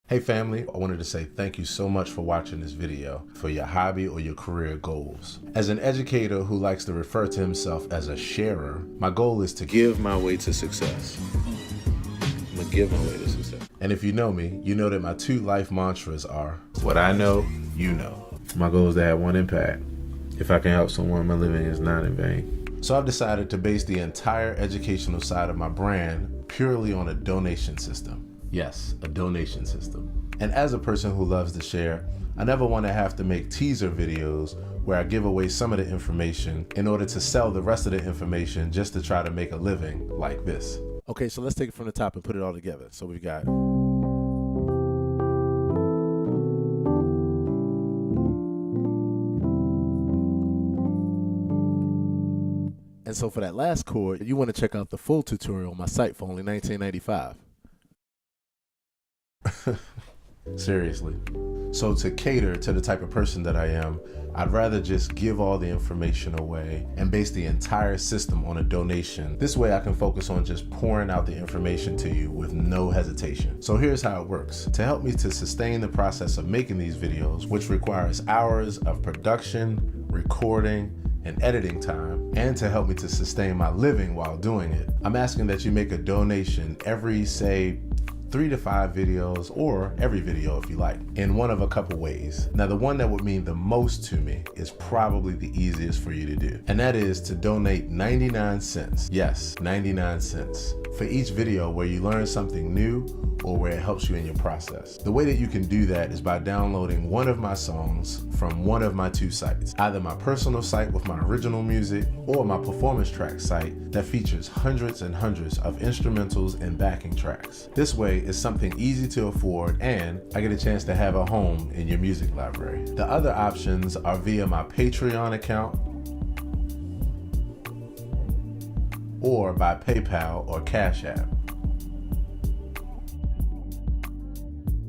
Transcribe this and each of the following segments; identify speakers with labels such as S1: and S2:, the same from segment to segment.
S1: Hey family, I wanted to say thank you so much for watching this video for your hobby or your career goals. As an educator who likes to refer to himself as a sharer, my goal is to give my way to success. I'm gonna give my way to success. And if you know me, you know that my two life mantras are, what I know, you know. My goal is to have one impact. If I can help someone, my living is not in vain. So I've decided to base the entire educational side of my brand purely on a donation system. Yes, a donation system. And as a person who loves to share, I never want to have to make teaser videos where I give away some of the information in order to sell the rest of the information just to try to make a living like this. Okay, so let's take it from the top and put it all together. So we've got and so for that last chord, you want to check out the full tutorial on my site for only $19.95. Seriously. So to cater to the type of person that I am, I'd rather just give all the information away and base the entire system on a donation. This way I can focus on just pouring out the information to you with no hesitation. So here's how it works. To help me to sustain the process of making these videos, which requires hours of production, recording, and editing time, and to help me to sustain my living while doing it, I'm asking that you make a donation every, say, 3 to 5 videos, or every video if you like, in one of a couple ways. Now, the one that would mean the most to me is probably the easiest for you to do, and that is to donate 99 cents. Yes, 99 cents for each video where you learn something new or where it helps you in your process. The way that you can do that is by downloading one of my songs from one of my two sites, either my personal site with my original music or my performance track site that features hundreds and hundreds of instrumentals and backing tracks. This way it's something easy to afford, and I get a chance to have a home in your music library. The other options are via my Patreon account or by PayPal or Cash App.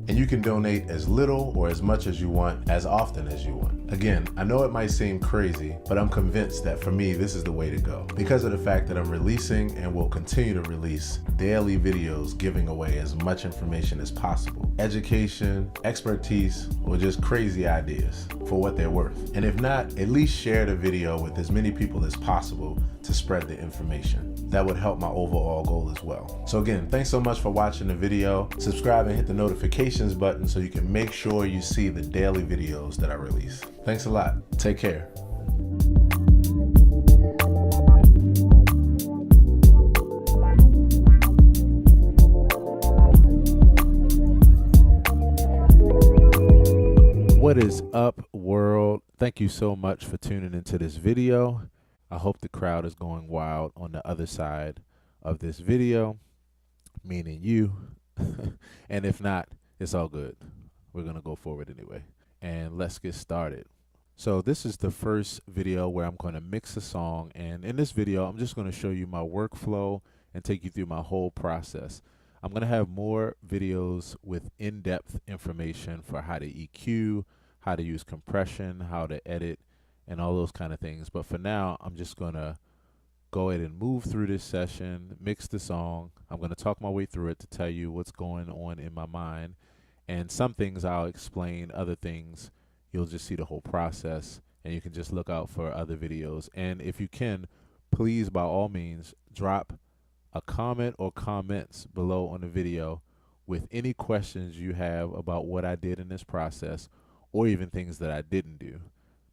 S1: And you can donate as little or as much as you want, as often as you want. Again, I know it might seem crazy, but I'm convinced that for me, this is the way to go, because of the fact that I'm releasing and will continue to release daily videos giving away as much information as possible. Education, expertise, or just crazy ideas for what they're worth. And if not, at least share the video with as many people as possible to spread the information. That would help my overall goal as well. So again, thanks so much for watching the video. Subscribe and hit the notifications button so you can make sure you see the daily videos that I release. Thanks a lot. Take care. What is up, world? Thank you so much for tuning into this video. I hope the crowd is going wild on the other side of this video, meaning you. And if not, it's all good. We're going to go forward anyway. And let's get started. So this is the first video where I'm going to mix a song. And in this video, I'm just going to show you my workflow and take you through my whole process. I'm going to have more videos with in-depth information for how to EQ, how to use compression, how to edit, and all those kind of things. But for now, I'm just going to go ahead and move through this session, mix the song. I'm going to talk my way through it to tell you what's going on in my mind. And some things I'll explain, other things you'll just see the whole process, and you can just look out for other videos. And if you can, please, by all means, drop a comment or comments below on the video with any questions you have about what I did in this process, or even things that I didn't do,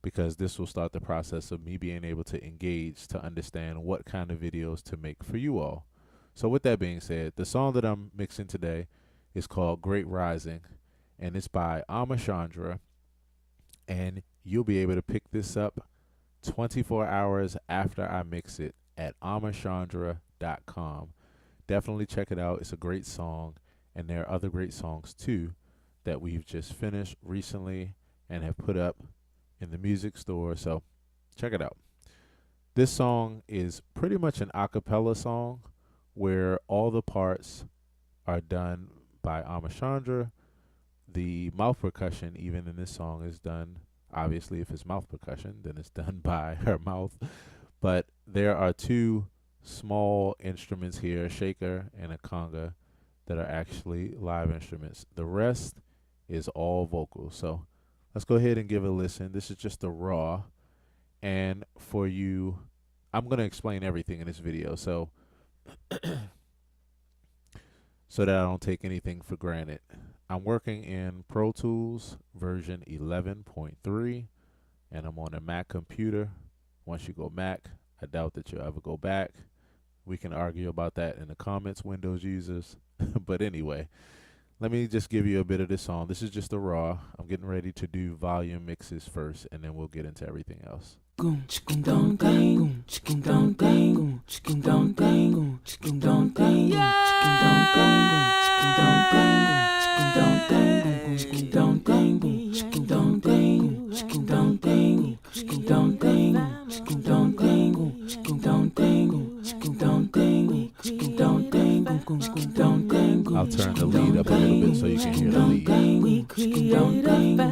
S1: because this will start the process of me being able to engage to understand what kind of videos to make for you all. So with that being said, the song that I'm mixing today is called Great Rising, and it's by Chandra, and you'll be able to pick this up 24 hours after I mix it at amachandra.com. Definitely check it out. It's a great song, and there are other great songs too that we've just finished recently and have put up in the music store, so check it out. This song is pretty much an a cappella song where all the parts are done by Chandra. The mouth percussion, even in this song, is done, obviously if it's mouth percussion, then it's done by her mouth. But there are two small instruments here, a shaker and a conga, that are actually live instruments. The rest is all vocal. So let's go ahead and give it a listen. This is just the raw. And for you, I'm going to explain everything in this video. So that I don't take anything for granted. I'm working in Pro Tools version 11.3, and I'm on a Mac computer. Once you go Mac, I doubt that you'll ever go back. We can argue about that in the comments, Windows users. But anyway, let me just give you a bit of this song. This is just a raw. I'm getting ready to do volume mixes first, and then we'll get into everything else. I'll turn the lead up a little bit so you can hear the lead. We create a family.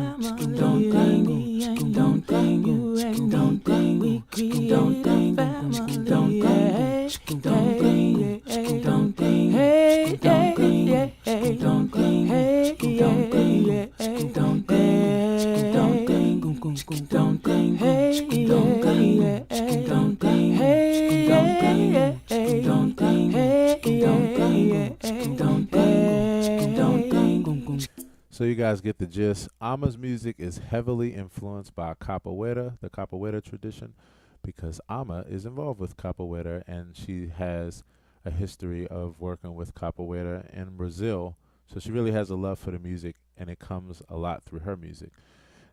S1: So you guys get the gist. Ama's music is heavily influenced by capoeira, the capoeira tradition, because Ama is involved with capoeira and she has a history of working with capoeira in Brazil. So she really has a love for the music, and it comes a lot through her music.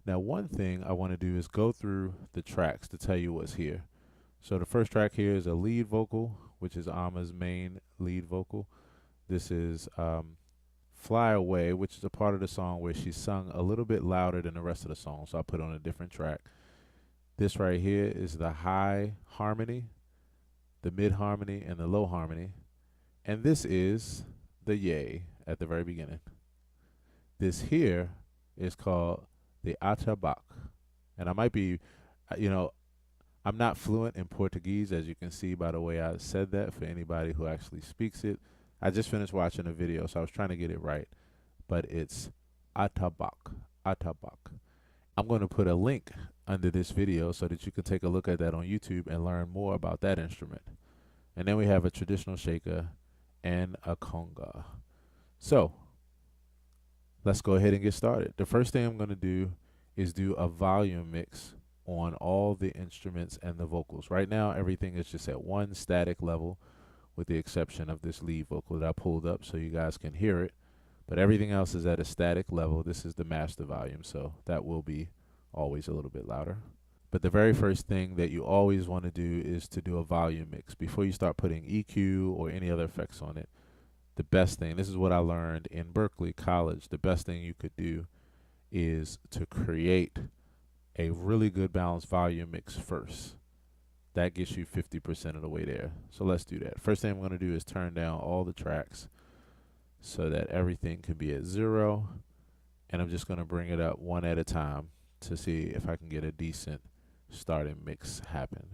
S1: Now, one thing I want to do is go through the tracks to tell you what's here. So the first track here is a lead vocal, which is Ama's main lead vocal. This is Fly Away, which is a part of the song where she sung a little bit louder than the rest of the song, so I put on a different track. This right here is the high harmony, the mid harmony, and the low harmony. And this is the yay at the very beginning. This here is called the atabaque. And I might be, I'm not fluent in Portuguese, as you can see by the way I said that, for anybody who actually speaks it. I just finished watching a video, so I was trying to get it right. But it's atabaque, atabaque. I'm going to put a link under this video so that you can take a look at that on YouTube and learn more about that instrument. And then we have a traditional shaker and a conga. So let's go ahead and get started. The first thing I'm going to do is do a volume mix on all the instruments and the vocals. Right now, everything is just at one static level, with the exception of this lead vocal that I pulled up so you guys can hear it. But everything else is at a static level. This is the master volume, so that will be always a little bit louder. But the very first thing that you always want to do is to do a volume mix. Before you start putting EQ or any other effects on it, the best thing, this is what I learned in Berkeley College, the best thing you could do is to create a really good balanced volume mix first. That gets you 50% of the way there. So let's do that. First thing I'm going to do is turn down all the tracks so that everything can be at 0. And I'm just going to bring it up one at a time to see if I can get a decent starting mix happen.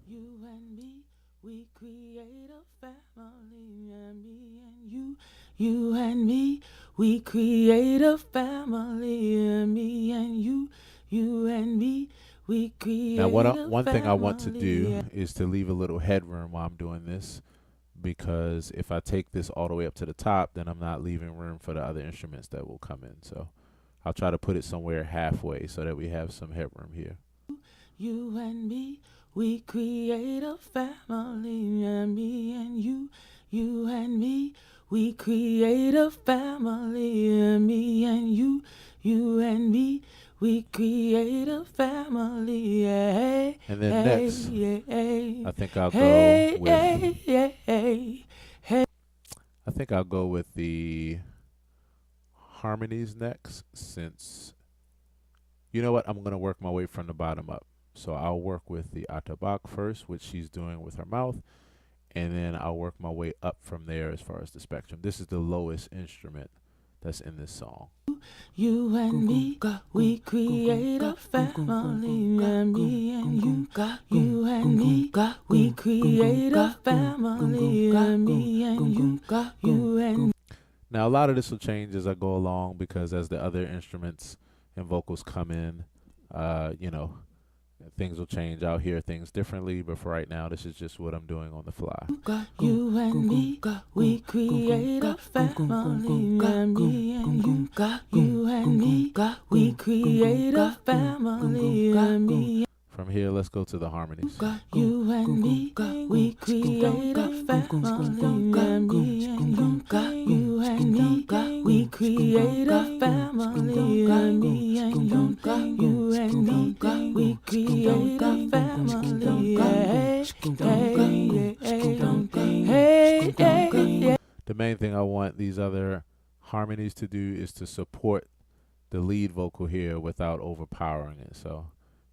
S1: You and me, we create a family, and me and you. You and me, we create a family, and me and you. You and me, we create a family. Now, one thing I want to do is to leave a little headroom while I'm doing this, because if I take this all the way up to the top, then I'm not leaving room for the other instruments that will come in. So I'll try to put it somewhere halfway so that we have some headroom here. You and me, we create a family, and me and you. You and me, we create a family, and me and you. You and me, we create a family. Yeah. And then next, I think I'll go with I think I'll go with the harmonies next, since, you know what, I'm going to work my way from the bottom up. So I'll work with the atabaque first, which she's doing with her mouth, and then I'll work my way up from there as far as the spectrum. This is the lowest instrument that's in this song.
S2: You and me, we create a family. And me and you, you and me, we create a family. And me and you, you and me.
S1: Now, a lot of this will change as I go along, because as the other instruments and vocals come in, you know, things will change. I'll hear things differently, but for right now, this is just what I'm doing on the fly.
S2: You and me, we create a family. And me and you, you and me, we create a family. And me.
S1: From here, let's go to the harmonies.
S2: You and me, we create a family. And me and you and me, we create a family. And me and you and me, we create a family.
S1: The main thing I want these other harmonies to do is to support the lead vocal here without overpowering it. So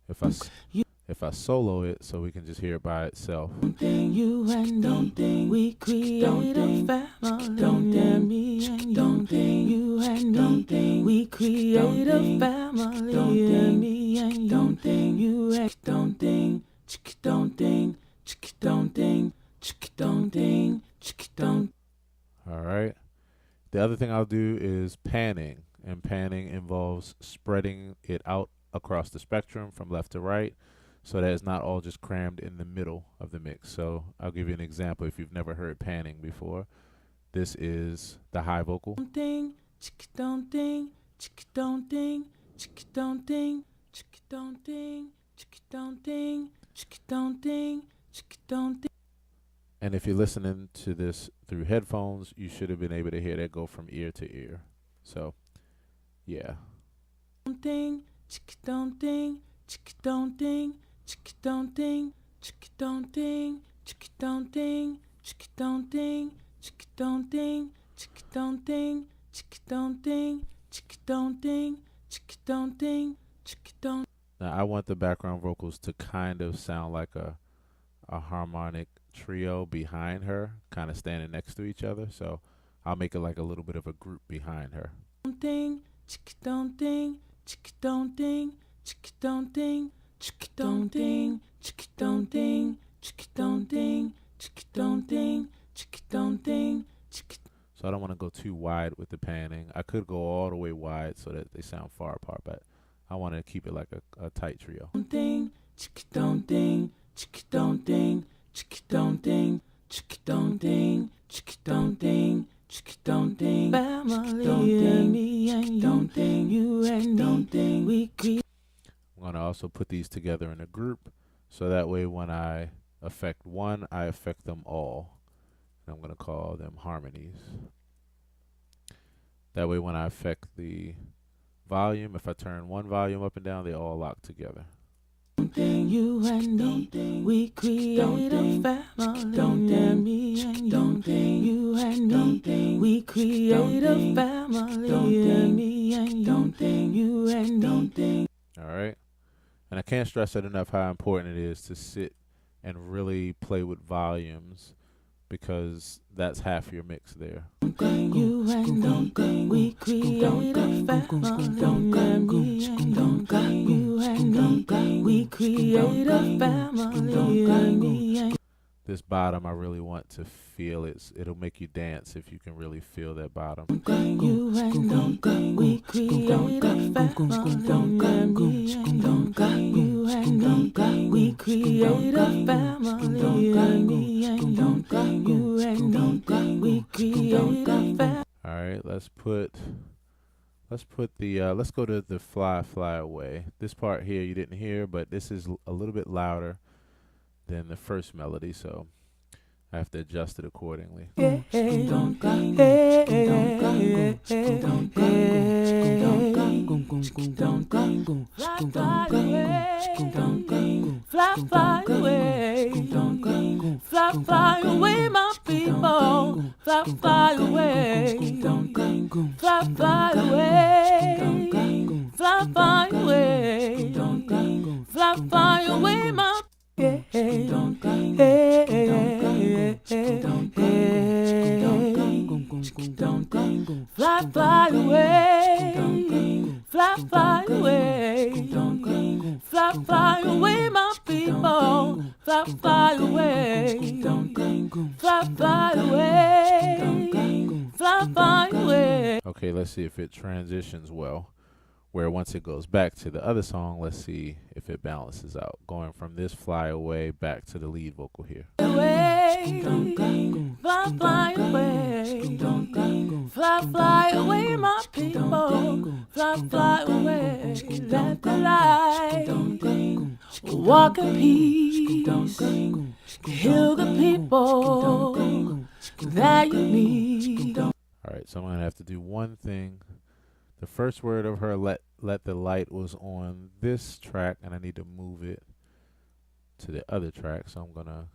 S1: if I solo it, so we can just hear it by itself.
S2: You and me, we create a family. And me and you and me, we create a family. And me and you and don't ding, chick don't ding, chick don't ding, chick don't ding, chick don't.
S1: All right. The other thing I'll do is panning, and panning involves spreading it out across the spectrum from left to right, so that it's not all just crammed in the middle of the mix. So I'll give you an example if you've never heard panning before. This is the high vocal.
S2: Ding, chick don't ding, chick don't ding, chick don't ding, chick don't ding, chick don't ding, chick don't ding, chick don't ding.
S1: And if you're listening to this through headphones, you should have been able to hear that go from ear to ear. So, yeah.
S2: Ding, chick don't ding, chick don't ding, chick don't ding, chick don't ding, chick don't ding, chick don't ding, chick don't ding, chick don't ding, chick don't ding, chick don't ding, chick don't ding, chick don't.
S1: Now, I want the background vocals to kind of sound like a harmonic trio behind her, kind of standing next to each other. So I'll make it like a little bit of a group behind her.
S2: Ding, chick don't ding, chick don't ding, chick don't ding, chick don't ding, chick don't ding, chick don't ding, chick don't ding, chick don't ding, chick.
S1: So I don't want to go too wide with the panning. I could go all the way wide so that they sound far apart, but I want to keep it like a tight trio.
S2: Ding, chick don't ding, chick don't ding, chick don't ding, chick don't ding, chick don't ding, chick don't ding, family and me and don't ding, you and don't ding, we create.
S1: I'm going to also put these together in a group, so that way when I affect one, I affect them all. And I'm going to call them harmonies. That way when I affect the volume, if I turn one volume up and down, they all lock together.
S2: You and me, we create a family. And me and you and me, we create a family. And me and you and me.
S1: All right. And I can't stress it enough how important it is to sit and really play with volumes, because that's half your mix there.
S2: You and me, we create a family. And me and you and me, we create a family. And me and
S1: this bottom, I really want to feel it. It'll make you dance if you can really feel that bottom.
S2: You and me, we create a family. And me and you and me, we create a family. And me and you and me, we create a family.
S1: All right, let's go to the fly away. This part here you didn't hear, but this is a little bit louder than the first melody, so I have to adjust it accordingly.
S2: Fly away, my people. Fly away. Fly away. Fly away. Fly away, my. Fly away. fly, fly away, fly, fly away, fly, fly away.
S1: Okay, let's see if it transitions well. Where once it goes back to the other song, let's see if it balances out. Going from this fly away back to the lead vocal here.
S2: Away, fly, fly away, fly, fly away, my people, fly, fly away, let the light walk in peace, heal the people that you need.
S1: All right, so I'm gonna have to do one thing. The first word of her let the light was on this track, and I need to move it to the other track. So I'm gonna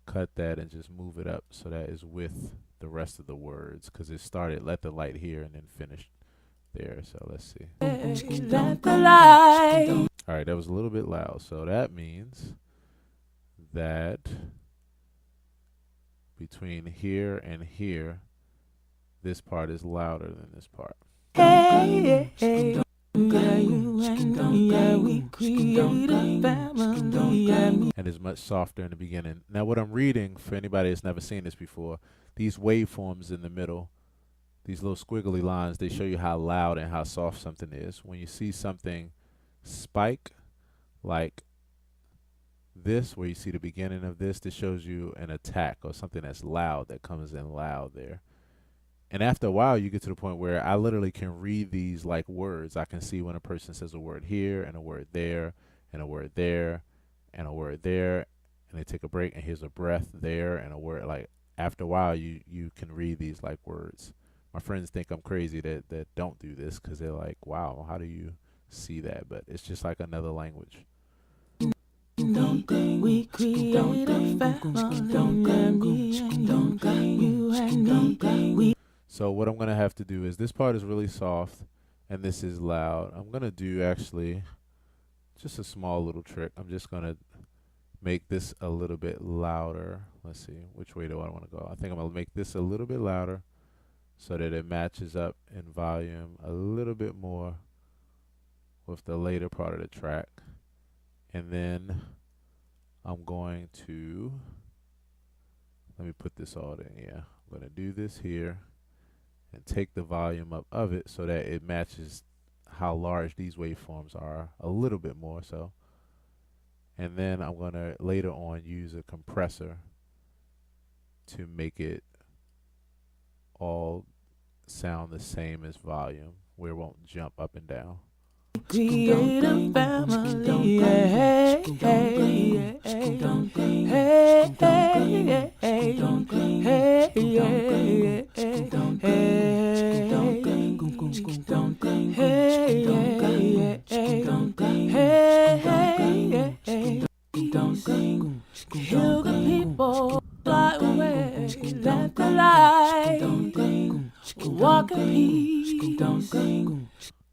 S1: cut that and just move it up so that is with the rest of the words, because it started let the light here and then finished there. So let's see.
S2: Let the light.
S1: All right, that was a little bit loud. So that means that between here and here, this part is louder than this part.
S2: Hey, hey, yeah, you and me, yeah, we create a family, yeah, me.
S1: And is much softer in the beginning. Now, what I'm reading, for anybody that's never seen this before, these waveforms in the middle, these little squiggly lines, they show you how loud and how soft something is. When you see something spike, like this, where you see the beginning of this shows you an attack or something that's loud, that comes in loud there. And after a while, you get to the point where I literally can read these like words. I can see when a person says a word here and a word there and a word there and a word there, and they take a break and here's a breath there and a word. Like after a while, you can read these like words. My friends think I'm crazy that don't do this, because they're like, wow, how do you see that? But it's just like another language.
S2: We create a family, me and you and me.
S1: So what I'm going to have to do is, this part is really soft and this is loud. I'm going to do actually just a small little trick. I'm just going to make this a little bit louder. Let's see, which way do I want to go? I think I'm going to make this a little bit louder so that it matches up in volume a little bit more with the later part of the track. And then I'm going to, let me put this all in. Yeah, I'm going to do this here and take the volume up of it so that it matches how large these waveforms are a little bit more so. And then I'm going to later on use a compressor to make it all sound the same as volume, where it won't jump up and down.
S2: Create a family, hey, hey, hey, hey, hey, hey, hey, heal the people, fly away, let the light walk in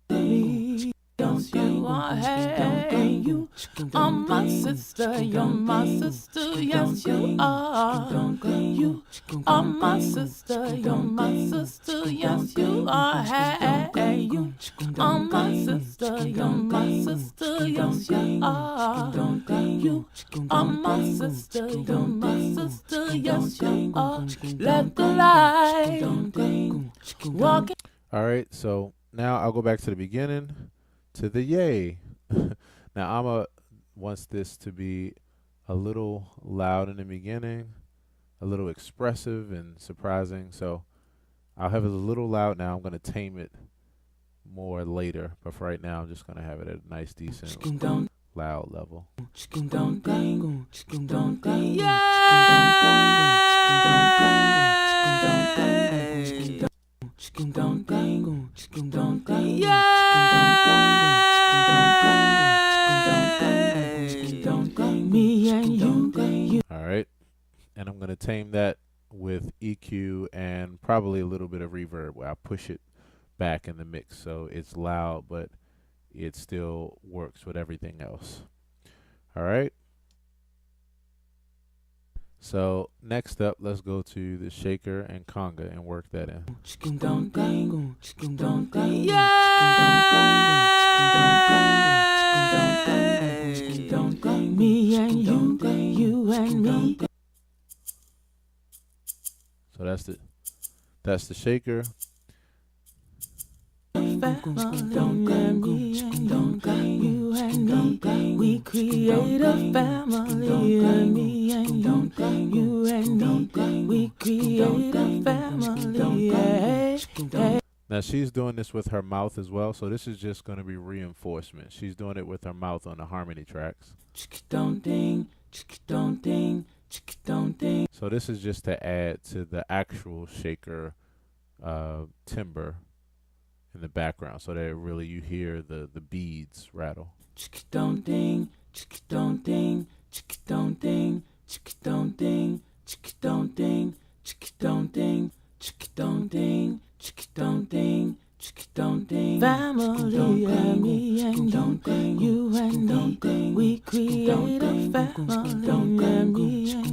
S2: peace. Yes, you are, hey, you are my sister, you're my sister, yes, you are. You are my sister, you're my sister, yes, you are, hey, you are my sister, you're my sister, yes, you are. You are my sister, you're my sister, yes, you are. Let the light walk in.
S1: All right, so now I'll go back to the beginning, to the yay. Now I'm wants this to be a little loud in the beginning, a little expressive and surprising. So I'll have it a little loud now. I'm going to tame it more later, but for right now I'm just going to have it at a nice, decent, loud level.
S2: Me and you.
S1: All right, and I'm going to tame that with EQ and probably a little bit of reverb, where I push it back in the mix so it's loud but it still works with everything else. All right, So next up, let's go to the shaker and conga and work that in.
S2: Me and you, you and me.
S1: So that's the shaker.
S2: Family, you and me, we create a family. Me and you and me, we create a family. Hey.
S1: Now she's doing this with her mouth as well, so this is just going to be reinforcement. She's doing it with her mouth on the harmony tracks. So this is just to add to the actual shaker timbre in the background, so that really you hear the beads rattle.
S2: Family, me and you and me, we create a family. Me and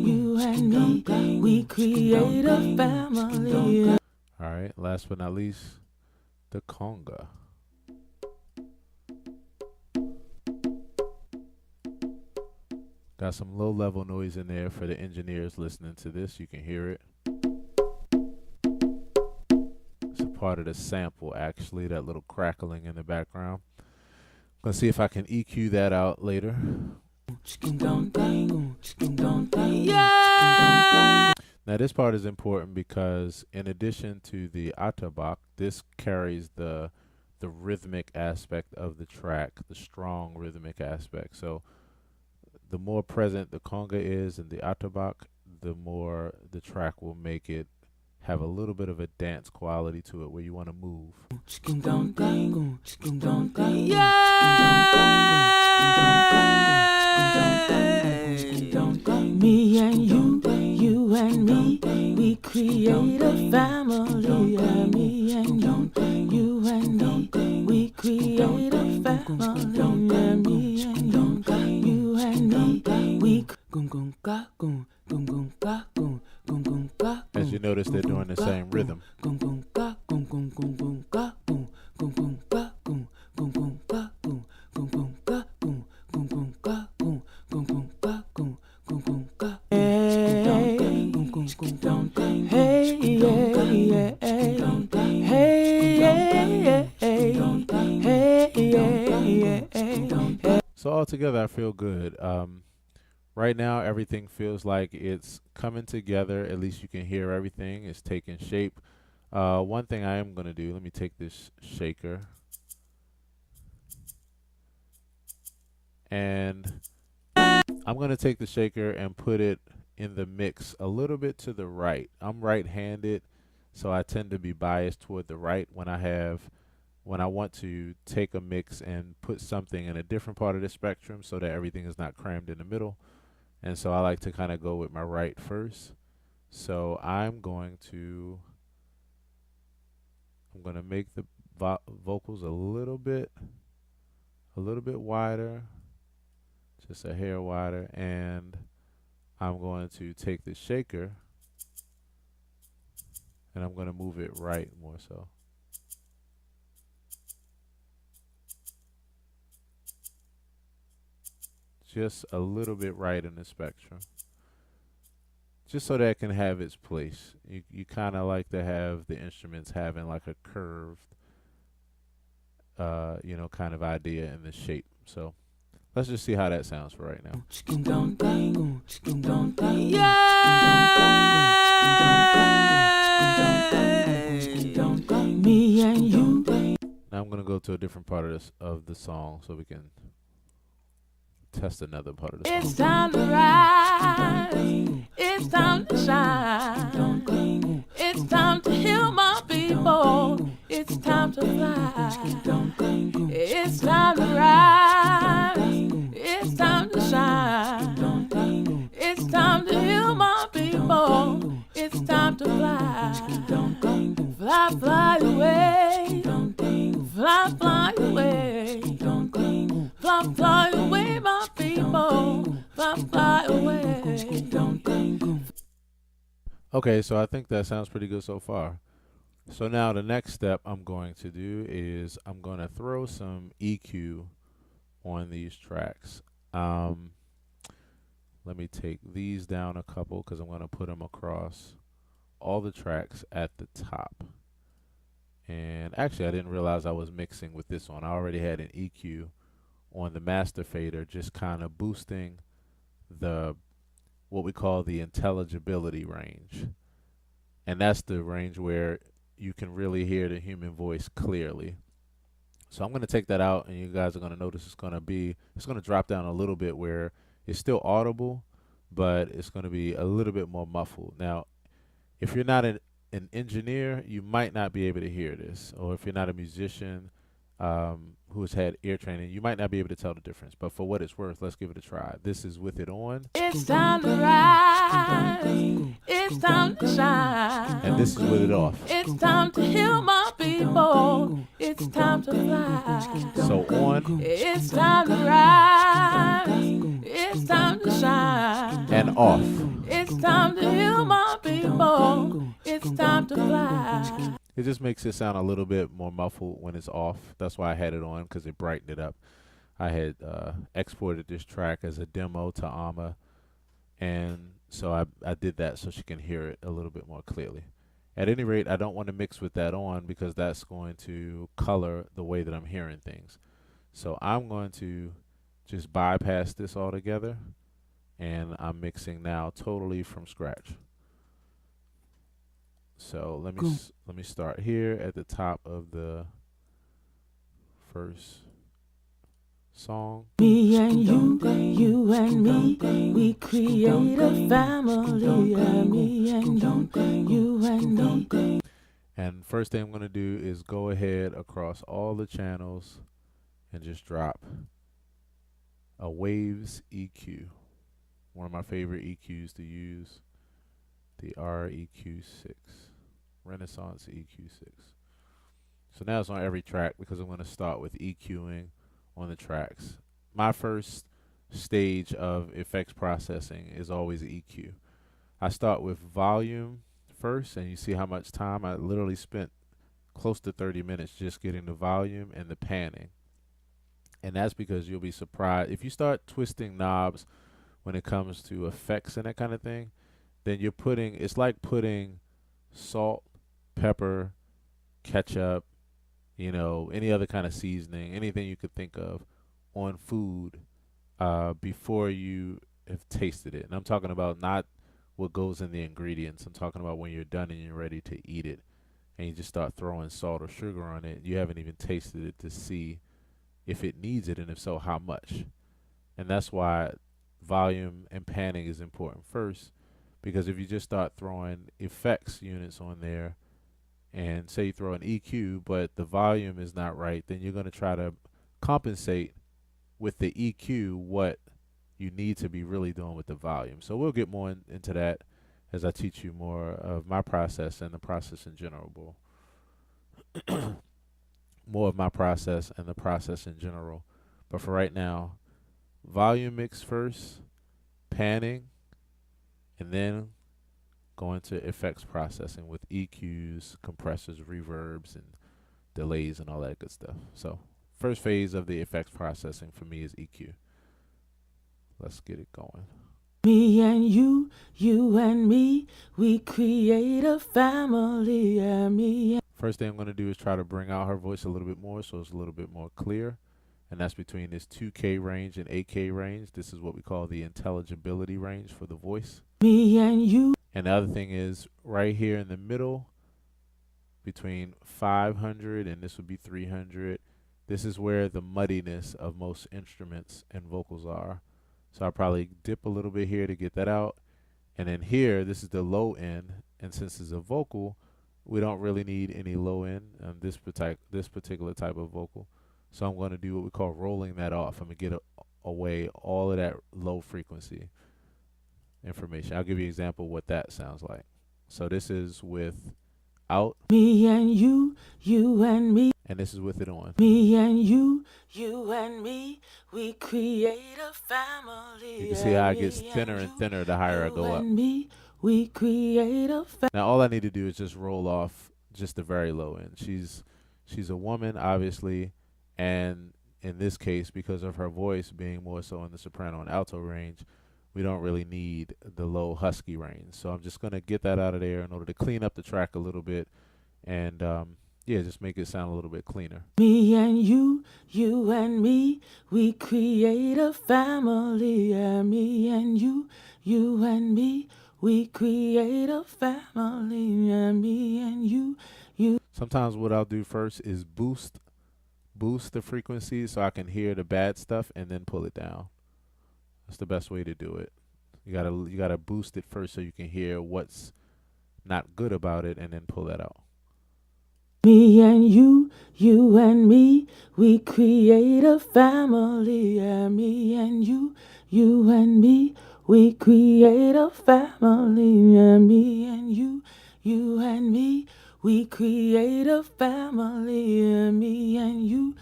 S2: you and me, we create a family.
S1: All right, last but not least, the conga. Got some low level noise in there for the engineers listening to this. You can hear it. It's a part of the sample, actually, that little crackling in the background. Let's see if I can EQ that out later. Now this part is important because in addition to the atabak, this carries the rhythmic aspect of the track, the strong rhythmic aspect. So the more present the conga is in the atabak, the more the track will make it have a little bit of a dance quality to it where you want to move.
S2: Me and you and me, we create a family. Me and you and me, we create a family. Me and you and me, we.
S1: As you notice, they're doing the same rhythm. So altogether, I feel good. Right now, everything feels like it's coming together. At least you can hear everything. It's taking shape. One thing I am going to do, let me take this shaker. And I'm going to take the shaker and put it in the mix a little bit to the right. I'm right-handed, so I tend to be biased toward the right when I want to take a mix and put something in a different part of the spectrum so that everything is not crammed in the middle. And so I like to kind of go with my right first. So I'm going to make the vocals a little bit wider, just a hair wider, and I'm going to take the shaker and I'm going to move it right more so. Just a little bit right in the spectrum, just so that it can have its place. You kind of like to have the instruments having like a curved, kind of idea in the shape. So let's just see how that sounds for right now.
S2: Me and you.
S1: Now I'm gonna go to a different part of the song so we can test another part of the song.
S2: It's time to rise. It's time to shine. It's time to heal my people. It's time to fly. It's time to rise. It's time to shine. It's time to heal my people. It's time to fly. Fly, fly away. Fly, fly away. Fly, fly away, my people. Fly, fly away.
S1: Okay, so I think that sounds pretty good so far. So now the next step I'm going to do is I'm going to throw some EQ on these tracks. Um, Let me take these down a couple because I'm going to put them across all the tracks at the top. And actually, I didn't realize I was mixing with this one. I already had an EQ on the master fader, just kind of boosting the what we call the intelligibility range. And that's the range where you can really hear the human voice clearly. So I'm going to take that out, and you guys are going to notice it's going to drop down a little bit where it's still audible, but it's going to be a little bit more muffled. Now, if you're not an engineer, you might not be able to hear this, or if you're not a musician who has had ear training, you might not be able to tell the difference. But for what it's worth, let's give it a try. This is with it on.
S2: It's time to rise. It's time to shine.
S1: And this is with it off.
S2: It's time to heal my people. It's time to fly.
S1: So on.
S2: It's time to rise. It's time to shine.
S1: And off.
S2: It's time to heal my people. It's time to fly.
S1: It just makes it sound a little bit more muffled when it's off. That's why I had it on, because it brightened it up. I had exported this track as a demo to Amma, and so I did that so she can hear it a little bit more clearly. At any rate, I don't want to mix with that on because that's going to color the way that I'm hearing things. So I'm going to just bypass this altogether, and I'm mixing now totally from scratch. So let me start here at the top of the first song.
S2: Me and you and me, we create a family. Yeah, me and you and me.
S1: And first thing I'm going to do is go ahead across all the channels and just drop a Waves EQ. One of my favorite EQs to use, the REQ6, Renaissance EQ6. So now it's on every track because I'm going to start with EQing on the tracks. My first stage of effects processing is always EQ. I start with volume first, and you see how much time I literally spent close to 30 minutes just getting the volume and the panning. And that's because you'll be surprised if you start twisting knobs when it comes to effects and that kind of thing, then it's like putting salt, pepper, ketchup, any other kind of seasoning, anything you could think of on food before you have tasted it. And I'm talking about not what goes in the ingredients. I'm talking about when you're done and you're ready to eat it and you just start throwing salt or sugar on it. You haven't even tasted it to see if it needs it, and if so, how much. And that's why volume and panning is important first, because if you just start throwing effects units on there and say you throw an EQ but the volume is not right, then you're going to try to compensate with the EQ what you need to be really doing with the volume. So we'll get more into that as I teach you more of my process and the process in general. More of my process and the process in general. But for right now, volume mix first, panning, and then going to effects processing with EQs, compressors, reverbs, and delays and all that good stuff. So first phase of the effects processing for me is EQ. Let's get it going.
S2: Me and you and me, we create a family. Yeah, me.
S1: First thing I'm going to do is try to bring out her voice a little bit more so it's a little bit more clear. And that's between this 2K range and 8K range. This is what we call the intelligibility range for the voice.
S2: Me and you.
S1: And the other thing is right here in the middle between 500 and this would be 300. This is where the muddiness of most instruments and vocals are. So I'll probably dip a little bit here to get that out. And then here, this is the low end. And since it's a vocal, we don't really need any low end on this particular type of vocal. So I'm going to do what we call rolling that off. I'm going to get away all of that low frequency information. I'll give you an example of what that sounds like. So this is without.
S2: Me and you and me.
S1: And this is with it on.
S2: Me and you and me, we create a family.
S1: You can see how it gets thinner and thinner the higher I go up.
S2: Me, we create a
S1: Now all I need to do is just roll off just the very low end. She's a woman, obviously, and in this case, because of her voice being more so in the soprano and alto range, we don't really need the low husky range. So I'm just gonna get that out of there in order to clean up the track a little bit, and yeah, just make it sound a little bit cleaner.
S2: Me and you and me, we create a family. Yeah, me and you and me, we create a family. Yeah, me and you.
S1: Sometimes what I'll do first is boost the frequency so I can hear the bad stuff and then pull it down. That's the best way to do it. You gotta boost it first so you can hear what's not good about it and then pull that out.
S2: Me and you and me, we create a family. Yeah, me and you and me, we create a family. Yeah, me and you and me, we create a family. Yeah, me and you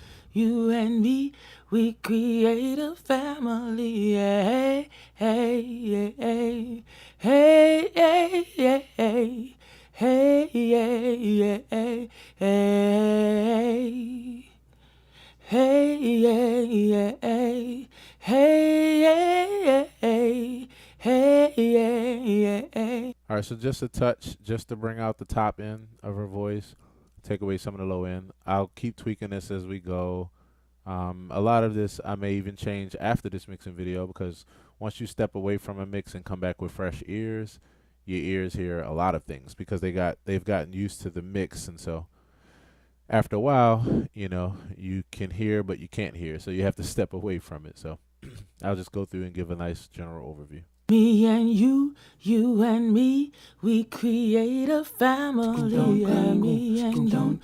S2: and me, we create a family. Yeah, hey, hey, hey, hey, hey, hey, hey. Hey, yeah, yeah, hey, hey, hey, yeah, yeah, hey, hey, yeah, hey, hey, yeah, yeah, hey.
S1: All right, so just a touch, just to bring out the top end of her voice, take away some of the low end. I'll keep tweaking this as we go. A lot of this I may even change after this mixing video, because once you step away from a mix and come back with fresh ears, your ears hear a lot of things because they've gotten used to the mix, and so after a while, you can hear but you can't hear, so you have to step away from it. So I'll just go through and give a nice general overview.
S2: Me and you and me, we create a family. Yeah, me and you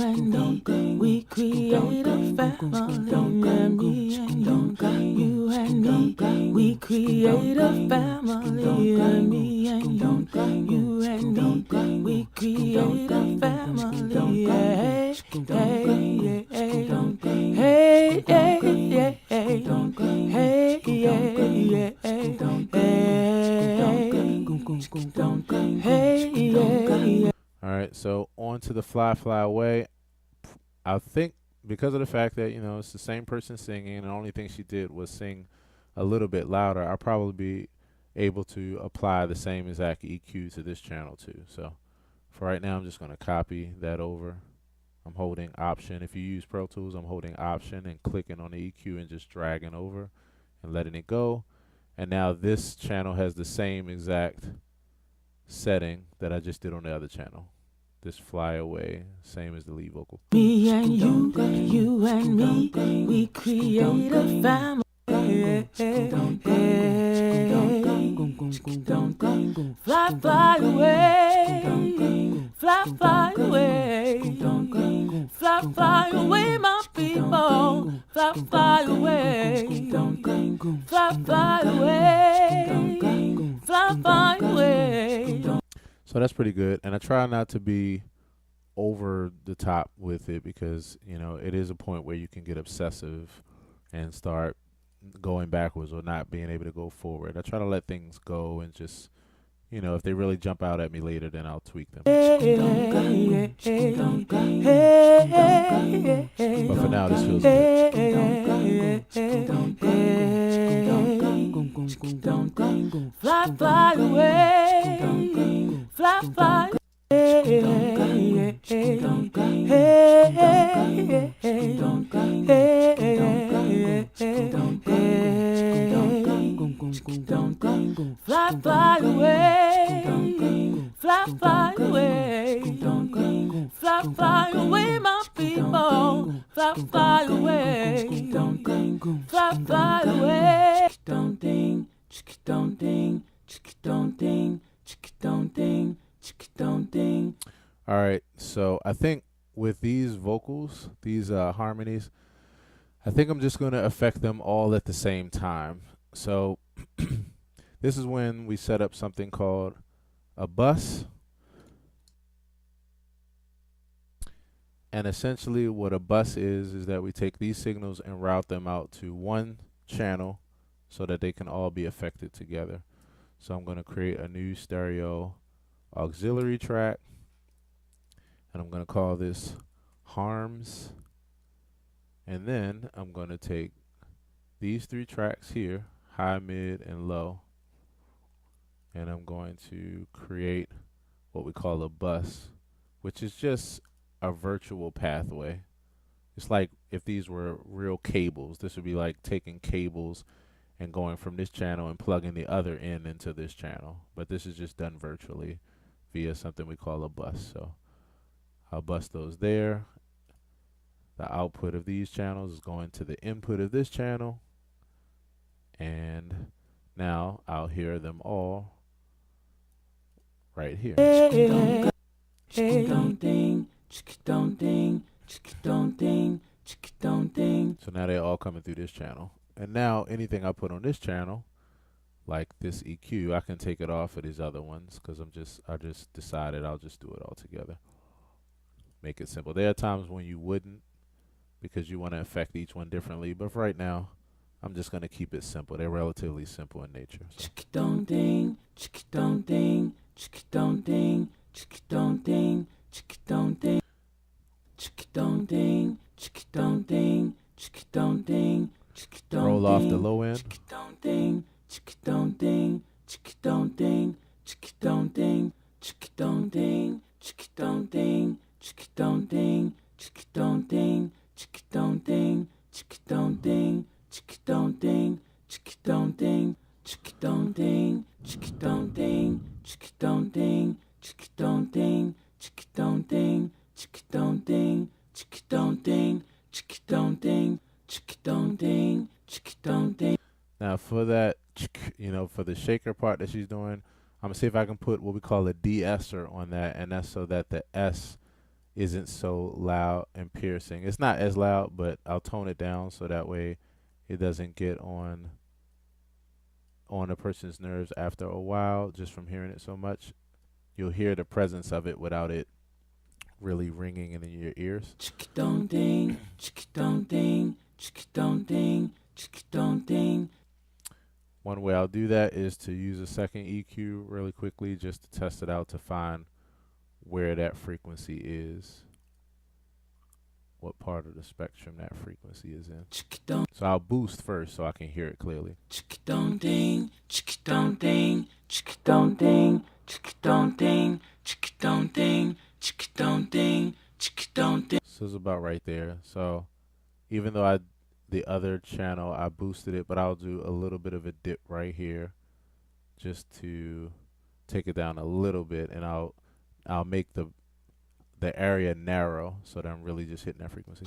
S2: and me, we create a family. Yeah, me and you and me, we create a family. Yeah, me and you and me, we create a family. Yeah, hey, hey, hey, hey, hey, hey, hey, hey, hey.
S1: All right, so on to the fly away. I think because of the fact that it's the same person singing, and the only thing she did was sing a little bit louder, I'll probably be able to apply the same exact EQ to this channel too. So for right now, I'm just going to copy that over. I'm holding Option. If you use Pro Tools, I'm holding Option and clicking on the EQ and just dragging over and letting it go. And now this channel has the same exact setting that I just did on the other channel. This fly away, same as the lead vocal.
S2: Me and you and me, we create a family. Fly, fly away, fly, fly away, fly, fly away, my people. Fly, fly away, fly, fly away, fly, fly away.
S1: So that's pretty good, and I try not to be over the top with it, because it is a point where you can get obsessive and start going backwards or not being able to go forward. I try to let things go and just if they really jump out at me later, then I'll tweak them. But for now, this feels good.
S2: Fly, fly away, fly, fly fly, fly away, fly, fly away, fly, fly away, my people. Fly, fly away, fly, fly away. Don't ding, don't ding, don't ding, don't ding, don't ding.
S1: All right, so I think with these vocals, these harmonies, I think I'm just going to affect them all at the same time. So this is when we set up something called a bus. And essentially what a bus is that we take these signals and route them out to one channel so that they can all be affected together. So I'm going to create a new stereo auxiliary track, and I'm going to call this harms. And then I'm going to take these 3 tracks here, high, mid, and low, and I'm going to create what we call a bus, which is just a virtual pathway. It's like if these were real cables, this would be like taking cables and going from this channel and plugging the other end into this channel. But this is just done virtually via something we call a bus. So I'll bus those there. The output of these channels is going to the input of this channel. And now I'll hear them all right here. So now they're all coming through this channel. And now anything I put on this channel, like this EQ, I can take it off of these other ones because I just decided I'll just do it all together. Make it simple. There are times when you wouldn't because you want to affect each one differently, but for right now, I'm just going to keep it simple. They're relatively simple in nature. Roll off the low end. Now for that, for the shaker part that she's doing, I'm gonna see if I can put what we call a de-esser on that, and that's so that the S isn't so loud and piercing. It's not as loud, but I'll tone it down so that way it doesn't get on a person's nerves after a while just from hearing it so much. You'll hear the presence of it without it really ringing in your ears. One way I'll do that is to use a second EQ really quickly just to test it out to find where that frequency is, what part of the spectrum that frequency is in. So I'll boost first so I can hear it clearly. So it's about right there. So even though the other channel I boosted it, but I'll do a little bit of a dip right here just to take it down a little bit, and I'll make the area narrow so that I'm really just hitting that frequency.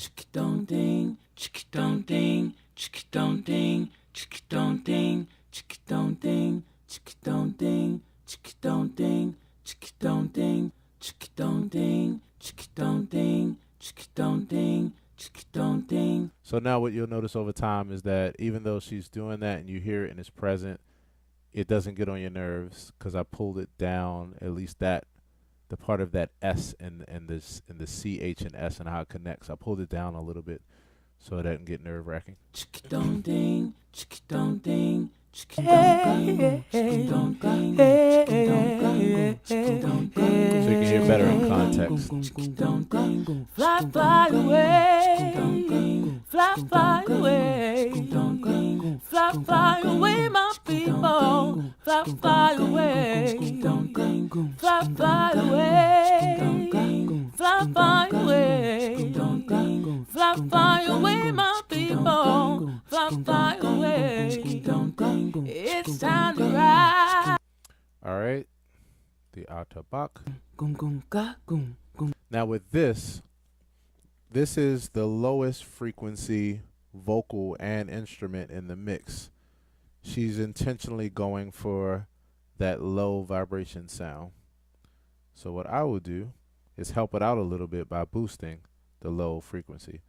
S1: So now what you'll notice over time is that even though she's doing that and you hear it and it's present, it doesn't get on your nerves because I pulled it down, at least the part of that S and the CH and S and how it connects. I pulled it down a little bit so it doesn't get nerve wracking. So you can hear better in context.
S2: Fly, fly away, fly, fly away, fly, fly away, my people, fly, fly away, fly, fly away, fly, fly away, fly, fly away, my people, fly, fly away. It's time to ride.
S1: All right, the Autobach. Now with this is the lowest frequency vocal and instrument in the mix. She's intentionally going for that low vibration sound. So what I will do is help it out a little bit by boosting the low frequency.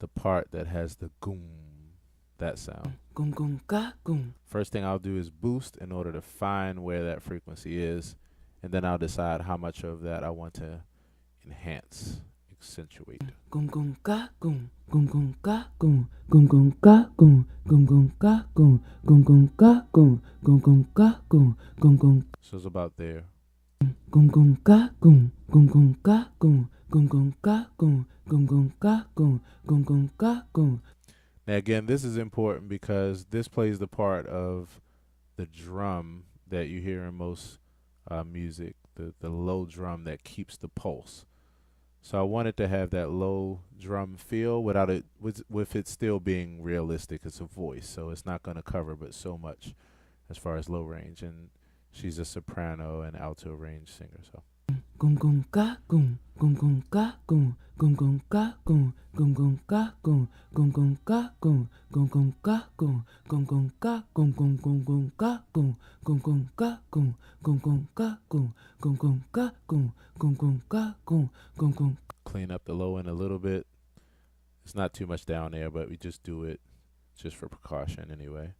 S1: The part that has the goom, that sound. First thing I'll do is boost in order to find where that frequency is, and then I'll decide how much of that I want to enhance, accentuate. So it's about there. Now again, this is important because this plays the part of the drum that you hear in most music, the low drum that keeps the pulse. So I wanted to have that low drum feel without it, with it still being realistic. It's a voice, so it's not going to cover but so much as far as low range. And she's a soprano and alto range singer. So. Clean up the low end a little bit. It's not too much down there, but we just do it just for precaution anyway.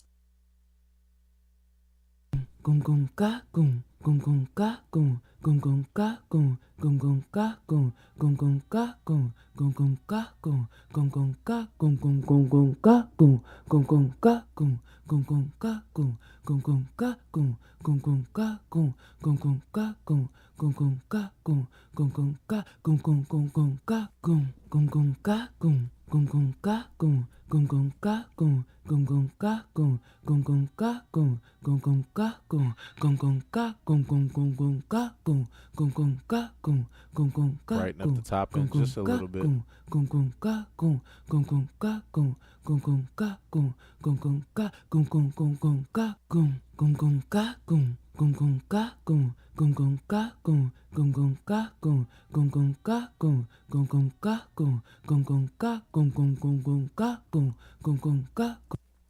S1: Brighten up the top end just a little bit.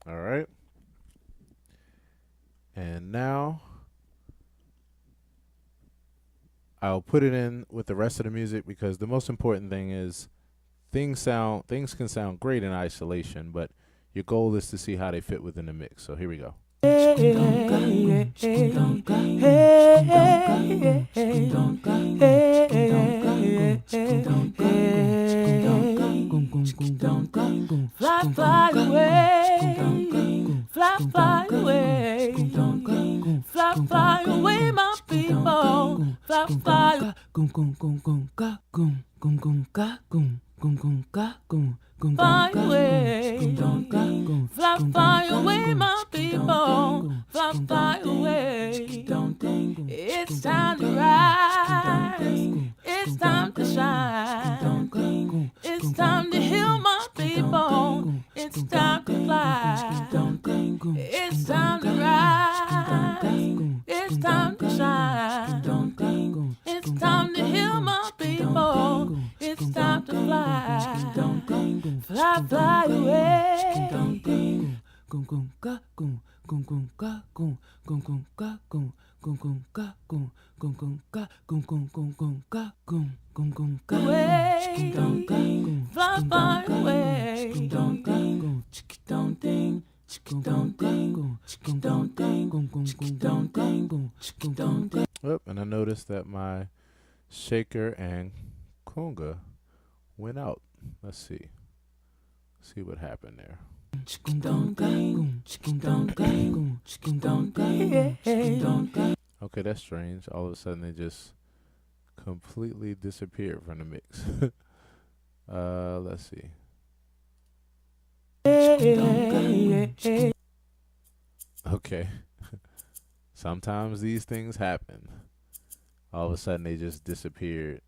S1: All right. And now I'll put it in with the rest of the music because the most important thing is things can sound great in isolation, but your goal is to see how they fit within the mix. So here we go.
S2: Fly, fly away, fly, fly away, fly, fly away, my people, fly, fly, fly away, fly, fly away, my people, fly, fly away. It's time to rise, it's time to shine, it's time to heal my people, it's time to fly, it's time to rise, it's time to shine, it's time to heal my people, it's time to fly, fly, fly away. Fly, fly away.
S1: Yep, and I noticed that my shaker and conga went out. Let's see. See what happened there. Okay, that's strange. All of a sudden they just completely disappeared from the mix. Let's see. Okay. Sometimes these things happen. All of a sudden they just disappeared.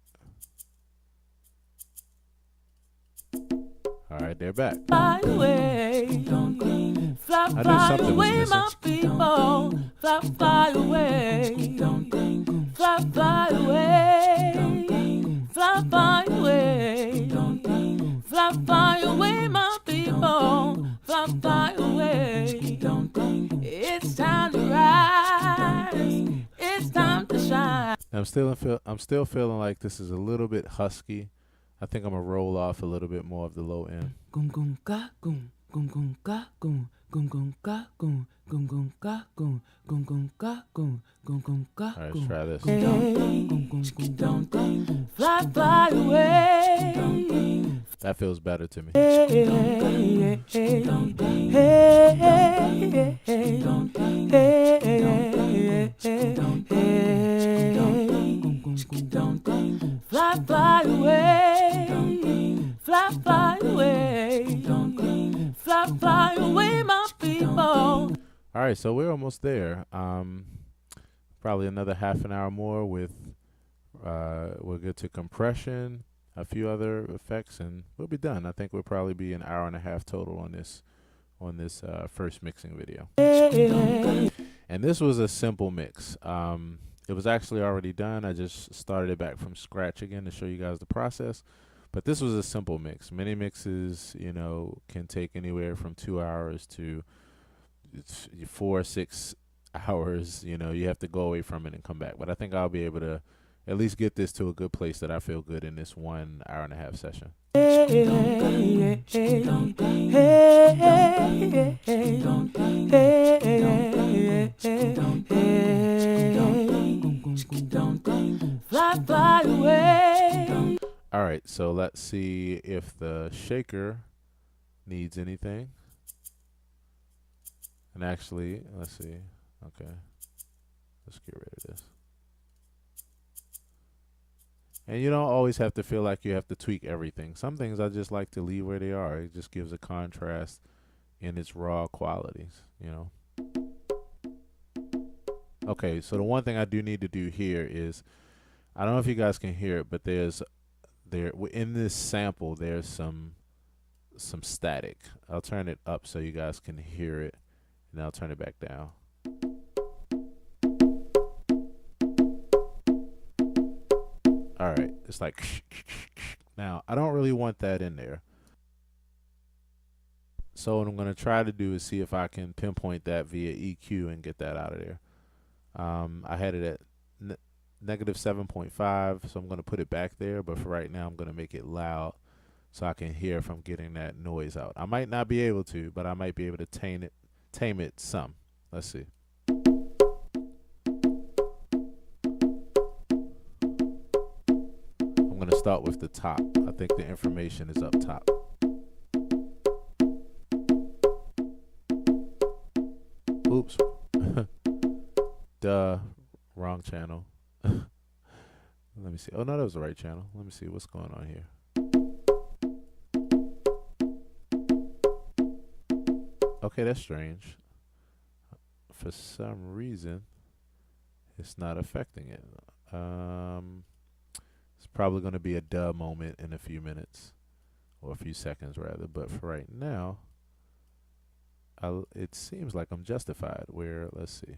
S1: All right, they're back.
S2: Fly away, fly,
S1: I knew
S2: fly
S1: something was
S2: away,
S1: missing.
S2: my people. Fly, fly away, fly, fly away, fly, fly away, fly, fly away, my people. Fly, fly away. It's time to rise, it's time to shine.
S1: I'm still feeling like this is a little bit husky. I think I'm gonna roll off a little bit more of the low end. let's try this.
S2: Fly, fly away.
S1: That feels better to me.
S2: Fly, fly away. Fly, fly away. Fly, fly away, my people.
S1: All right, so we're almost there. Probably another half an hour more with we'll get to compression, a few other effects, and we'll be done. I think we'll probably be an hour and a half total on this first mixing video. And this was a simple mix. It was actually already done. I just started it back from scratch again to show you guys the process. But this was a simple mix. Many mixes, you know, can take anywhere from 2 hours to 4 or 6 hours. You know, you have to go away from it and come back. But I think I'll be able to at least get this to a good place that I feel good in this 1 hour and a half session.
S2: Fly, fly away.
S1: All right, so let's see if the shaker needs anything. And actually, let's see. Okay, let's get rid of this. And you don't always have to feel like you have to tweak everything. Some things I just like to leave where they are. It just gives a contrast in its raw qualities, you know. Okay, so the one thing I do need to do here is, I don't know if you guys can hear it, but in this sample there's some static. I'll turn it up so you guys can hear it, and I'll turn it back down. All right, it's like now I don't really want that in there. So what I'm going to try to do is see if I can pinpoint that via EQ and get that out of there. I had it at negative 7.5, so I'm going to put it back there, but for right now I'm going to make it loud so I can hear if I'm getting that noise out. I might not be able to, but I might be able to tame it some. Let's see. I'm going to start with the top. I think the information is up top. Oops. Duh. Wrong channel. Let me see. Oh, no, that was the right channel. Let me see what's going on here. Okay, that's strange. For some reason, it's not affecting it. It's probably going to be a duh moment in a few minutes, or a few seconds rather. But for right now, it seems like I'm justified. Where, let's see.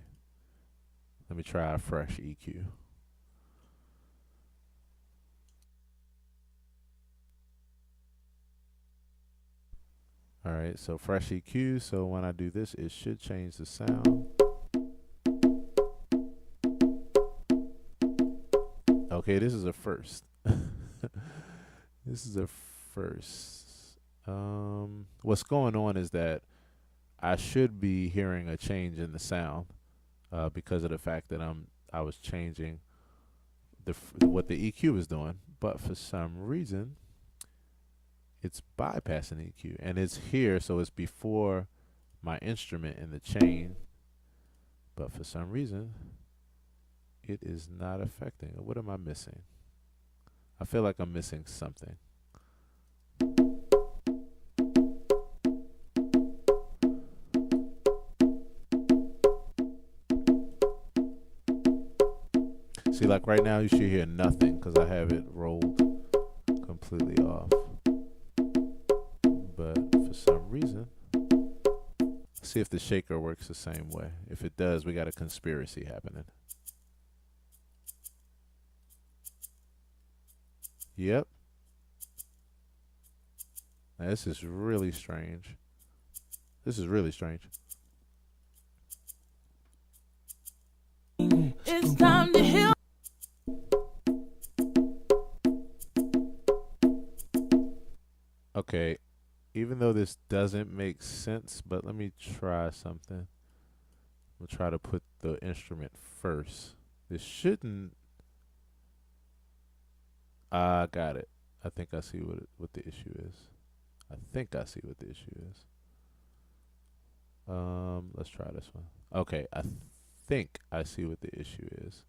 S1: Let me try a fresh EQ. All right, so fresh EQ. So when I do this, it should change the sound. Okay, this is a first. This is a first. What's going on is that I should be hearing a change in the sound because of the fact that I was changing what the EQ is doing, but for some reason it's bypassing EQ, and it's here, so it's before my instrument in the chain, but for some reason it is not affecting it. What am I missing? I feel like I'm missing something. See, like right now you should hear nothing because I have it rolled completely off. But for some reason, see if the shaker works the same way. If it does, we got a conspiracy happening. Yep. Now, this is really strange. This is really strange.
S2: It's time to heal.
S1: Okay. even though this doesn't make sense, but let me try something. We'll try to put the instrument first. This shouldn't. I got it. I think I see what the issue is. I think I see what the issue is. Let's try this one. Okay, I think I see what the issue is.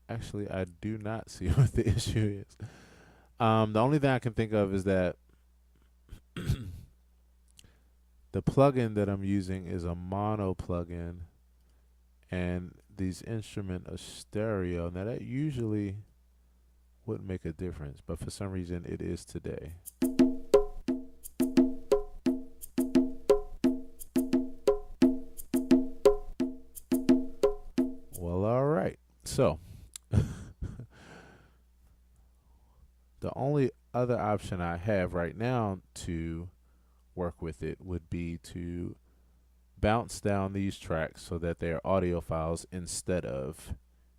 S1: Actually, I do not see what the issue is. The only thing I can think of is that the plugin that I'm using is a mono plugin, and these instruments are stereo. Now that usually wouldn't make a difference, but for some reason it is today. Well, all right. So the only other option I have right now to work with it would be to bounce down these tracks so that they're audio files instead of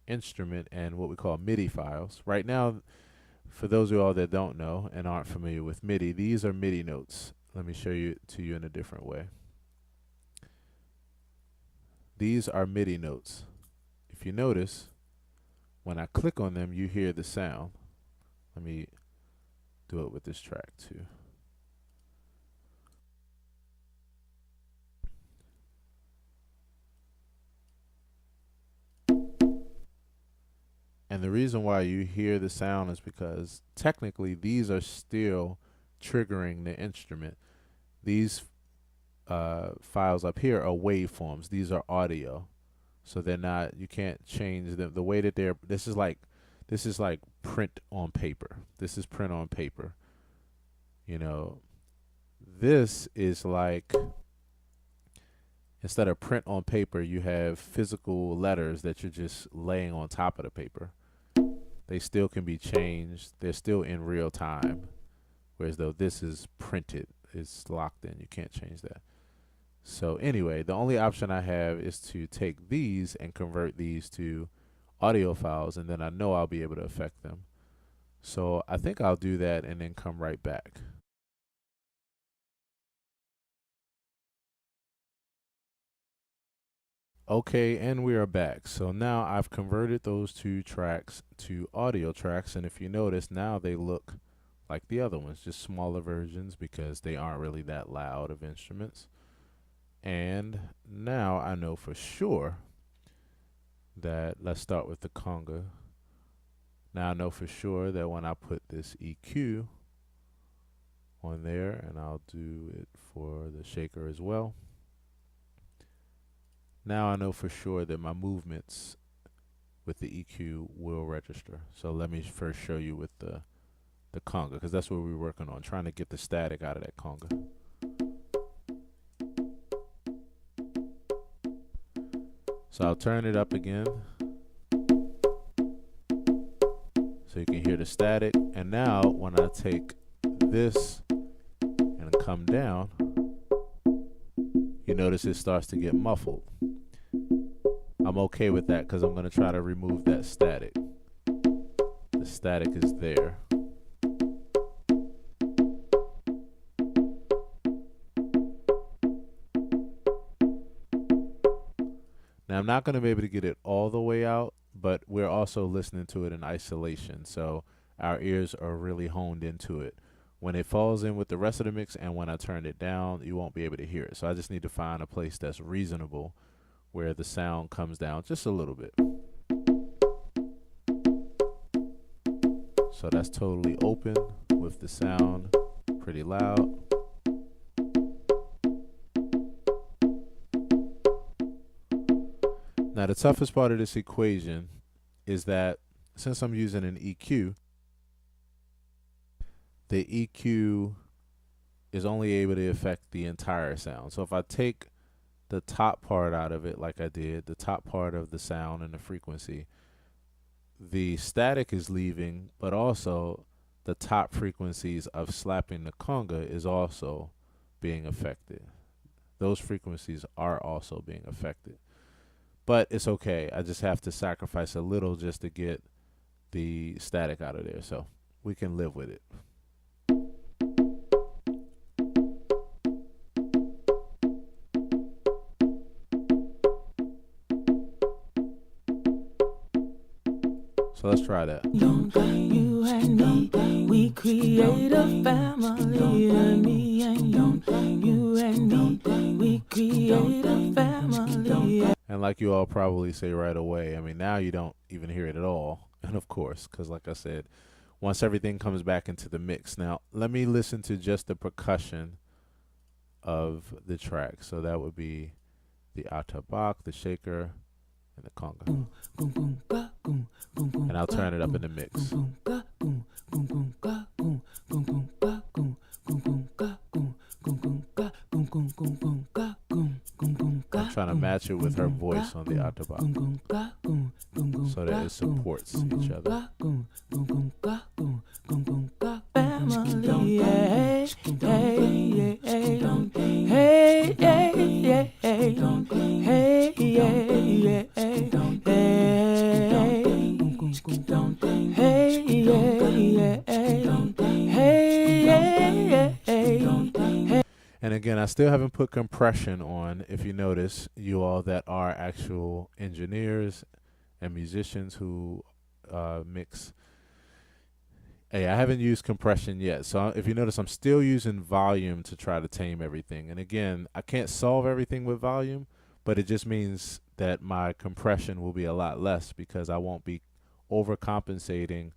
S1: instrument and what we call MIDI files. Right now, for those of you all that don't know and aren't familiar with MIDI, these are MIDI notes. Let me show you to you in a different way. These are MIDI notes. If you notice, when I click on them, you hear the sound. Let me do it with this track too. And the reason why you hear the sound is because technically these are still triggering the instrument. These files up here are waveforms. These are audio. So they're not, you can't change them. The way that they're, this is like print on paper. This is print on paper. You know, this is like, instead of print on paper, you have physical letters that you're just laying on top of the paper. They still can be changed. They're still in real time. Whereas though this is printed, it's locked in. You can't change that. So anyway, the only option I have is to take these and convert these to audio files, and then I know I'll be able to affect them. So I think I'll do that and then come right back. Okay, and we are back. So now I've converted those two tracks to audio tracks, and if you notice, now they look like the other ones, just smaller versions because they aren't really that loud of instruments. And now I know for sure that, let's start with the conga. Now I know for sure that when I put this EQ on there, and I'll do it for the shaker as well, now I know for sure that my movements with the EQ will register. So let me first show you with the conga, because that's what we're working on, trying to get the static out of that conga. So I'll turn it up again so you can hear the static. And now when I take this and come down, you notice it starts to get muffled. I'm okay with that because I'm going to try to remove that static. The static is there. Now I'm not going to be able to get it all the way out, but we're also listening to it in isolation, so our ears are really honed into it. When it falls in with the rest of the mix and when I turn it down, you won't be able to hear it. So I just need to find a place that's reasonable where the sound comes down just a little bit. So that's totally open with the sound pretty loud. Now the toughest part of this equation is that since I'm using an EQ, the EQ is only able to affect the entire sound. So if I take the top part out of it, like I did, the top part of the sound and the frequency, the static is leaving, but also the top frequencies of slapping the conga is also being affected. Those frequencies are also being affected. but it's okay. I just have to sacrifice a little just to get the static out of there. So we can live with it. So let's try that.
S2: You and me, we create a family. And me and you and me, we create a family.
S1: And like you all probably say right away, I mean, now you don't even hear it at all. And of course, because like I said, once everything comes back into the mix. Now, let me listen to just the percussion of the track. So that would be the atabak, the shaker, and the conga. And I'll turn it up in the mix. I'm trying to match it with her voice on the atabak so that it supports each other.
S2: Family, hey, hey, hey, hey, hey, hey,
S1: And again, I still haven't put compression on. If you notice, you all that are actual engineers and musicians who mix. Hey, I haven't used compression yet. So if you notice, I'm still using volume to try to tame everything. And again, I can't solve everything with volume, but it just means that my compression will be a lot less because I won't be overcompensating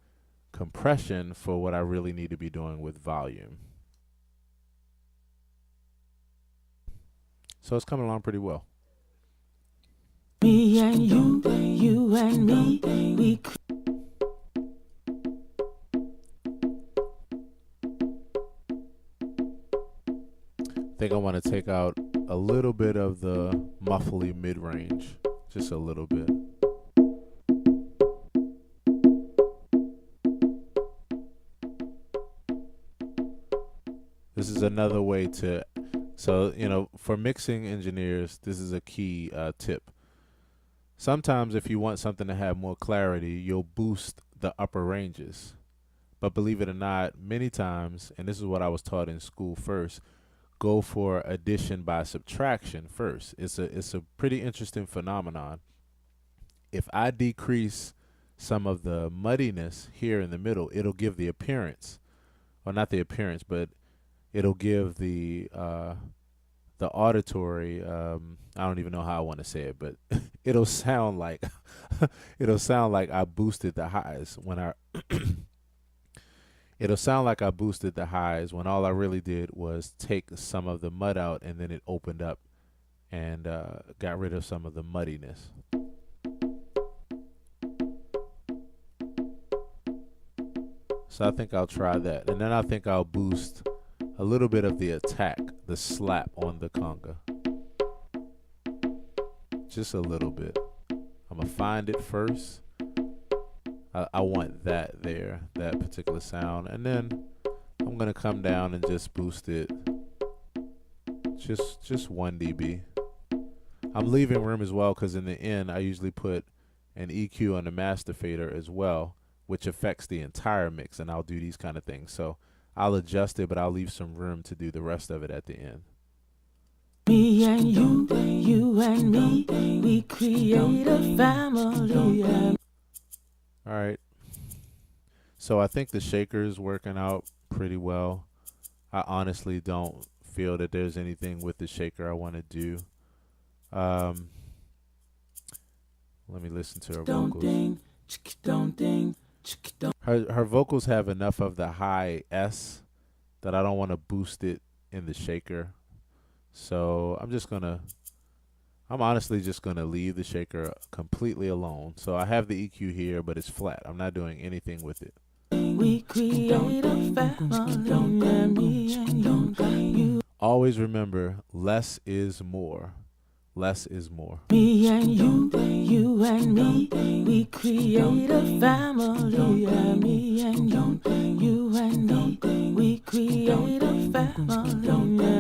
S1: compression for what I really need to be doing with volume. So it's coming along pretty well.
S2: Me and you and me, we
S1: I think I want to take out a little bit of the muffly mid-range, just a little bit. This is another way to, so, you know, for mixing engineers, this is a key tip. Sometimes if you want something to have more clarity, you'll boost the upper ranges. But believe it or not, many times, and this is what I was taught in school first, go for addition by subtraction first. It's a pretty interesting phenomenon. If I decrease some of the muddiness here in the middle, it'll give the appearance, or not the appearance, but it'll give the auditory, I don't even know how I want to say it, but it'll sound like I boosted the highs when I it'll sound like I boosted the highs when all I really did was take some of the mud out, and then it opened up and got rid of some of the muddiness. So I think I'll try that. And then I think I'll boost a little bit of the attack, the slap on the conga. Just a little bit. I'm going to find it first. I want that there, that particular sound. And then I'm going to come down and just boost it just 1 dB. I'm leaving room as well because in the end I usually put an EQ on the master fader as well, which affects the entire mix, and I'll do these kind of things. So I'll adjust it, but I'll leave some room to do the rest of it at the end.
S2: Me and you and me, we create a family.
S1: All right. So I think the shaker is working out pretty well. I honestly don't feel that there's anything with the shaker I want to do. Let me listen to her vocals. Her vocals have enough of the high S that I don't want to boost it in the shaker. So I'm honestly just gonna leave the shaker completely alone. So I have the EQ here, but it's flat. I'm not doing anything with it.
S2: We create a family.
S1: Always remember, less is more. Less is more.
S2: Me and you and me, we create a family. Me and you and me, we create a family.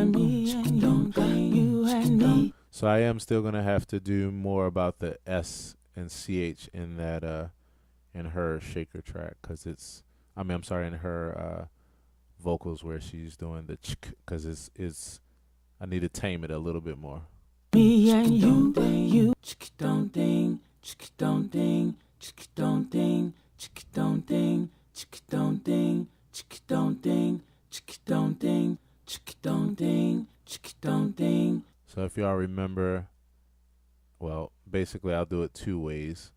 S2: Me and you and me.
S1: So I am still gonna have to do more about the S and CH in that in her shaker track, cause it's I'm sorry, in her vocals where she's doing the ch, cause it's I need to tame it a little bit more.
S2: Me and you, don't ding, don't ding, don't ding, don't ding, don't ding, don't ding, don't ding, don't ding, don't ding.
S1: So if y'all remember, well, basically I'll do it two ways.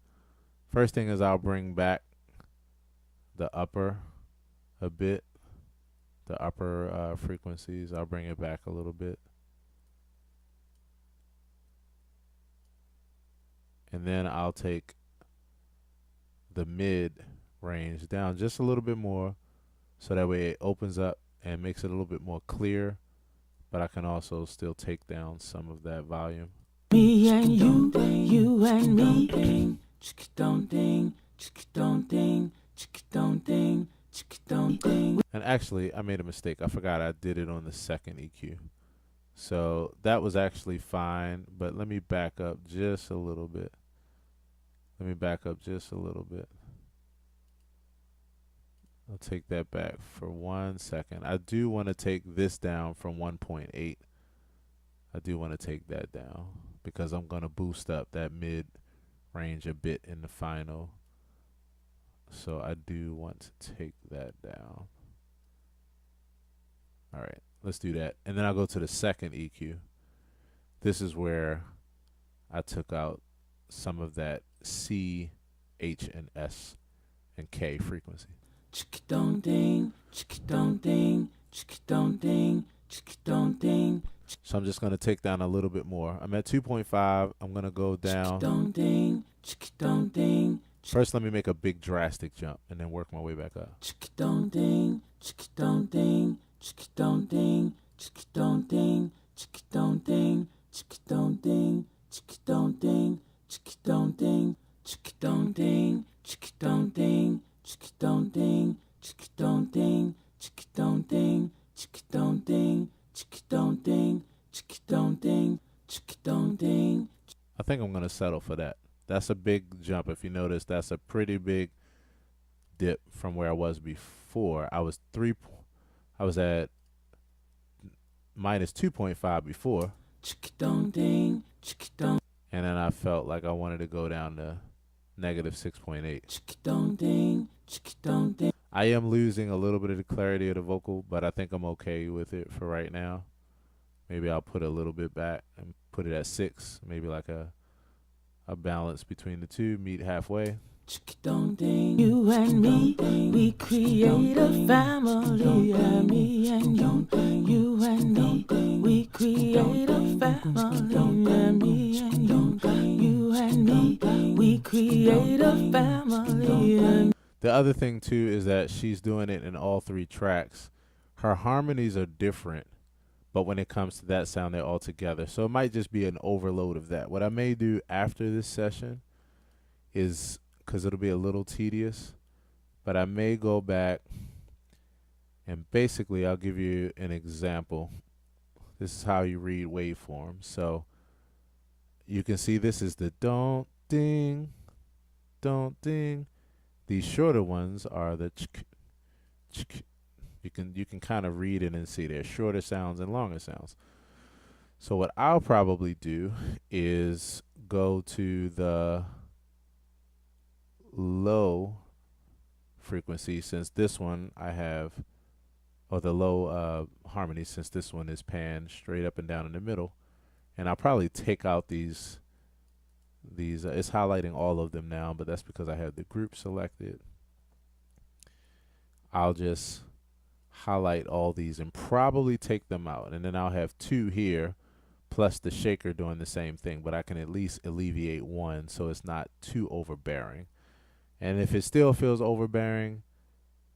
S1: First thing is I'll bring back the upper a bit, the upper frequencies. I'll bring it back a little bit. And then I'll take the mid range down just a little bit more, so that way it opens up and makes it a little bit more clear, but I can also still take down some of that volume.
S2: Me and you and me. Don't ding, don't ding, don't ding, don't ding.
S1: And actually, I made a mistake. I forgot I did it on the second EQ. So that was actually fine, but let me back up just a little bit. Let me back up just a little bit. I'll take that back for 1 second. I do want to take this down from 1.8. I do want to take that down because I'm going to boost up that mid range a bit in the final. So I do want to take that down. All right, let's do that. And then I'll go to the second EQ. This is where I took out some of that C, H, and S and K frequency.
S2: Don't ding, don't ding, don't ding, don't ding.
S1: So I'm just going to take down a little bit more. I'm at 2.5. I'm going to go down.
S2: Don't ding, don't ding.
S1: First, let me make a big drastic jump and then work my way back up.
S2: Don't ding, don't ding, don't ding, don't ding, don't ding, don't ding, don't ding, don't ding, don't ding, don't ding, don't ding, don't ding, don't ding, don't ding, don't ding, don't ding, don't ding.
S1: I think I'm going to settle for that. That's a big jump. If you notice, that's a pretty big dip from where I was before. I was at minus 2.5 before.
S2: Don't ding, don't.
S1: And then I felt like I wanted to go down to negative 6.8.
S2: Don't ding, don't ding.
S1: I am losing a little bit of the clarity of the vocal, but I think I'm okay with it for right now. Maybe I'll put a little bit back and put it at 6. Maybe like a balance between the two, meet halfway.
S2: Don't ding. You and me, we create a family. Yeah, me and you and me, we create a family. Yeah, me and you and me, we create a family. Yeah.
S1: The other thing too is that she's doing it in all 3 tracks. Her harmonies are different, but when it comes to that sound, they're all together. So it might just be an overload of that. What I may do after this session is, because it'll be a little tedious, but I may go back and basically I'll give you an example. This is how you read waveforms. So you can see this is the don't ding, don't ding. These shorter ones are the ch, ch. You can kind of read it and see there's shorter sounds and longer sounds. So what I'll probably do is go to the low frequency, since this one I have, or the low harmony, since this one is panned straight up and down in the middle. And I'll probably take out these it's highlighting all of them now, but that's because I have the group selected. I'll just highlight all these and probably take them out, and then I'll have 2 here plus the shaker doing the same thing, but I can at least alleviate 1 so it's not too overbearing. And if it still feels overbearing,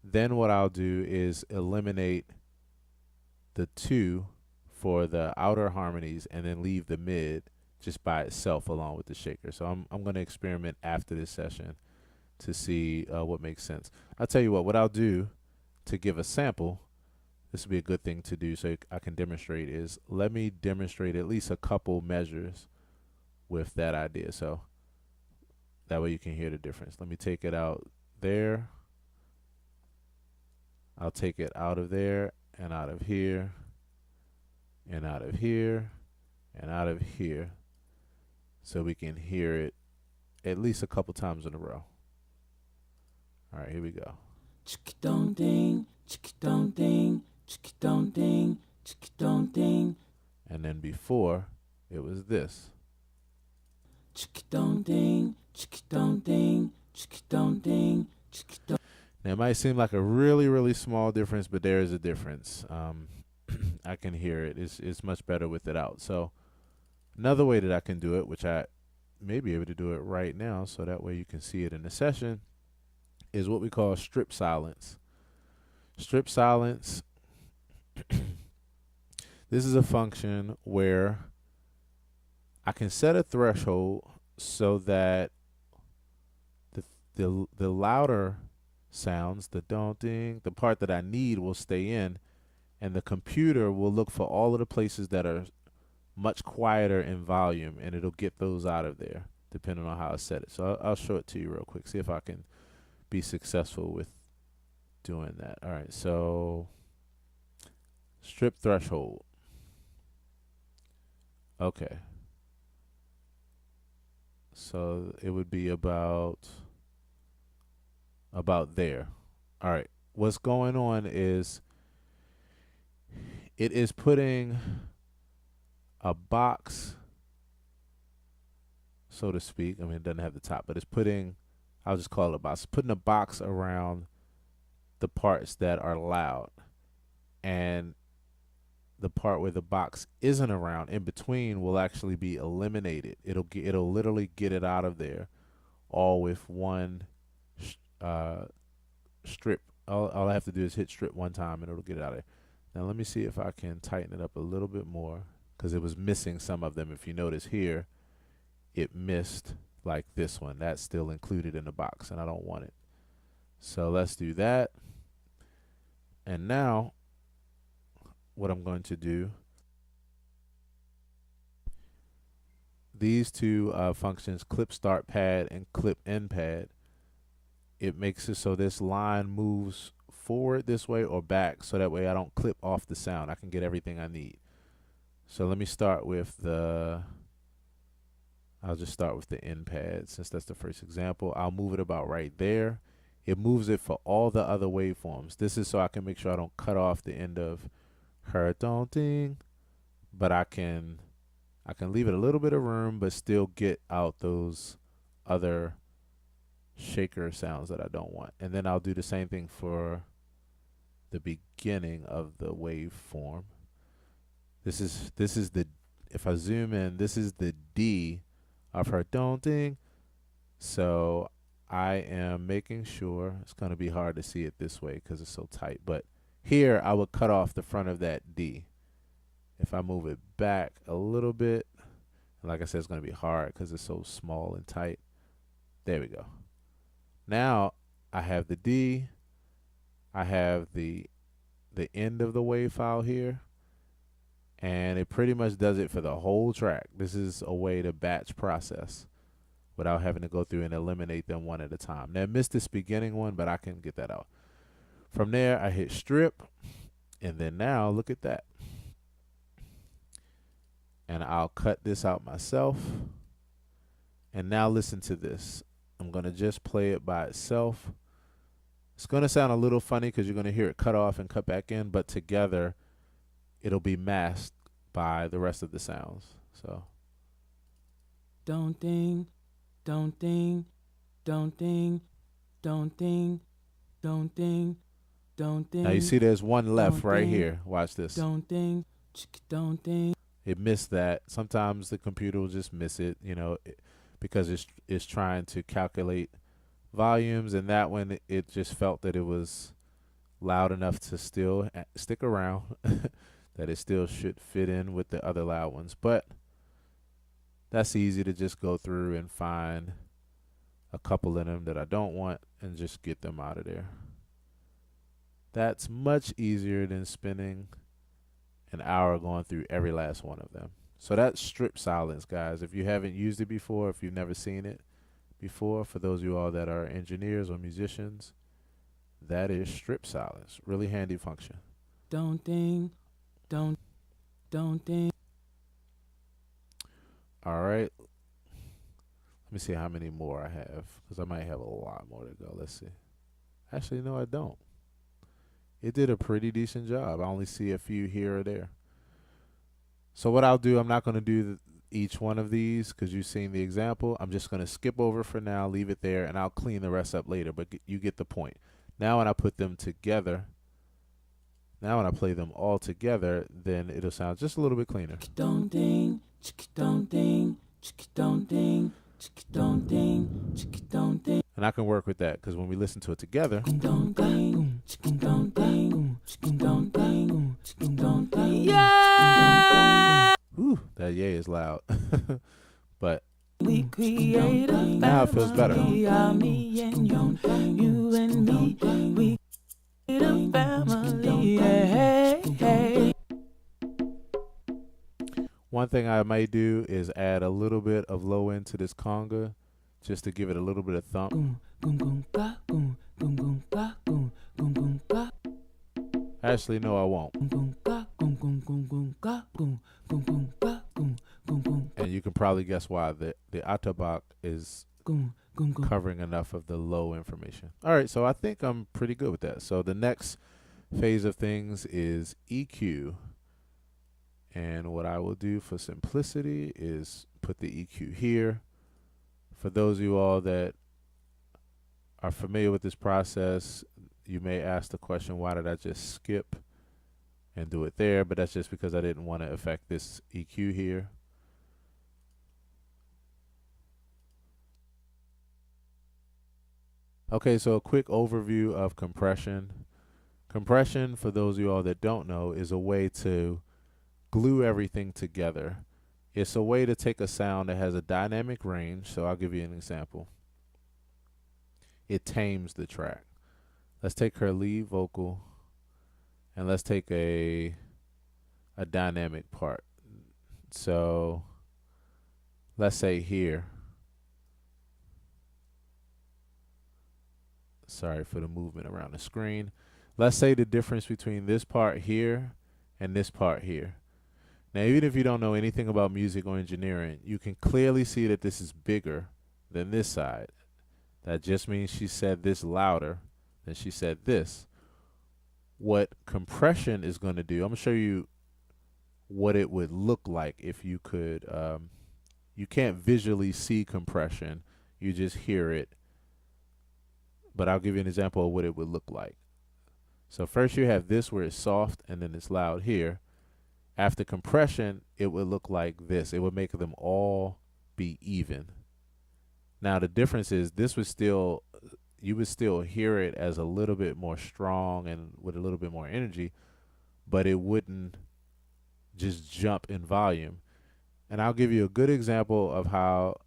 S1: then what I'll do is eliminate the 2 for the outer harmonies and then leave the mid just by itself along with the shaker. So I'm going to experiment after this session to see what makes sense. I'll tell you what I'll do to give a sample. this would be a good thing to do so I can demonstrate is let me demonstrate at least a couple measures with that idea. So that way you can hear the difference. Let me take it out there. I'll take it out of there and out of here and out of here and out of here so we can hear it at least a couple times in a row. All right, here we go.
S2: Chick-don't ding, chick-don't ding, chick-don't ding, chick-don't ding.
S1: And then before, it was this.
S2: Chick-don't ding, chick-don't ding, chick-don't ding, chick-don't.
S1: Now, it might seem like a really, really small difference, but there is a difference. I can hear it. It's much better with it out. So another way that I can do it, which I may be able to do it right now, so that way you can see it in the session, is what we call strip silence. Strip silence, this is a function where I can set a threshold so that the louder sounds, the don't ding, the part that I need will stay in, and the computer will look for all of the places that are much quieter in volume, and it'll get those out of there depending on how I set it. So I'll show it to you real quick, see if I can be successful with doing that. All right, so strip threshold. Okay. So it would be about there. All right. What's going on is it is putting a box, so to speak. I mean, it doesn't have the top, but it's putting, I'll just call it a box, putting a box around the parts that are loud. And the part where the box isn't around in between will actually be eliminated. It'll literally get it out of there all with one strip. All I have to do is hit strip one time and it'll get it out of there. Now let me see if I can tighten it up a little bit more because it was missing some of them. If you notice here, it missed like this one. That's still included in the box and I don't want it. So let's do that. And now what I'm going to do, these two functions, clip start pad and clip end pad, it makes it so this line moves forward this way or back, so that way I don't clip off the sound. I can get everything I need. So let me start with I'll just start with the end pad since that's the first example. I'll move it about right there. It moves it for all the other waveforms. This is so I can make sure I don't cut off the end of her don't ding, but I can leave it a little bit of room but still get out those other shaker sounds that I don't want. And then I'll do the same thing for the beginning of the waveform. This is the, if I zoom in, this is the D of her don't ding. So I am making sure, it's going to be hard to see it this way because it's so tight, but here I would cut off the front of that D. If I move it back a little bit, and like I said, it's going to be hard because it's so small and tight. There we go. Now I have the D, I have the end of the wave file here, and it pretty much does it for the whole track. This is a way to batch process without having to go through and eliminate them one at a time. Now I missed this beginning one, but I can get that out. From there I hit strip, and then now look at that. And I'll cut this out myself. And now listen to this. I'm going to just play it by itself. It's going to sound a little funny because you're going to hear it cut off and cut back in, but together it'll be masked by the rest of the sounds. So
S2: Don't ding, don't ding, don't ding, don't ding, don't ding, don't ding.
S1: now you see there's one left
S2: Don't
S1: right
S2: ding.
S1: here. Watch this.
S2: Don't ding, chick, don't ding.
S1: It missed that. Sometimes the computer will just miss it, because it's trying to calculate volumes, and that one it just felt that it was loud enough to still stick around, that it still should fit in with the other loud ones. But that's easy to just go through and find a couple of them that I don't want and just get them out of there. That's much easier than spending an hour going through every last one of them. So that's strip silence, guys. If you haven't used it before, if you've never seen it before, for those of you all that are engineers or musicians, that is strip silence. Really handy function.
S2: Don't ding, don't ding.
S1: All right. Let me see how many more I have, because I might have a lot more to go. Let's see. Actually, no, I don't. It did a pretty decent job. I only see a few here or there. So what I'll do, I'm not going to do each one of these because you've seen the example. I'm just going to skip over for now, leave it there, and I'll clean the rest up later. But you get the point. Now when I put them together, now when I play them all together, then it'll sound just a little bit cleaner.
S2: Don't ding, don't ding, don't ding, don't ding, don't ding.
S1: And I can work with that because when we listen to it together,
S2: Don't ding, don't ding, don't ding, don't ding. Yeah.
S1: whew, that yay is loud. But
S2: We create a family.
S1: now it feels better.
S2: Me and you and me. We create a family. Hey, hey.
S1: One thing I might do is add a little bit of low end to this conga just to give it a little bit of thump. Actually, no, I won't. And you can probably guess why. The Attabak is covering enough of the low information. All right, so I think I'm pretty good with that. So the next phase of things is EQ. And what I will do for simplicity is put the EQ here. For those of you all that are familiar with this process, you may ask the question, why did I just skip and do it there? But that's just because I didn't want to affect this EQ here. Okay, so a quick overview of compression. Compression, for those of you all that don't know, is a way to glue everything together. It's a way to take a sound that has a dynamic range. So I'll give you an example. It tames the track. Let's take her lead vocal and let's take a dynamic part. So let's say here. Sorry for the movement around the screen. Let's say the difference between this part here and this part here. Now, even if you don't know anything about music or engineering, you can clearly see that this is bigger than this side. That just means she said this louder than she said this. What compression is going to do, I'm going to show you what it would look like if you could, you can't visually see compression, you just hear it. But I'll give you an example of what it would look like. So first you have this where it's soft and then it's loud here. After compression, it would look like this. It would make them all be even. Now the difference is this would still, you would still hear it as a little bit more strong and with a little bit more energy, but it wouldn't just jump in volume. And I'll give you a good example of how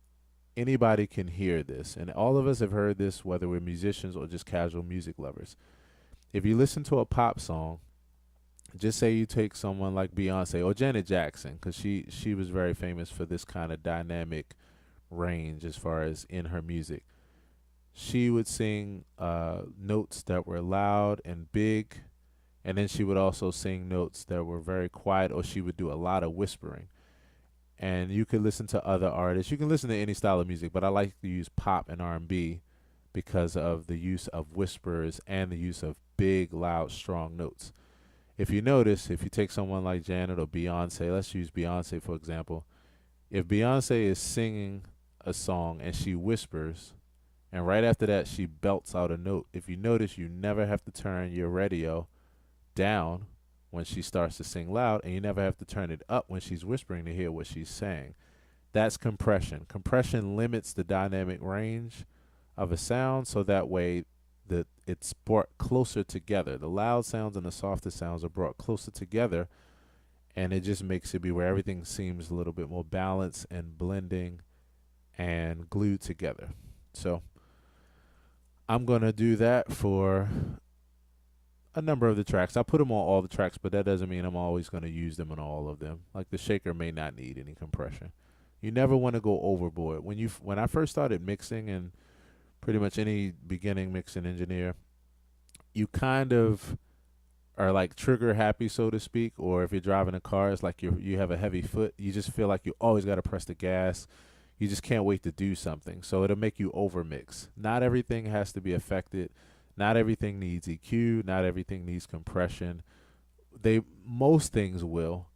S1: anybody can hear this. And all of us have heard this, whether we're musicians or just casual music lovers. If you listen to a pop song, just say you take someone like Beyonce or Janet Jackson, because she was very famous for this kind of dynamic range as far as in her music. She would sing notes that were loud and big, and then she would also sing notes that were very quiet, or she would do a lot of whispering. And you could listen to other artists. You can listen to any style of music, but I like to use pop and R&B because of the use of whispers and the use of big, loud, strong notes. If you notice, if you take someone like Janet or Beyonce, let's use Beyonce for example. If Beyonce is singing a song and she whispers, and right after that she belts out a note, if you notice, you never have to turn your radio down when she starts to sing loud, and you never have to turn it up when she's whispering to hear what she's saying. That's compression. Compression limits the dynamic range of a sound, so that way that it's brought closer together. The loud sounds and the softer sounds are brought closer together, and it just makes it be where everything seems a little bit more balanced and blending and glued together. So I'm going to do that for a number of the tracks. I put them on all the tracks, but that doesn't mean I'm always going to use them on all of them. Like the shaker may not need any compression. You never want to go overboard. When I first started mixing, and pretty much any beginning mixing engineer, you kind of are like trigger happy, so to speak, or if you're driving a car, it's like you have a heavy foot. You just feel like you always got to press the gas. You just can't wait to do something. So it'll make you overmix. Not everything has to be affected. Not everything needs EQ. Not everything needs compression. Most things will,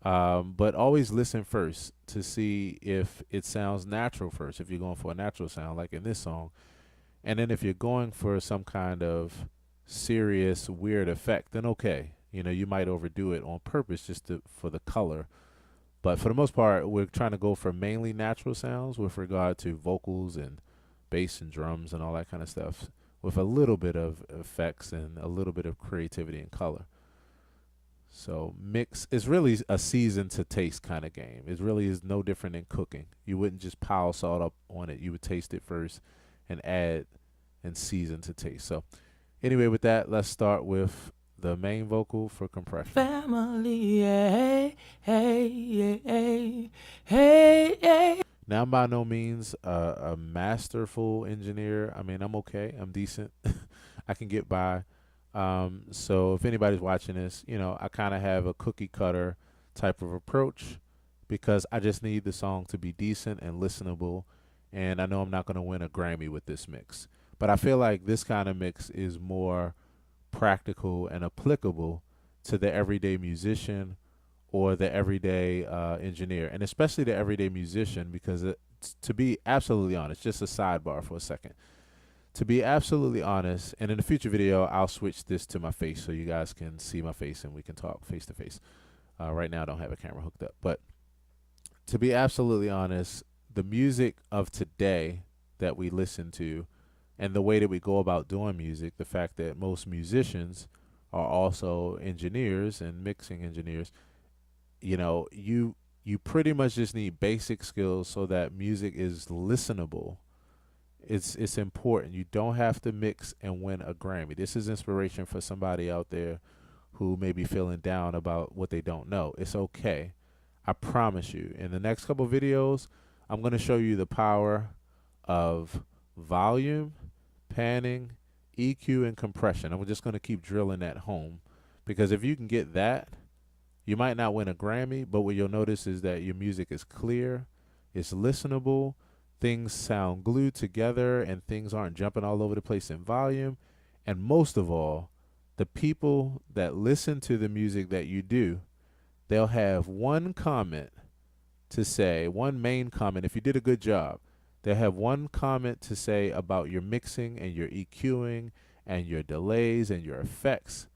S1: but always listen first to see if it sounds natural first. If you're going for a natural sound, like in this song, and then if you're going for some kind of serious weird effect, then okay, you might overdo it on purpose just for the color. But for the most part, we're trying to go for mainly natural sounds with regard to vocals and bass and drums and all that kind of stuff, with a little bit of effects and a little bit of creativity and color. So mix is really a season to taste kind of game. It really is no different than cooking. You wouldn't just pile salt up on it. You would taste it first and add and season to taste. So anyway, with that, let's start with the main vocal for compression.
S2: Family, hey, hey, hey, hey, hey.
S1: Now, I'm by no means a masterful engineer. I mean, I'm okay. I'm decent. I can get by. So if anybody's watching this, I kind of have a cookie cutter type of approach because I just need the song to be decent and listenable. And I know I'm not going to win a Grammy with this mix. But I feel like this kind of mix is more practical and applicable to the everyday musician or the everyday engineer, and especially the everyday musician, because to be absolutely honest, just a sidebar for a second, to be absolutely honest, and in a future video, I'll switch this to my face so you guys can see my face and we can talk face to face. Right now, I don't have a camera hooked up, but to be absolutely honest, the music of today that we listen to and the way that we go about doing music, the fact that most musicians are also engineers and mixing engineers, you pretty much just need basic skills so that music is listenable. It's important. You don't have to mix and win a Grammy. This is inspiration for somebody out there who may be feeling down about what they don't know. It's okay. I promise you. In the next couple videos, I'm going to show you the power of volume, panning, EQ, and compression. I'm just going to keep drilling that home, because if you can get that, you might not win a Grammy, but what you'll notice is that your music is clear, it's listenable, things sound glued together, and things aren't jumping all over the place in volume. And most of all, the people that listen to the music that you do, they'll have one comment to say, one main comment. If you did a good job, they'll have one comment to say about your mixing and your EQing and your delays and your effects.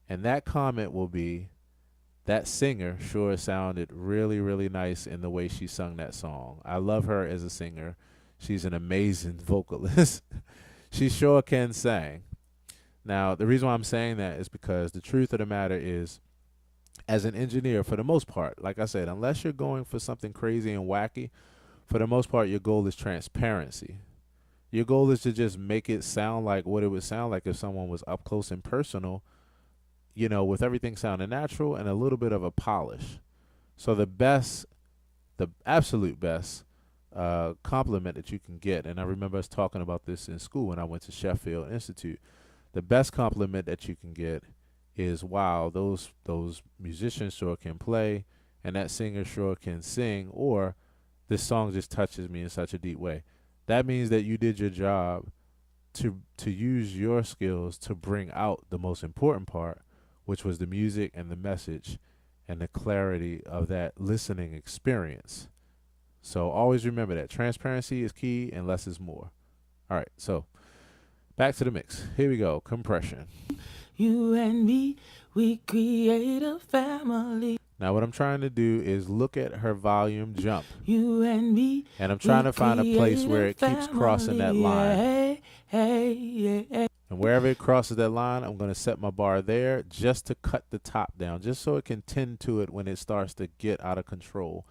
S1: And that comment will be, that singer sure sounded really, really nice in the way she sung that song. I love her as a singer. She's an amazing vocalist. She sure can sing. Now, the reason why I'm saying that is because the truth of the matter is, as an engineer, for the most part, like I said, unless you're going for something crazy and wacky, for the most part, your goal is transparency. Your goal is to just make it sound like what it would sound like if someone was up close and personal, with everything sounding natural and a little bit of a polish. So the absolute best compliment that you can get, and I remember us talking about this in school when I went to Sheffield Institute, the best compliment that you can get is, wow, those musicians sure can play, and that singer sure can sing, or this song just touches me in such a deep way. That means that you did your job to use your skills to bring out the most important part, which was the music and the message and the clarity of that listening experience. So always remember that transparency is key and less is more. All right, so back to the mix. Here we go, compression.
S2: You and me, we create a family.
S1: Now what I'm trying to do is look at her volume jump.
S2: You and me,
S1: and I'm trying to find a place where it keeps crossing that line.
S2: Hey, hey, hey.
S1: And wherever it crosses that line, I'm going to set my bar there just to cut the top down, just so it can tend to it when it starts to get out of control.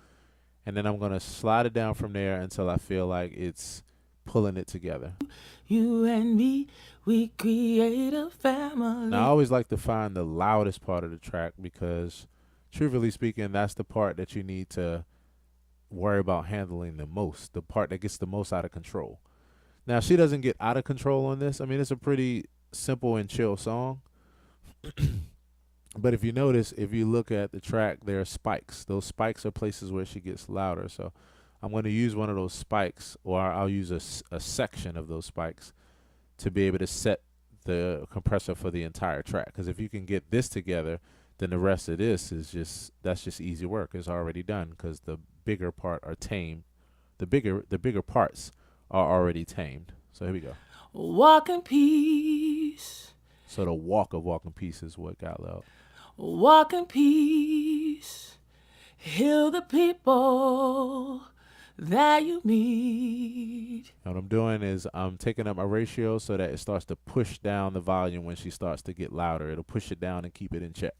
S1: And then I'm going to slide it down from there until I feel like it's pulling it together.
S2: You and me, we create a family.
S1: Now, I always like to find the loudest part of the track because, truthfully speaking, that's the part that you need to worry about handling the most, the part that gets the most out of control. Now, she doesn't get out of control on this. I mean, it's a pretty simple and chill song. But if you notice, if you look at the track, there are spikes. Those spikes are places where she gets louder. So I'm going to use one of those spikes, or I'll use a section of those spikes to be able to set the compressor for the entire track. Because if you can get this together, then the rest of this is that's just easy work. It's already done because the bigger part are tamed. The bigger parts are already tamed. So here we go.
S2: Walk in peace.
S1: So the walk in peace is what got loud.
S2: Walk in peace. Heal the people that you meet.
S1: And what I'm doing is I'm taking up my ratio so that it starts to push down the volume when she starts to get louder. It'll push it down and keep it in check.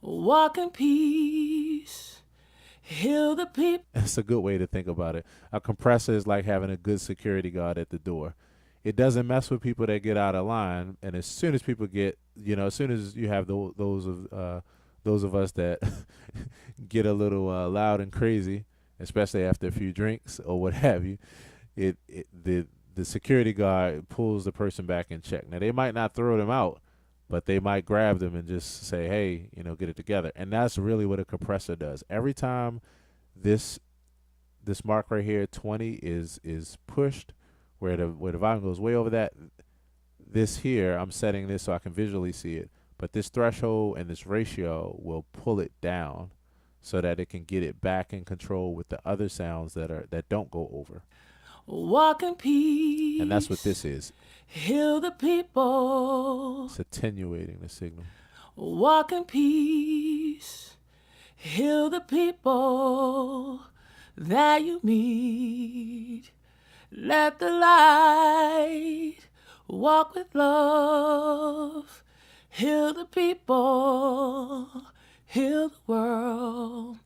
S2: Walk in peace. Heal the people.
S1: That's a good way to think about it. A compressor is like having a good security guard at the door. It doesn't mess with people that get out of line, and as soon as people get, as soon as you have those of us that get a little loud and crazy, especially after a few drinks or what have you, the security guard pulls the person back in check. Now they might not throw them out, but they might grab them and just say, hey, get it together. And that's really what a compressor does. Every time this mark right here, 20, is pushed, where the volume goes way over that, this here, I'm setting this so I can visually see it. But this threshold and this ratio will pull it down so that it can get it back in control with the other sounds that don't go over.
S2: Walk in peace.
S1: And that's what this is.
S2: Heal the people.
S1: It's attenuating the signal.
S2: Walk in peace. Heal the people that you meet. Let the light walk with love. Heal the people. Heal the world.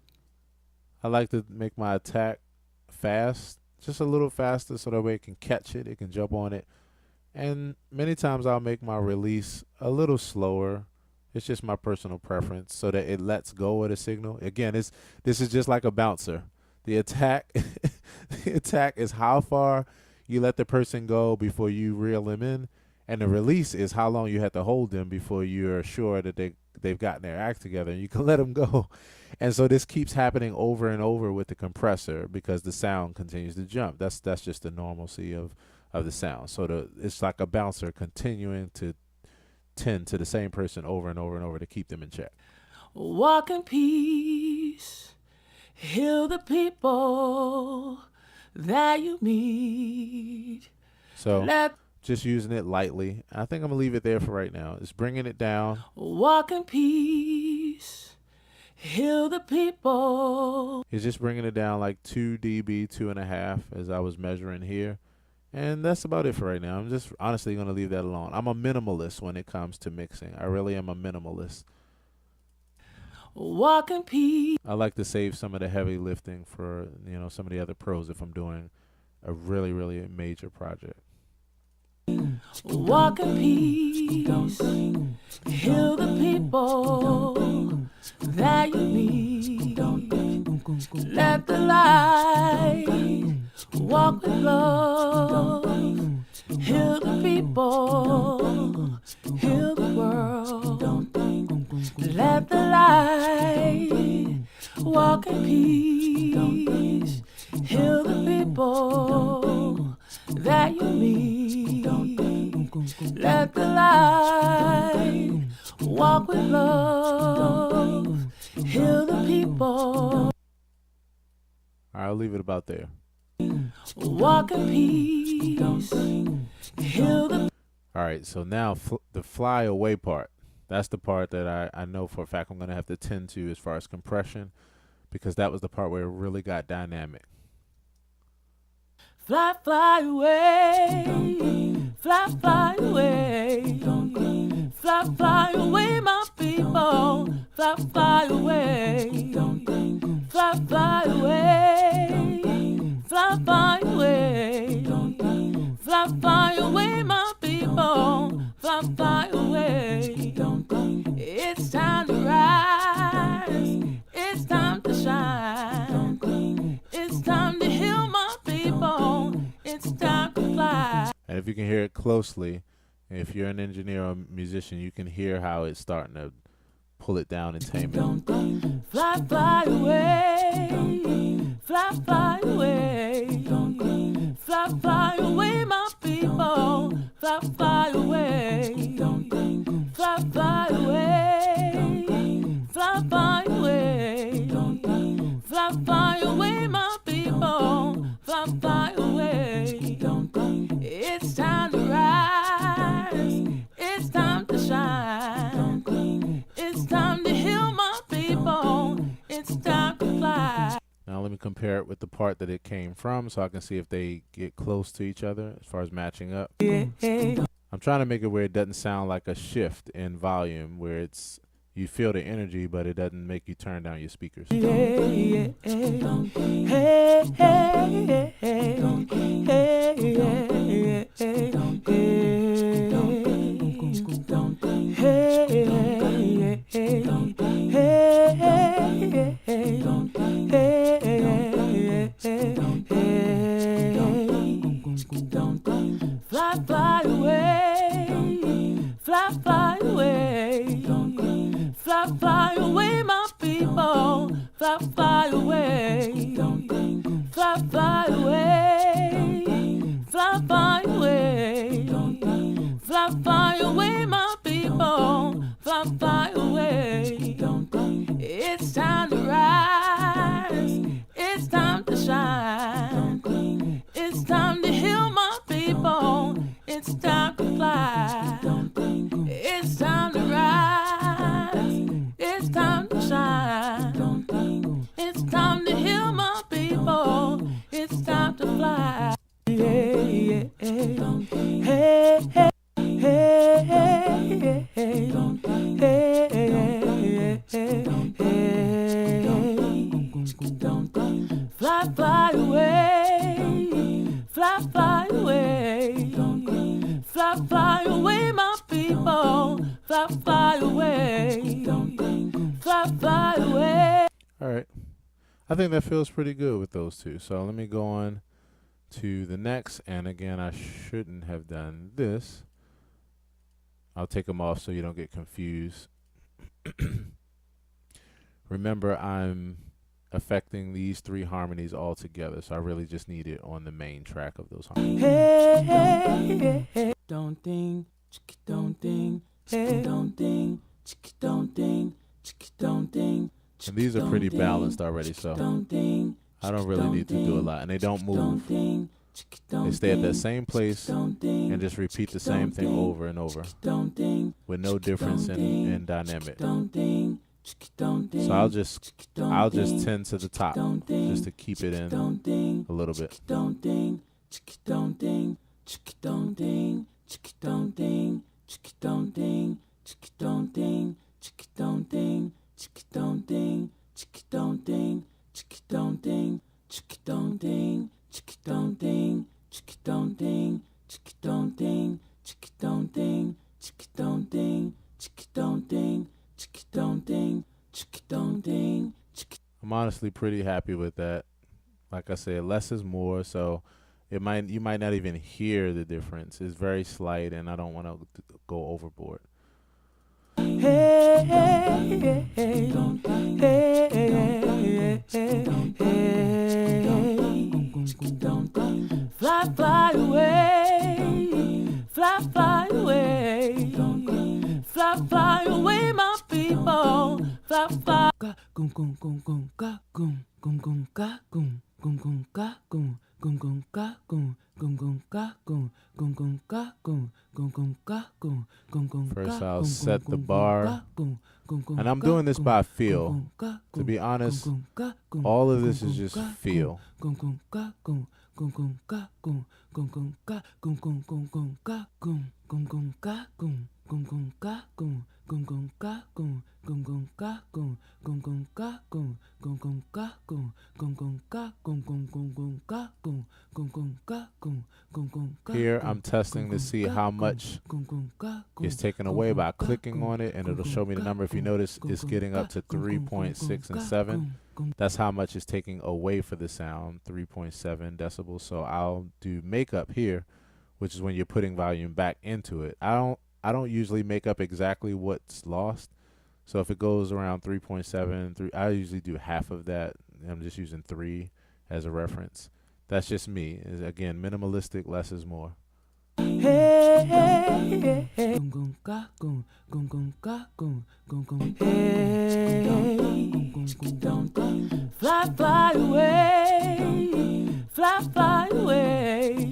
S1: I like to make my attack fast, just a little faster so that way it can catch it, it can jump on it. And many times I'll make my release a little slower. It's just my personal preference so that it lets go of the signal. Again, this is just like a bouncer. The attack is how far you let the person go before you reel them in, and the release is how long you have to hold them before you're sure that they've gotten their act together and you can let them go. And so this keeps happening over and over with the compressor because the sound continues to jump. That's just the normalcy of the sound. So it's like a bouncer continuing to tend to the same person over and over and over to keep them in check.
S2: Walk in peace. Heal the people that you meet.
S1: So just using it lightly. I think I'm going to leave it there for right now. It's bringing it down.
S2: Walk in peace. Heal the people.
S1: It's just bringing it down like 2 dB, 2.5 as I was measuring here. And that's about it for right now. I'm just honestly going to leave that alone. I'm a minimalist when it comes to mixing. I really am a minimalist.
S2: Walk in peace.
S1: I like to save some of the heavy lifting for, some of the other pros if I'm doing a really, really major project.
S2: Walk in peace. Heal the people that you need. Let the light walk with love. Heal the people. Heal the world. Let the light walk in peace. Heal the people that you meet. Let the light walk with love. Heal the people.
S1: All right, I'll leave it about there.
S2: Walk in peace. Heal the.
S1: All right, so now the fly away part. That's the part that I know for a fact I'm going to have to tend to as far as compression, because that was the part where it really got dynamic.
S2: Fly, fly away. Fly, fly away. Fly, fly away, my people. Fly, fly away. Fly, fly away. Fly, fly away.
S1: if you can hear it closely. If you're an engineer or musician, you can hear how it's starting to pull it down and tame it.
S2: Fly, fly away, fly, fly away, fly, fly away, my people, fly, fly away, fly, fly away, fly, fly away, fly, fly away, my people, fly, fly away. It's time to rise, it's time to shine, it's time to heal my people, it's time to fly.
S1: Now let me compare it with the part that it came from so I can see if they get close to each other as far as matching up. I'm trying to make it where it doesn't sound like a shift in volume, where it's you feel the energy, but it doesn't make you turn down your speakers.
S2: Fly, fly away, fly, fly away, fly, fly away, my people, fly, fly away, fly, fly away, fly, fly away, fly, fly away, my people, fly, fly away. It's time to rise, it's time to shine, it's time to heal my people, it's time to fly, it's time to rise, it's time to shine, it's time to heal my people, it's time to fly. Hey, hey, hey, hey, hey, hey, hey, fly, fly away, fly, fly away, fly, fly away, my people, fly, fly away, fly, fly away.
S1: All right. I think that feels pretty good with those two. So let me go on to the next. And again, I shouldn't have done this. I'll take them off so you don't get confused. Remember, I'm affecting these three harmonies all together, so I really just need it on the main track of those harmonies.
S2: Hey, hey, hey, hey. Don't ding, chicky don't ding, hey, don't ding, chicky don't ding, chicky don't ding.
S1: And these are pretty balanced already, so I don't really need to do a lot. And they don't move. They stay at that same place and just repeat the same thing over and over with no difference in dynamic. So I'll just tend to the top just to keep it in a little bit. I'm honestly pretty happy with that. Like I said, less is more, so you might not even hear the difference. It's very slight, and I don't want to go overboard.
S2: Hey, hey, hey, hey, hey, hey, hey, fly, fly away, fly, fly away, fly, fly away, my people, fly, fly. Gum, gum, gum, gum, ga, gum, gum, gum, ga, gum, gum, gum, ga, gum, gum, gum, ga, gum, gum, gum, ga, gum, gum, gum, ga, gum, gum, gum, ga, gum, gum, gum.
S1: First, I'll set the bar, and I'm doing this by feel. To be honest, all of this is just feel. Here I'm testing to see how much is taken away by clicking on it, and it'll show me the number. If you notice, it's getting up to 3.6 and 7. That's how much is taking away for the sound, 3.7 decibels. So I'll do makeup here, which is when you're putting volume back into it. I don't usually make up exactly what's lost. So if it goes around 3.7, I usually do half of that. I'm just using 3 as a reference. That's just me. Again, minimalistic, less is more.
S2: Hey, hey, hey, fly, fly away, fly, fly away,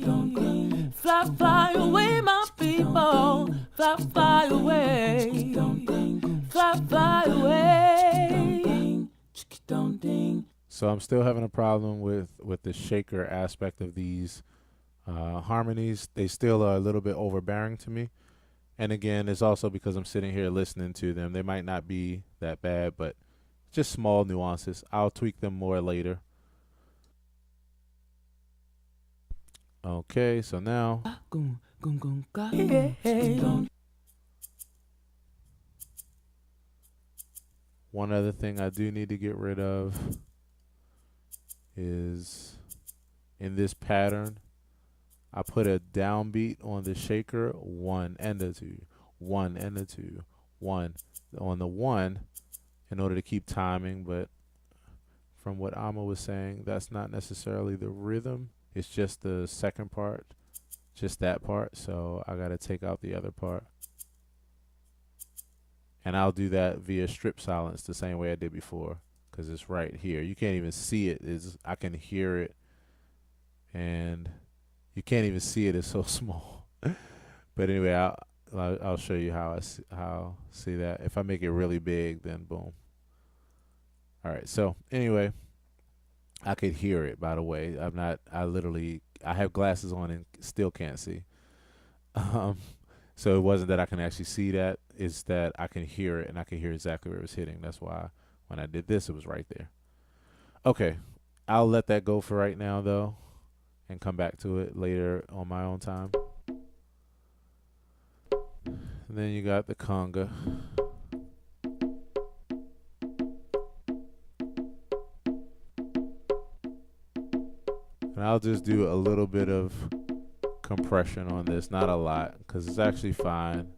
S2: fly, fly away, my people, fly, fly away, fly, fly away.
S1: So I'm still having a problem with the shaker aspect of these harmonies. They still are a little bit overbearing to me. And again, it's also because I'm sitting here listening to them. They might not be that bad, but just small nuances. I'll tweak them more later. Okay, so now one other thing I do need to get rid of is in this pattern, I put a downbeat on the shaker, 1 and a 2, 1 and a 2, 1 on the 1 in order to keep timing. But from what Amma was saying, that's not necessarily the rhythm. It's just the second part, just that part. So I got to take out the other part. And I'll do that via strip silence the same way I did before, because it's right here. You can't even see it. I can hear it, and you can't even see it. It's so small. But anyway, I'll show you how I see that. If I make it really big, then boom. All right. So anyway, I could hear it. By the way, I have glasses on and still can't see. So it wasn't that I can actually see that. It's that I can hear it, and I can hear exactly where it was hitting. That's why when I did this, it was right there. Okay, I'll let that go for right now, though, and come back to it later on my own time. And then you got the conga. And I'll just do a little bit of compression on this, not a lot, because it's actually fine.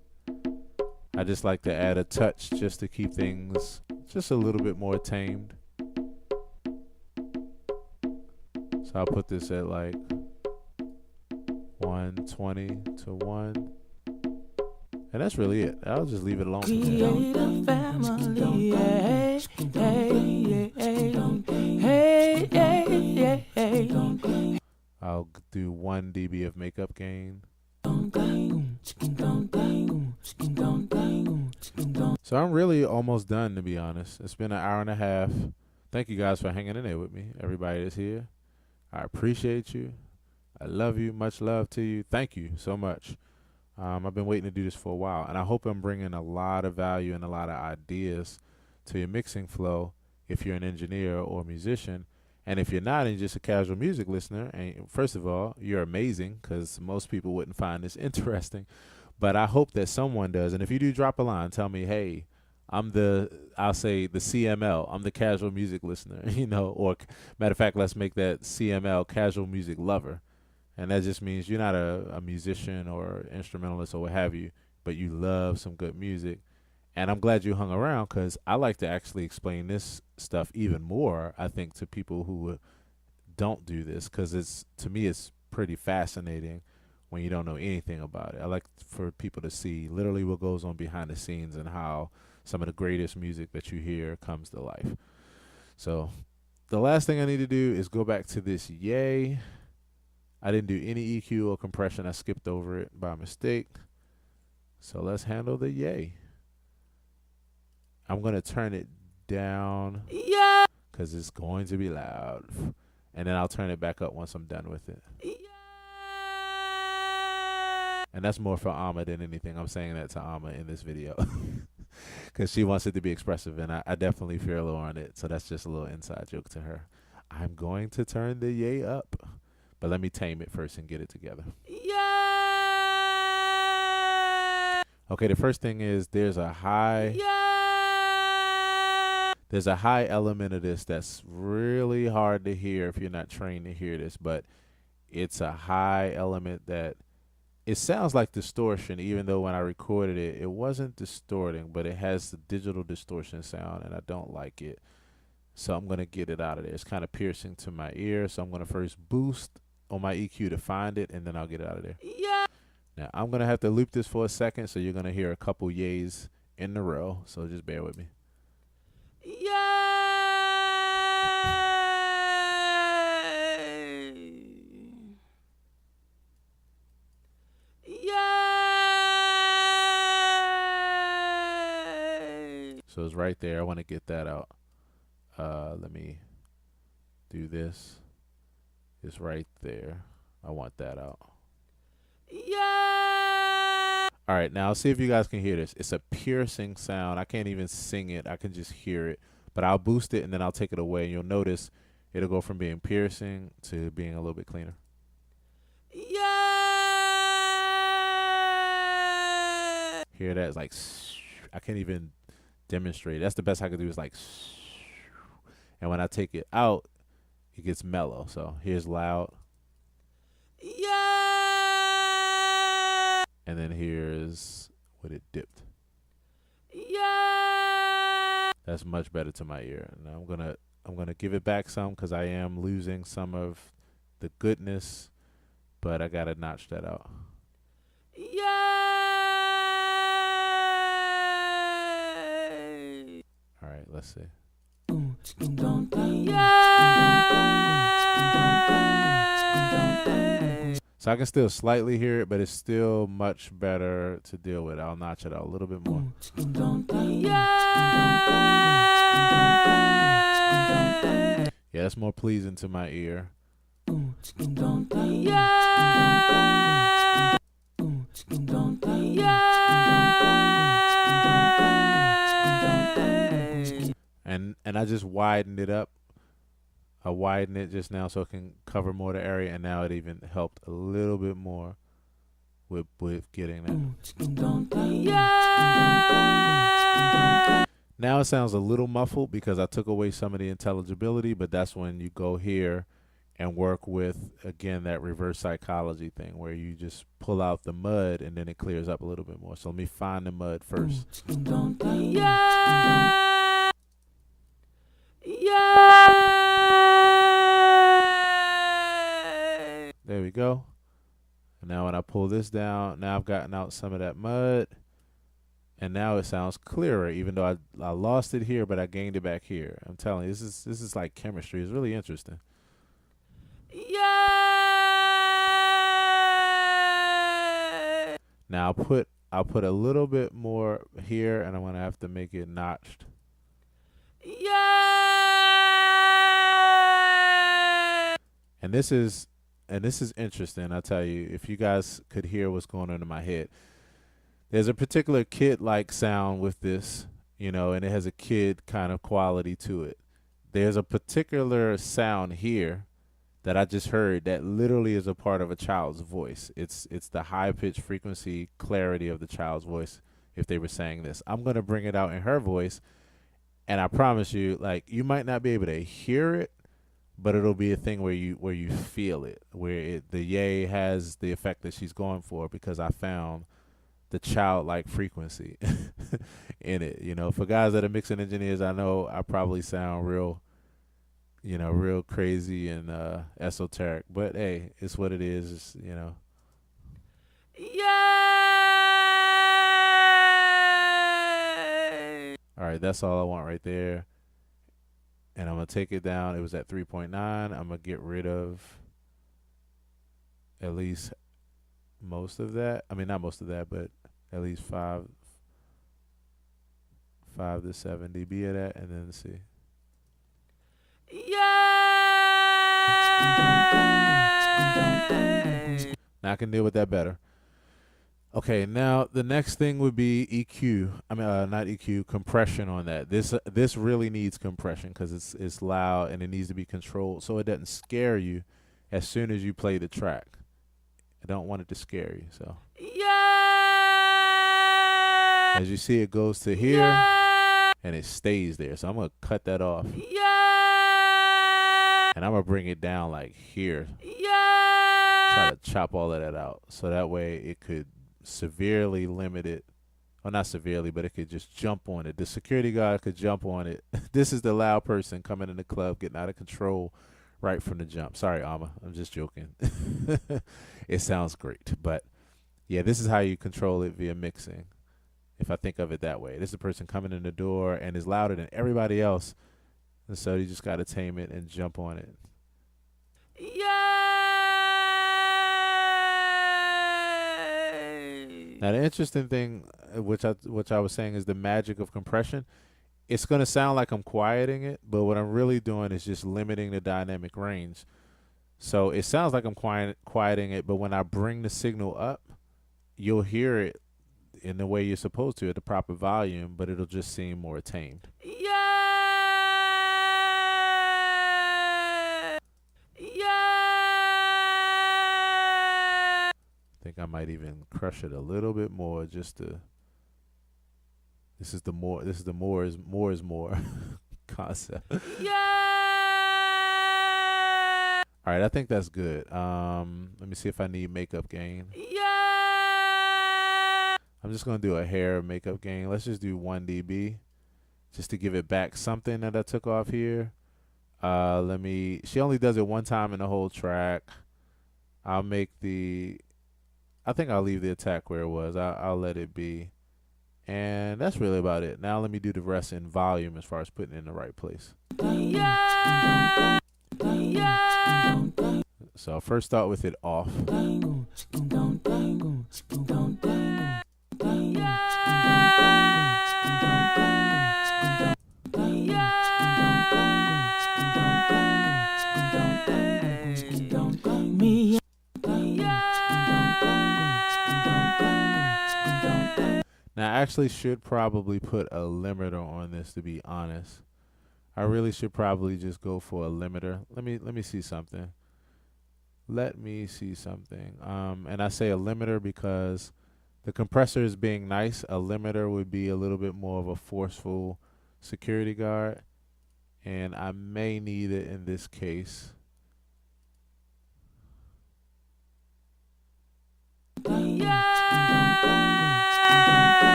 S1: I just like to add a touch just to keep things just a little bit more tamed. So I'll put this at like 120 to 1. And that's really it. I'll just leave it alone.
S2: Create a family, hey, hey, hey, hey, hey.
S1: I'll do 1 dB of makeup gain. So I'm really almost done, to be honest. It's been an hour and a half. Thank you guys for hanging in there with me. Everybody that's here, I appreciate you. I love you. Much love to you. Thank you so much. I've been waiting to do this for a while, and I hope I'm bringing a lot of value and a lot of ideas to your mixing flow if you're an engineer or musician. And if you're not and just a casual music listener, and first of all, you're amazing, because most people wouldn't find this interesting. But I hope that someone does. And if you do, drop a line. Tell me, hey, I'll say the CML. I'm the casual music listener, or matter of fact, let's make that CML, casual music lover. And that just means you're not a musician or instrumentalist or what have you, but you love some good music. And I'm glad you hung around, because I like to actually explain this stuff even more, I think, to people who don't do this, because to me, it's pretty fascinating when you don't know anything about it. I like for people to see literally what goes on behind the scenes and how some of the greatest music that you hear comes to life. So the last thing I need to do is go back to this yay. I didn't do any EQ or compression. I skipped over it by mistake. So let's handle the yay. I'm going to turn it down,
S2: Yeah.
S1: because it's going to be loud. And then I'll turn it back up once I'm done with it.
S2: Yeah.
S1: And that's more for Amma than anything. I'm saying that to Amma in this video, because she wants it to be expressive, and I definitely feel her on it. So that's just a little inside joke to her. I'm going to turn the yay up, but let me tame it first and get it together.
S2: Yeah.
S1: Okay, the first thing is there's a high element of this that's really hard to hear if you're not trained to hear this, but it's a high element that it sounds like distortion, even though when I recorded it, it wasn't distorting, but it has the digital distortion sound, and I don't like it. So I'm going to get it out of there. It's kind of piercing to my ear, so I'm going to first boost on my EQ to find it, and then I'll get it out of there.
S2: Yeah.
S1: Now, I'm going to have to loop this for a second, so you're going to hear a couple yays in a row, so just bear with me.
S2: Yeah.
S1: So it's right there. I want to get that out. Let me do this. It's right there. I want that out.
S2: Yeah.
S1: All right, now see if you guys can hear this. It's a piercing sound. I can't even sing it. I can just hear it. But I'll boost it and then I'll take it away. You'll notice it'll go from being piercing to being a little bit cleaner.
S2: Yeah.
S1: Hear that? It's like, I can't even demonstrate. That's the best I can do is like, and when I take it out, it gets mellow. So here's loud.
S2: Yeah.
S1: And then here's what it dipped.
S2: Yeah.
S1: That's much better to my ear. Now I'm gonna give it back some because I am losing some of the goodness, but I gotta notch that out.
S2: Yeah.
S1: All right, let's see. So I can still slightly hear it, but it's still much better to deal with. I'll notch it out a little bit more. Yeah, that's more pleasing to my ear. And I just widened it up. I widened it just now so it can cover more of the area, and now it even helped a little bit more with getting that. Now it sounds a little muffled because I took away some of the intelligibility, but that's when you go here and work with, again, that reverse psychology thing where you just pull out the mud and then it clears up a little bit more. So let me find the mud first. There we go. And now when I pull this down, now I've gotten out some of that mud. And now it sounds clearer, even though I lost it here, but I gained it back here. I'm telling you, this is like chemistry. It's really interesting.
S2: Yeah.
S1: Now I'll put a little bit more here, and I'm gonna have to make it notched.
S2: Yeah.
S1: And this is interesting. I'll tell you, if you guys could hear what's going on in my head. There's a particular kid-like sound with this, you know, and it has a kid kind of quality to it. There's a particular sound here that I just heard that literally is a part of a child's voice. It's the high-pitched frequency clarity of the child's voice if they were saying this. I'm going to bring it out in her voice, and I promise you, like, you might not be able to hear it, but it'll be a thing where you feel it, where the yay has the effect that she's going for, because I found the childlike frequency in it. You know, for guys that are mixing engineers, I know I probably sound real crazy and esoteric, but hey, it's what it is. It's, you know.
S2: Yeah.
S1: All right, that's all I want right there. And I'm gonna take it down. It was at 3.9. I'm gonna get rid of at least most of that. I mean, not most of that, but at least 5 to 7 dB of that, and then let's see.
S2: Yeah.
S1: Now I can deal with that better. Okay, now the next thing would be EQ. I mean, not EQ, compression on that. This really needs compression because it's loud and it needs to be controlled so it doesn't scare you as soon as you play the track. I don't want it to scare you. So
S2: Yeah.
S1: as you see, it goes to here
S2: Yeah.
S1: and it stays there. So I'm gonna cut that off
S2: Yeah.
S1: and I'm gonna bring it down like here.
S2: Yeah.
S1: try to chop all of that out so that way it could severely limit it. Well, not severely, but it could just jump on it. The security guard could jump on it. This is the loud person coming in the club, getting out of control right from the jump. Sorry, Alma. I'm just joking. It sounds great. But yeah, this is how you control it via mixing. If I think of it that way, this is a person coming in the door and is louder than everybody else. And so you just got to tame it and jump on it.
S2: Yay!
S1: Now the interesting thing, which I was saying, is the magic of compression. It's gonna sound like I'm quieting it, but what I'm really doing is just limiting the dynamic range. So it sounds like I'm quieting it, but when I bring the signal up, you'll hear it in the way you're supposed to at the proper volume, but it'll just seem more tamed.
S2: Yeah. Yeah.
S1: I think I might even crush it a little bit more just to. This is the more is more concept.
S2: Yeah.
S1: All right, I think that's good. Let me see if I need makeup gain.
S2: Yeah.
S1: I'm just gonna do a hair makeup gain. Let's just do 1 dB, just to give it back something that I took off here. She only does it one time in the whole track. I think I'll leave the attack where it was. I'll let it be. And that's really about it. Now let me do the rest in volume as far as putting it in the right place.
S2: Yeah. Yeah.
S1: So I'll first start with it off. Now I actually should probably put a limiter on this, to be honest. I really should probably just go for a limiter. Let me see something. Let me see something. And I say a limiter because the compressor is being nice. A limiter would be a little bit more of a forceful security guard, and I may need it in this case.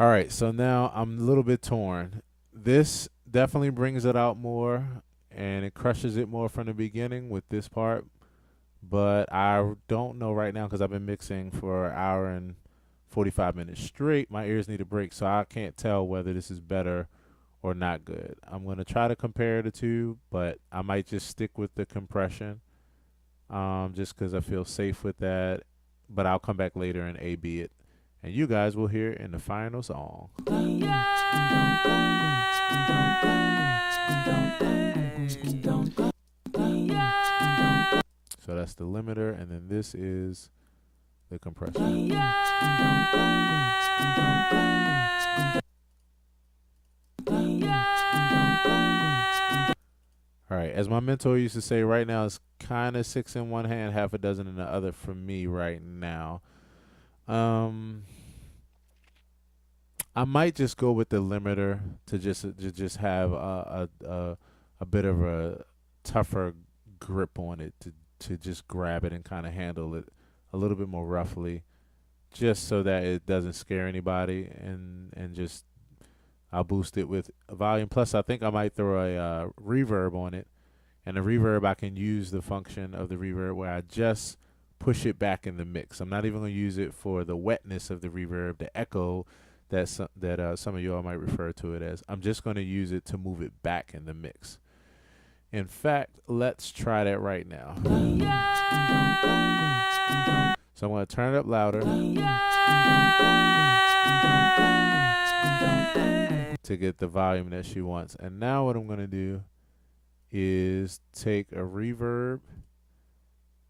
S1: All right, so now I'm a little bit torn. This definitely brings it out more, and it crushes it more from the beginning with this part. But I don't know right now because I've been mixing for an hour and 45 minutes straight. My ears need a break, so I can't tell whether this is better or not good. I'm going to try to compare the two, but I might just stick with the compression just because I feel safe with that. But I'll come back later and A-B it. And you guys will hear it in the final song. So that's the limiter, and then this is the compressor. All right, as my mentor used to say, right now it's kind of 6 in one hand, half a dozen in the other for me right now. I might just go with the limiter to just have a bit of a tougher grip on it to just grab it and kind of handle it a little bit more roughly, just so that it doesn't scare anybody, and just I'll boost it with volume. Plus, I think I might throw a reverb on it, and the reverb, I can use the function of the reverb where I just push it back in the mix. I'm not even going to use it for the wetness of the reverb, the echo that some of y'all might refer to it as. I'm just going to use it to move it back in the mix. In fact, let's try that right now. So I'm going to turn it up louder to get the volume that she wants. And now what I'm going to do is take a reverb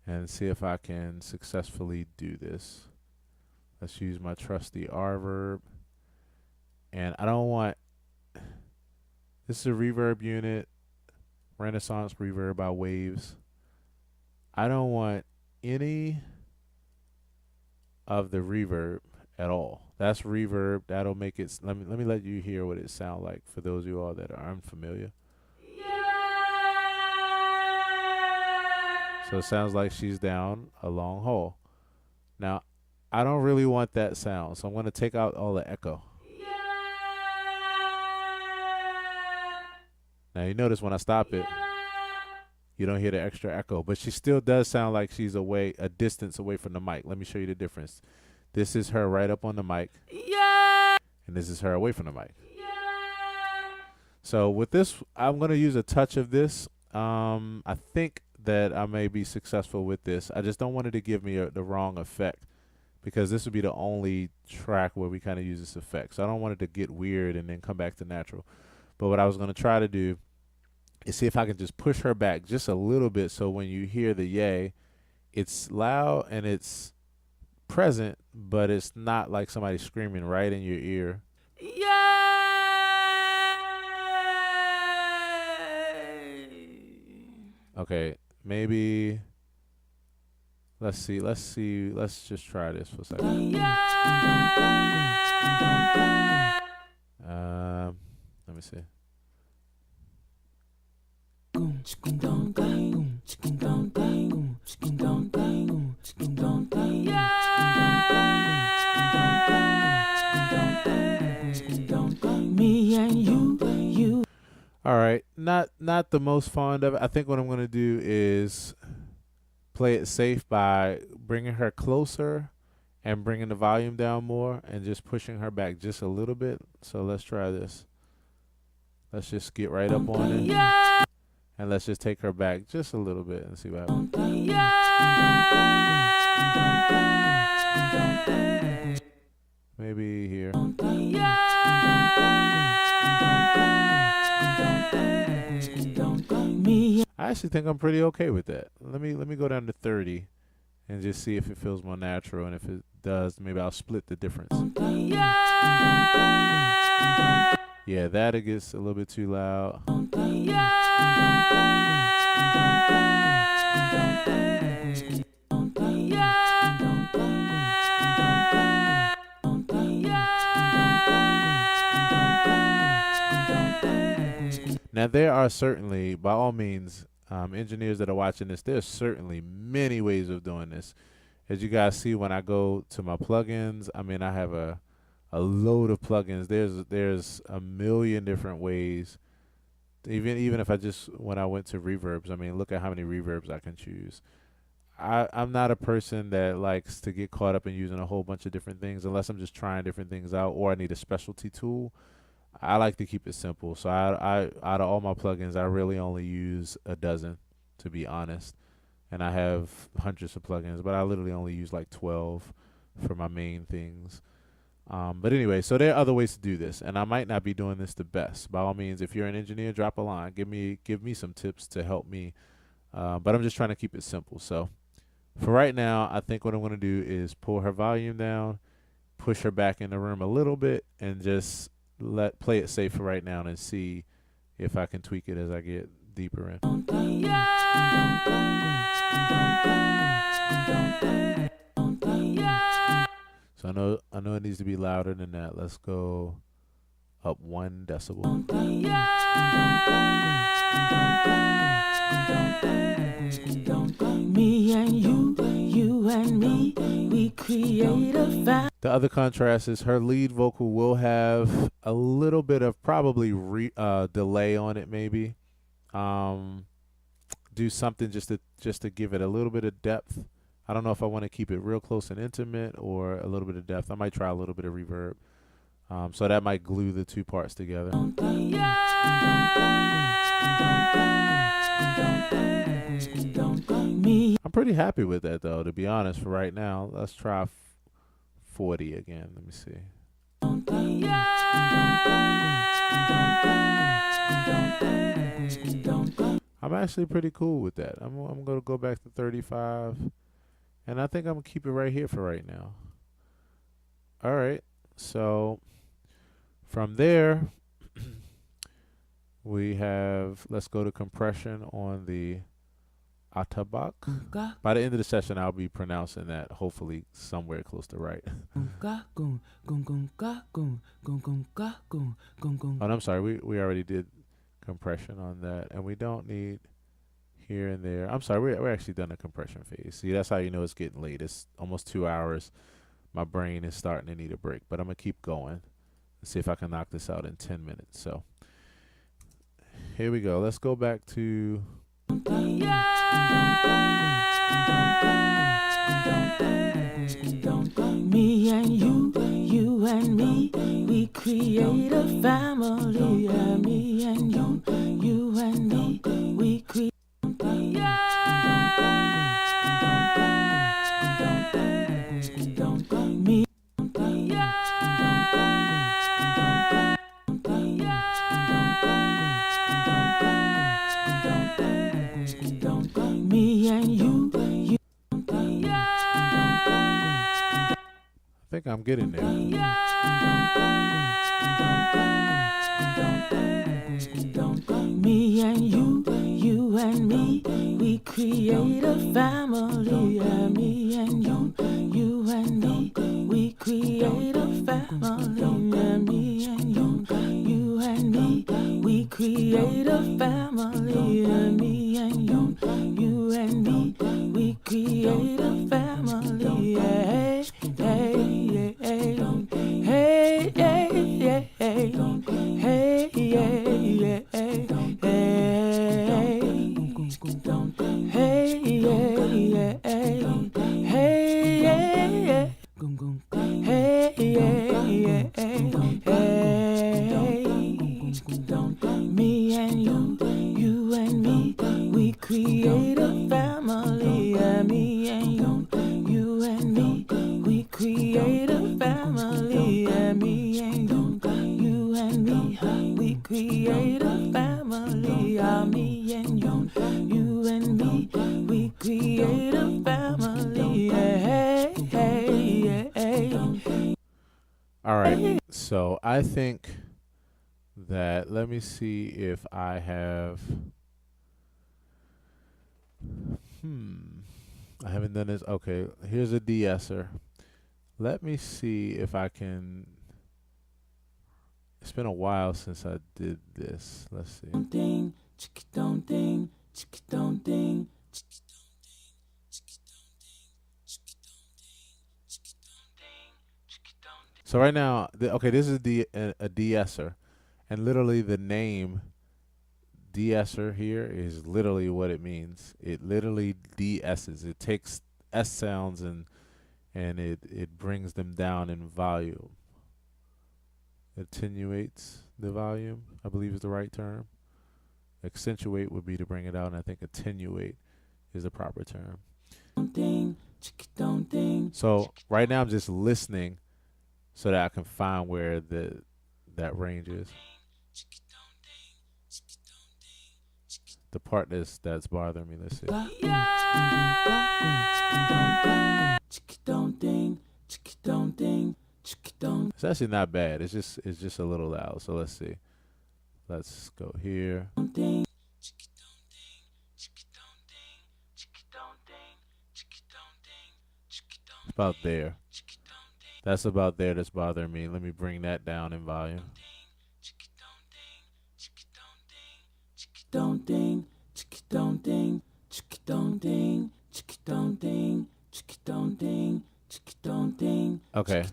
S1: and see if I can successfully do this. Let's use my trusty reverb. And I don't want, this is a reverb unit. Renaissance reverb by Waves. I don't want any of the reverb at all. That's reverb. That'll make it. Let me let you hear what it sounds like for those of you all that are unfamiliar. So it sounds like she's down a long hall. Now, I don't really want that sound, so I'm going to take out all the echo. Now you notice when I stop it, you don't hear the extra echo, but she still does sound like she's away, a distance away from the mic. Let me show you the difference. This is her right up on the mic, and this is her away from the mic. So with this, I'm going to use a touch of this. I think that I may be successful with this. I just don't want it to give me the wrong effect, because this would be the only track where we kind of use this effect. So I don't want it to get weird and then come back to natural. But what I was going to try to do is see if I can just push her back just a little bit, so when you hear the yay, it's loud and it's present, but it's not like somebody screaming right in your ear. Okay, maybe let's see. Let's just try this for a second. Let me see.
S2: Me and you.
S1: All right, not the most fond of it. I think what I'm going to do is play it safe by bringing her closer and bringing the volume down more and just pushing her back just a little bit. So let's try this. Let's just get right up on it. And let's just take her back just a little bit and see what happens. Maybe here. I actually think I'm pretty okay with that. Let me go down to 30 and just see if it feels more natural, and if it does, maybe I'll split the difference. Yeah, that it gets a little bit too loud. Now there are certainly, by all means, engineers that are watching this, there's certainly many ways of doing this. As you guys see, when I go to my plugins, I mean, I have a load of plugins. There's a million different ways. Even if when I went to reverbs, I mean, look at how many reverbs I can choose. I'm not a person that likes to get caught up in using a whole bunch of different things unless I'm just trying different things out or I need a specialty tool. I like to keep it simple. So I out of all my plugins, I really only use a dozen, to be honest. And I have hundreds of plugins, but I literally only use like 12 for my main things. But anyway, so there are other ways to do this, and I might not be doing this the best. By all means, if you're an engineer, drop a line. Give me some tips to help me. But I'm just trying to keep it simple. So for right now, I think what I'm going to do is pull her volume down, push her back in the room a little bit, and just play it safe for right now and see if I can tweak it as I get deeper in. So I know it needs to be louder than that. Let's go up 1 decibel.
S2: Me and you and me, we create a family.
S1: The other contrast is her lead vocal will have a little bit of probably delay on it, maybe. Do something just to give it a little bit of depth. I don't know if I want to keep it real close and intimate or a little bit of depth. I might try a little bit of reverb. So that might glue the two parts together. I'm pretty happy with that, though, to be honest, for right now. Let's try 40 again. Let me see. I'm actually pretty cool with that. I'm going to go back to 35. And I think I'm going to keep it right here for right now. All right. So from there, We have, let's go to compression on the Atabak. By the end of the session, I'll be pronouncing that hopefully somewhere close to right. Oh, and I'm sorry, we already did compression on that, and we don't need here and there. I'm sorry, we're actually done the compression phase. See, that's how you know it's getting late. It's almost 2 hours. My brain is starting to need a break, but I'm gonna keep going and see if I can knock this out in 10 minutes. So here we go. Let's go back to
S2: me and you and me, we create a family. Yeah, me and you and me, we create. Me. Me and you.
S1: I think I'm getting there.
S2: Me and you and me, we create a family. Yeah, me and you and me, we create a family. Yeah, me and you and me, we create a family. Yeah, me and you and me, we create a family. Yeah, hey, hey, hey, hey, hey, hey, hey, hey, hey, me and you and me, we create a family. Yeah, me and you and me, we create a family. Yeah, me and you and me, we create a family. Yeah, me and you and me, we create a family. Yeah, hey, hey.
S1: All right. So I think that, let me see if I have. I haven't done this. Okay, here's a de-esser. Let me see if I can. It's been a while since I did this. Let's see. So right now, okay, this is a de-esser, and literally the name de-esser here is literally what it means. It literally de-esses. It takes S sounds and it brings them down in volume. Attenuates the volume, I believe is the right term. Accentuate would be to bring it out, and I think attenuate is the proper term. So right now I'm just listening so that I can find where that range is. The part that's bothering me. Let's see. It's actually not bad. It's just a little loud. So let's see. Let's go here. It's about there. That's about there. That's bothering me. Let me bring that down in volume. Okay.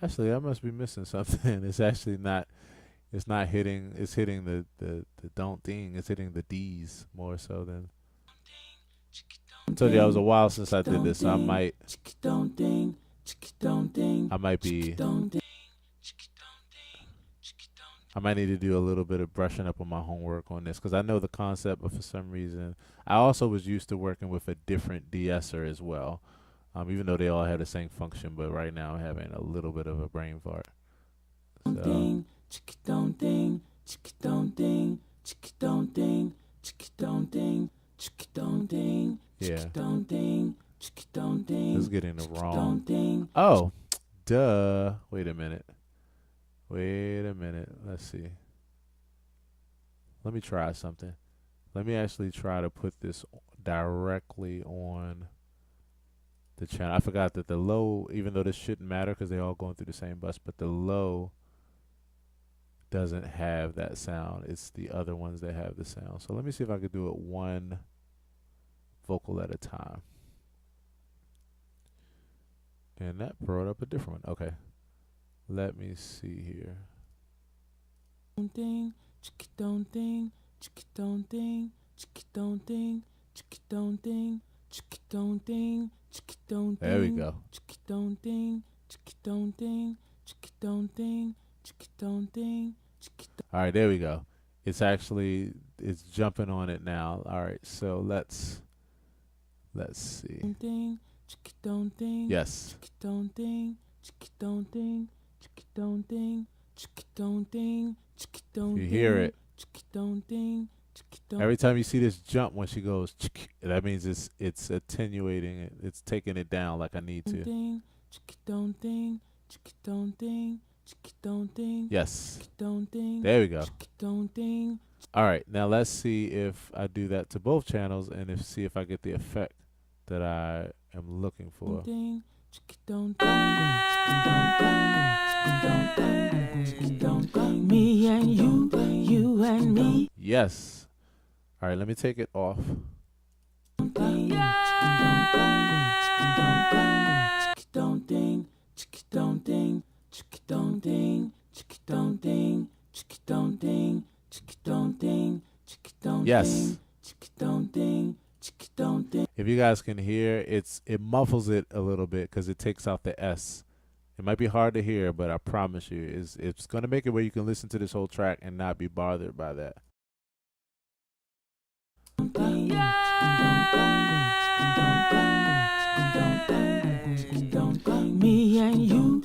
S1: Actually, I must be missing something. It's actually not. It's not hitting. It's hitting the don't thing. It's hitting the D's more so than. I told you it was a while since I did this, so I might be. I might need to do a little bit of brushing up on my homework on this because I know the concept, but for some reason, I also was used to working with a different de-esser as well. Even though they all have the same function, but right now I'm having a little bit of a brain fart. So. getting the wrong. Oh, duh. Wait a minute. Let's see. Let me try something. Let me actually try to put this directly on the channel. I forgot that the low, even though this shouldn't matter because they're all going through the same bus, but the low doesn't have that sound. It's the other ones that have the sound. So let me see if I could do it one vocal at a time. And that brought up a different one. Okay. Let me see here. There we go. All right, there we go. It's jumping on it now. All right, so let's see. Yes. You hear it. Every time you see this jump when she goes, that means it's attenuating it. It's taking it down like I need to. Yes. There we go. All right, now let's see if I do that to both channels and see if I get the effect that I am looking for. Me and you and me. Yes. All right, let me take it off. Yes. If you guys can hear, it muffles it a little bit because it takes out the S. It might be hard to hear, but I promise you, it's going to make it where you can listen to this whole track and not be bothered by that. Me and you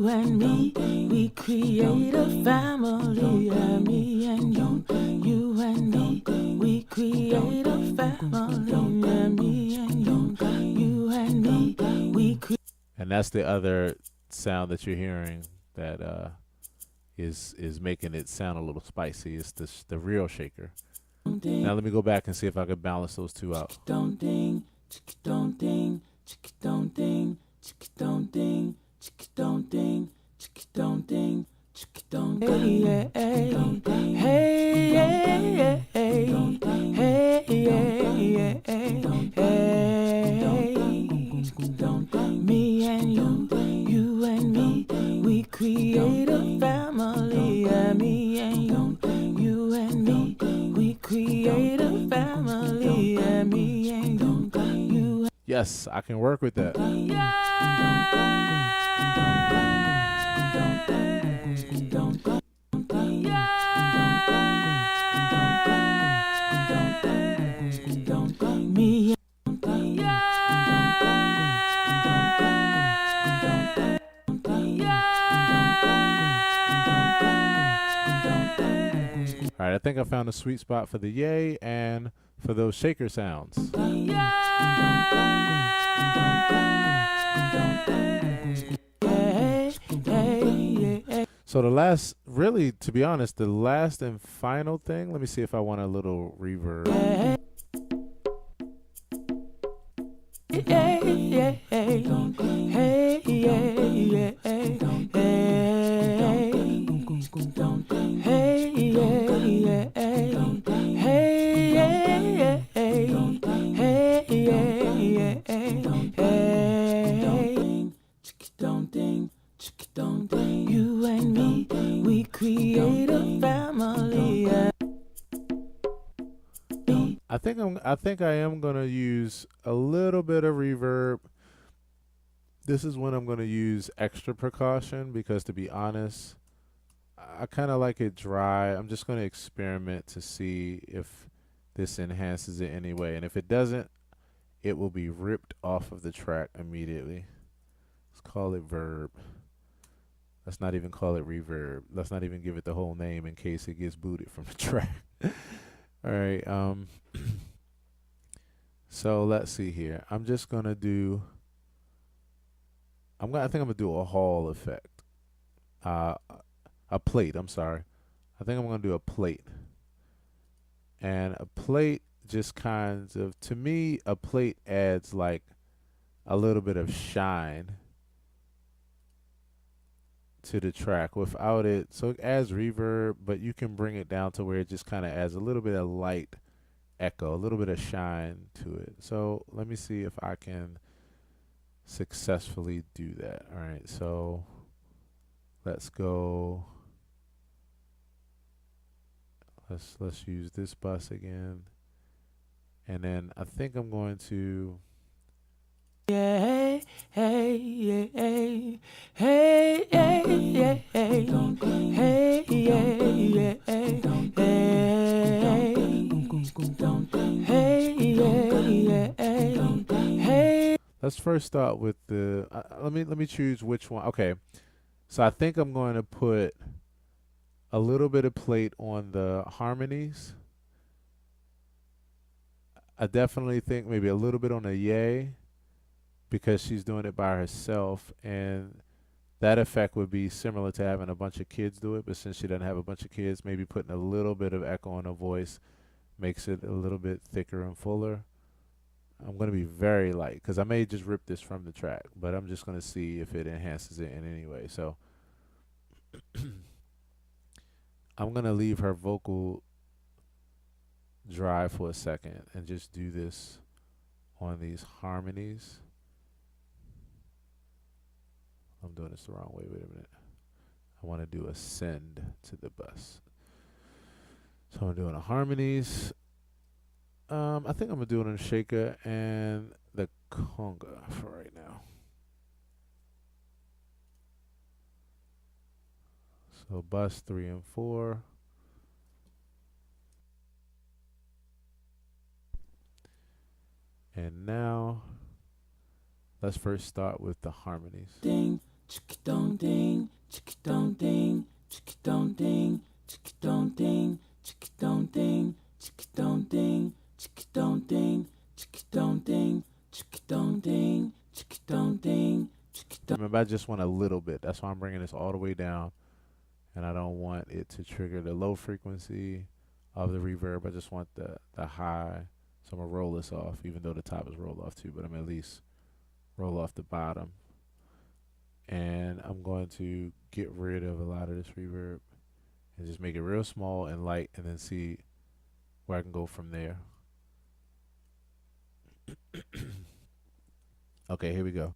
S1: and me, we create a family. Me and you and me, we create a family. Me and you and me, we create. And that's the other sound that you're hearing that is making it sound a little spicy. It's the real shaker. Now let me go back and see if I can balance those two out. Me and you and me, we create a family. Me and you and me, we create a family. Me and you. Yes, I can work with that. All right, I think I found a sweet spot for the yay and for those shaker sounds. So the last, really, to be honest, the last and final thing, let me see if I want a little reverb. You and me, we create a family. I think I am gonna use a little bit of reverb. This is when I'm gonna use extra precaution because, to be honest, I kind of like it dry. I'm just gonna experiment to see if this enhances it anyway, and if it doesn't, it will be ripped off of the track immediately. Let's call it verb. Let's not even call it reverb. Let's not even give it the whole name in case it gets booted from the track. All right. So let's see here. I'm just gonna do I think I'm gonna do a hall effect. Uh, a plate. I'm sorry. I think I'm gonna do a plate. And a plate just kinds of, to me, a plate adds like a little bit of shine to the track without it. So it adds reverb, but you can bring it down to where it just kind of adds a little bit of light echo, a little bit of shine to it. So let me see if I can successfully do that. All right, so let's go. Let's use this bus again. And then I think I'm going to
S2: Hey, hey, yeah, hey, hey, yeah, yeah, hey, hey, yeah, yeah, hey, hey, yeah, yeah, hey.
S1: let's first start with the let me choose which one. Okay. So I think I'm going to put a little bit of plate on the harmonies. I definitely think maybe a little bit on the yay because she's doing it by herself, and that effect would be similar to having a bunch of kids do it, but since she doesn't have a bunch of kids, maybe putting a little bit of echo on her voice makes it a little bit thicker and fuller. I'm going to be very light because I may just rip this from the track, but I'm just going to see if it enhances it in any way. So I'm going to leave her vocal dry for a second and just do this on these harmonies. I'm doing this the wrong way. Wait a minute. I want to do a send to the bus. So I'm doing the harmonies. I think I'm gonna do it on shaker and the conga for right now. So bus 3 and 4. And now let's first start with the harmonies.
S2: Ding, chick don't ding, chick don't ding, chick don't ding, chick don't ding, chick don't ding, chick don't ding, chick don't ding, chick don't ding, chick don't ding, chick don't ding, chick don't.
S1: Remember, I just want a little bit. That's why I'm bringing this all the way down, and I don't want it to trigger the low frequency of the reverb. I just want the high. So I'm gonna roll this off, even though the top is rolled off too. But I'm at least roll off the bottom, and I'm going to get rid of a lot of this reverb and just make it real small and light, and then see where I can go from there. Okay, here we go.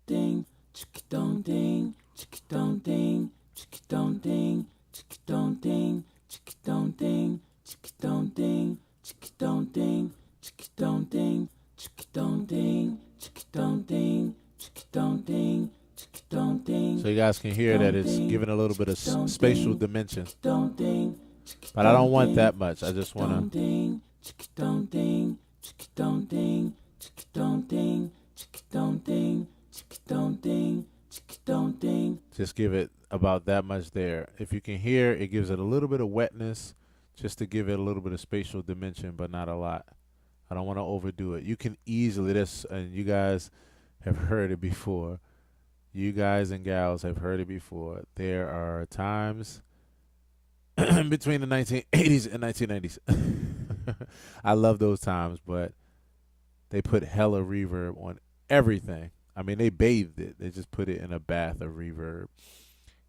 S2: Ding, chick don't ding, chick don't ding, chick don't ding, chick don't ding, chick don't ding, chick don't ding, chick don't ding, chick don't ding, chick don't ding, chick don't ding, chick don't ding, chick don't ding.
S1: So you guys can hear that it's giving a little bit of spatial dimension, but I don't want that much. I just want to
S2: chick don't ding, chick don't ding, chick don't ding, chick don't ding, chick don't ding, chick don't ding.
S1: just give it about that much there. If you can hear, it gives it a little bit of wetness just to give it a little bit of spatial dimension, but not a lot. I don't want to overdo it. You can easily, this, and you guys have heard it before. You guys and gals have heard it before. There are times between the 1980s and 1990s. I love those times, but they put hella reverb on everything. I mean, they bathed it. They just put it in a bath of reverb.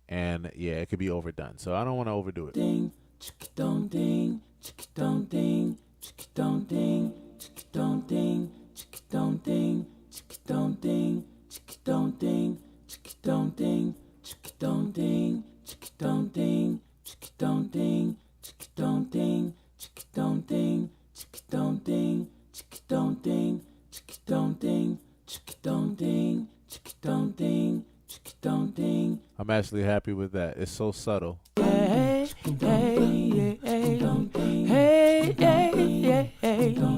S1: And yeah, it could be overdone. So I don't want to overdo it.
S2: Ding, chick don't ding, chick don't ding, chick don't ding, chick don't ding, chick don't ding, chick don't ding, chick don't ding, chick don't ding, chick don't ding, chick don't ding, chick don't ding, chick don't ding, chick don't ding, chick don't ding, chick don't ding, chick don't ding, chick don't ding, chick don't ding, chick don't ding.
S1: I'm actually happy with that. It's so subtle.
S2: Hey, hey, hey, hey, hey, hey, hey, hey, hey, hey,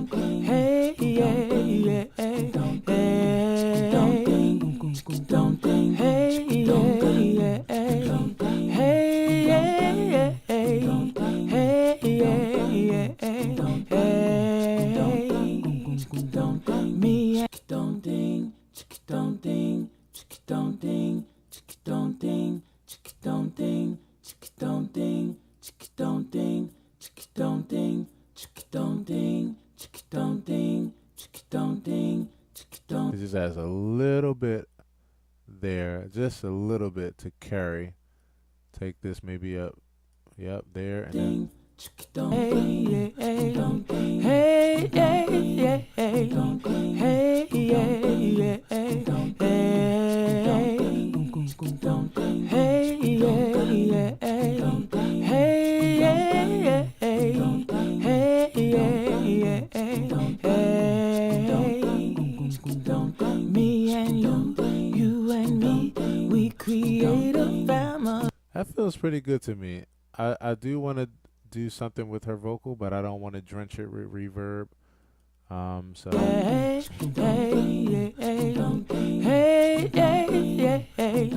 S1: has a little bit there, just a little bit to carry. Take this maybe up, yep, there, and then
S2: Hey, hey, hey, hey, hey, hey, hey, me and you and me, we create a family.
S1: that feels pretty good to me. I do want to do something with her vocal, but I don't want to drench it with reverb. So
S2: Hey, hey, hey, hey,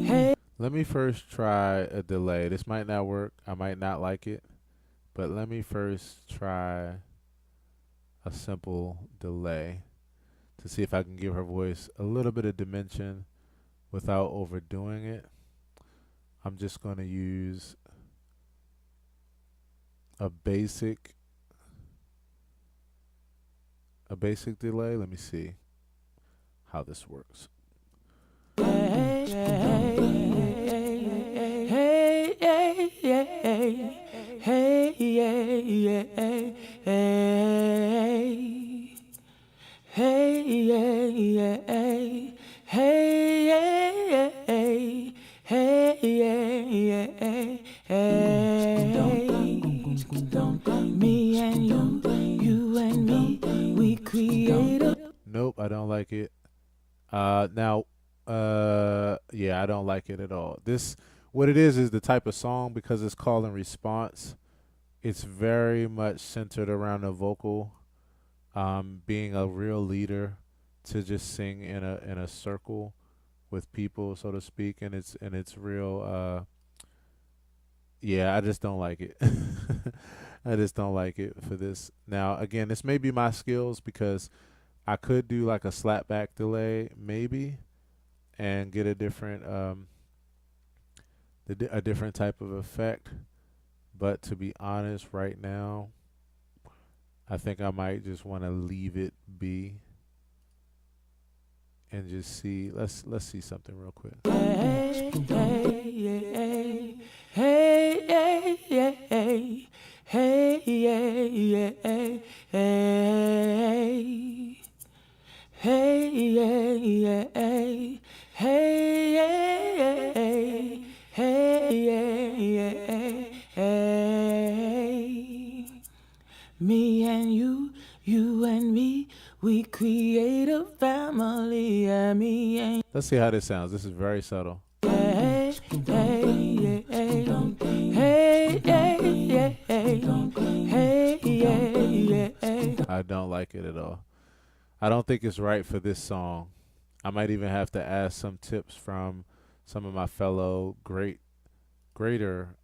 S2: hey.
S1: let me first try a delay. This might not work. I might not like it, but let me first try a simple delay to see if I can give her voice a little bit of dimension without overdoing it. I'm just going to use a basic delay. Let me see how this works.
S2: Me and you and me, we create a.
S1: Nope, I don't like it. Now, yeah, I don't like it at all. This, what it is the type of song, because it's call and response. It's very much centered around the vocal, being a real leader, to just sing in a circle with people, so to speak, and it's real. Yeah, I just don't like it. I just don't like it for this. Now, again, this may be my skills, because I could do like a slapback delay, maybe, and get a different a different type of effect. But to be honest, right now, I think I might just want to leave it be and just see. Let's see something real quick.
S2: Hey, hey, hey, hey, hey, hey, hey, hey. Hey, yeah, hey, hey, hey, hey. Me and you and me, we create a family. Yeah, me and
S1: Let's see how this sounds. This is very subtle.
S2: hey, hey, hey, hey, hey, hey, hey.
S1: I don't like it at all. I don't think it's right for this song. I might even have to ask some tips from some of my fellow greater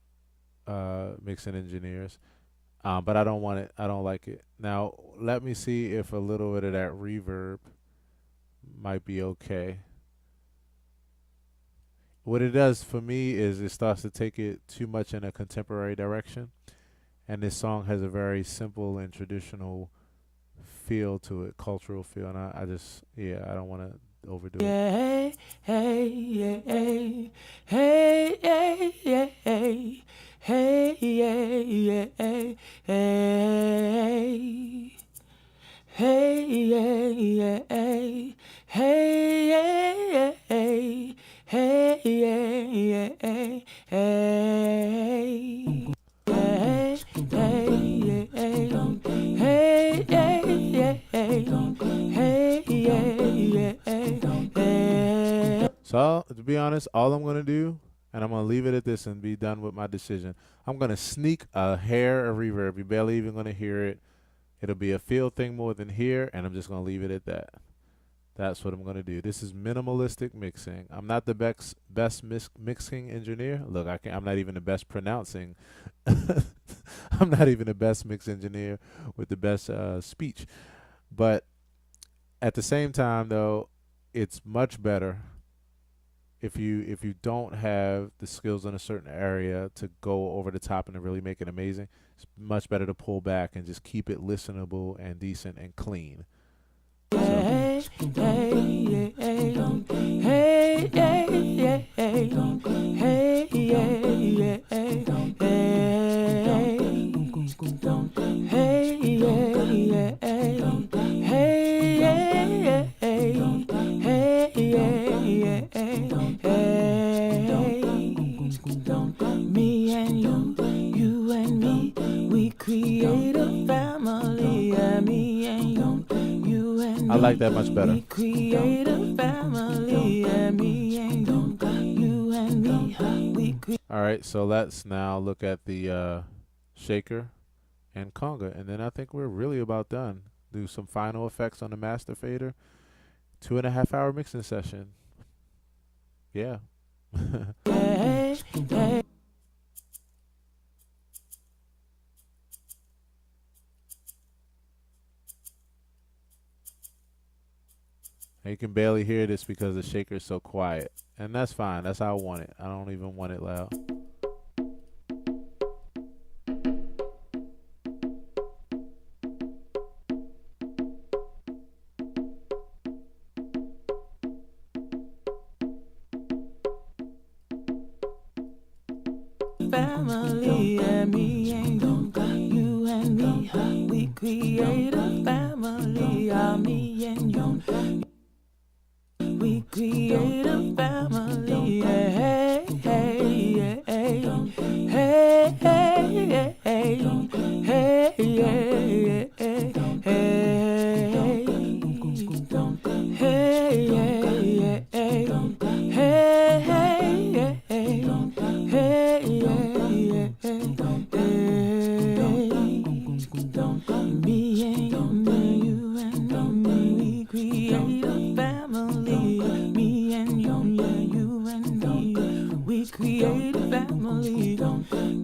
S1: mixing engineers. But I don't want it. I don't like it. Now, let me see if a little bit of that reverb might be okay. What it does for me is it starts to take it too much in a contemporary direction. And this song has a very simple and traditional feel to it, cultural feel. And I just, yeah, I don't want to overdo it.
S2: Hey, hey, hey, hey, hey, hey, hey, hey, hey, hey. Hey, hey, hey, hey, hey, hey, hey, hey, hey. Hey, hey, hey, hey, hey.
S1: So, to be honest, all I'm going to do, and I'm going to leave it at this and be done with my decision, I'm going to sneak a hair of reverb. You're barely even going to hear it. It'll be a feel thing more than here, and I'm just going to leave it at that. That's what I'm going to do. This is minimalistic mixing. I'm not the best mixing engineer. Look, I'm not even the best pronouncing. I'm not even the best mix engineer with the best speech. But at the same time, though, it's much better if you don't have the skills in a certain area to go over the top and to really make it amazing. It's much better to pull back and just keep it listenable and decent and clean. So
S2: me and you and me, we create a family. Yeah, me and you and
S1: I like that much better.
S2: we create a family. Yeah, me and you and me, we create.
S1: All right, so let's now look at the shaker and conga, and then I think we're really about done. Do some final effects on the master fader. 2.5 hour mixing session. Yeah. You can barely hear this because the shaker is so quiet. And that's fine. That's how I want it. I don't even want it loud.
S2: Family, yeah, me and you and me, we create a family. Yeah, me and you, we create a family. Yeah, hey, hey, yeah, hey, hey, hey, yeah, hey, hey, yeah, hey, hey, hey, yeah, yeah, hey, hey, hey, yeah, hey, me and you and me, we create a family. Me and you and me, we create a family.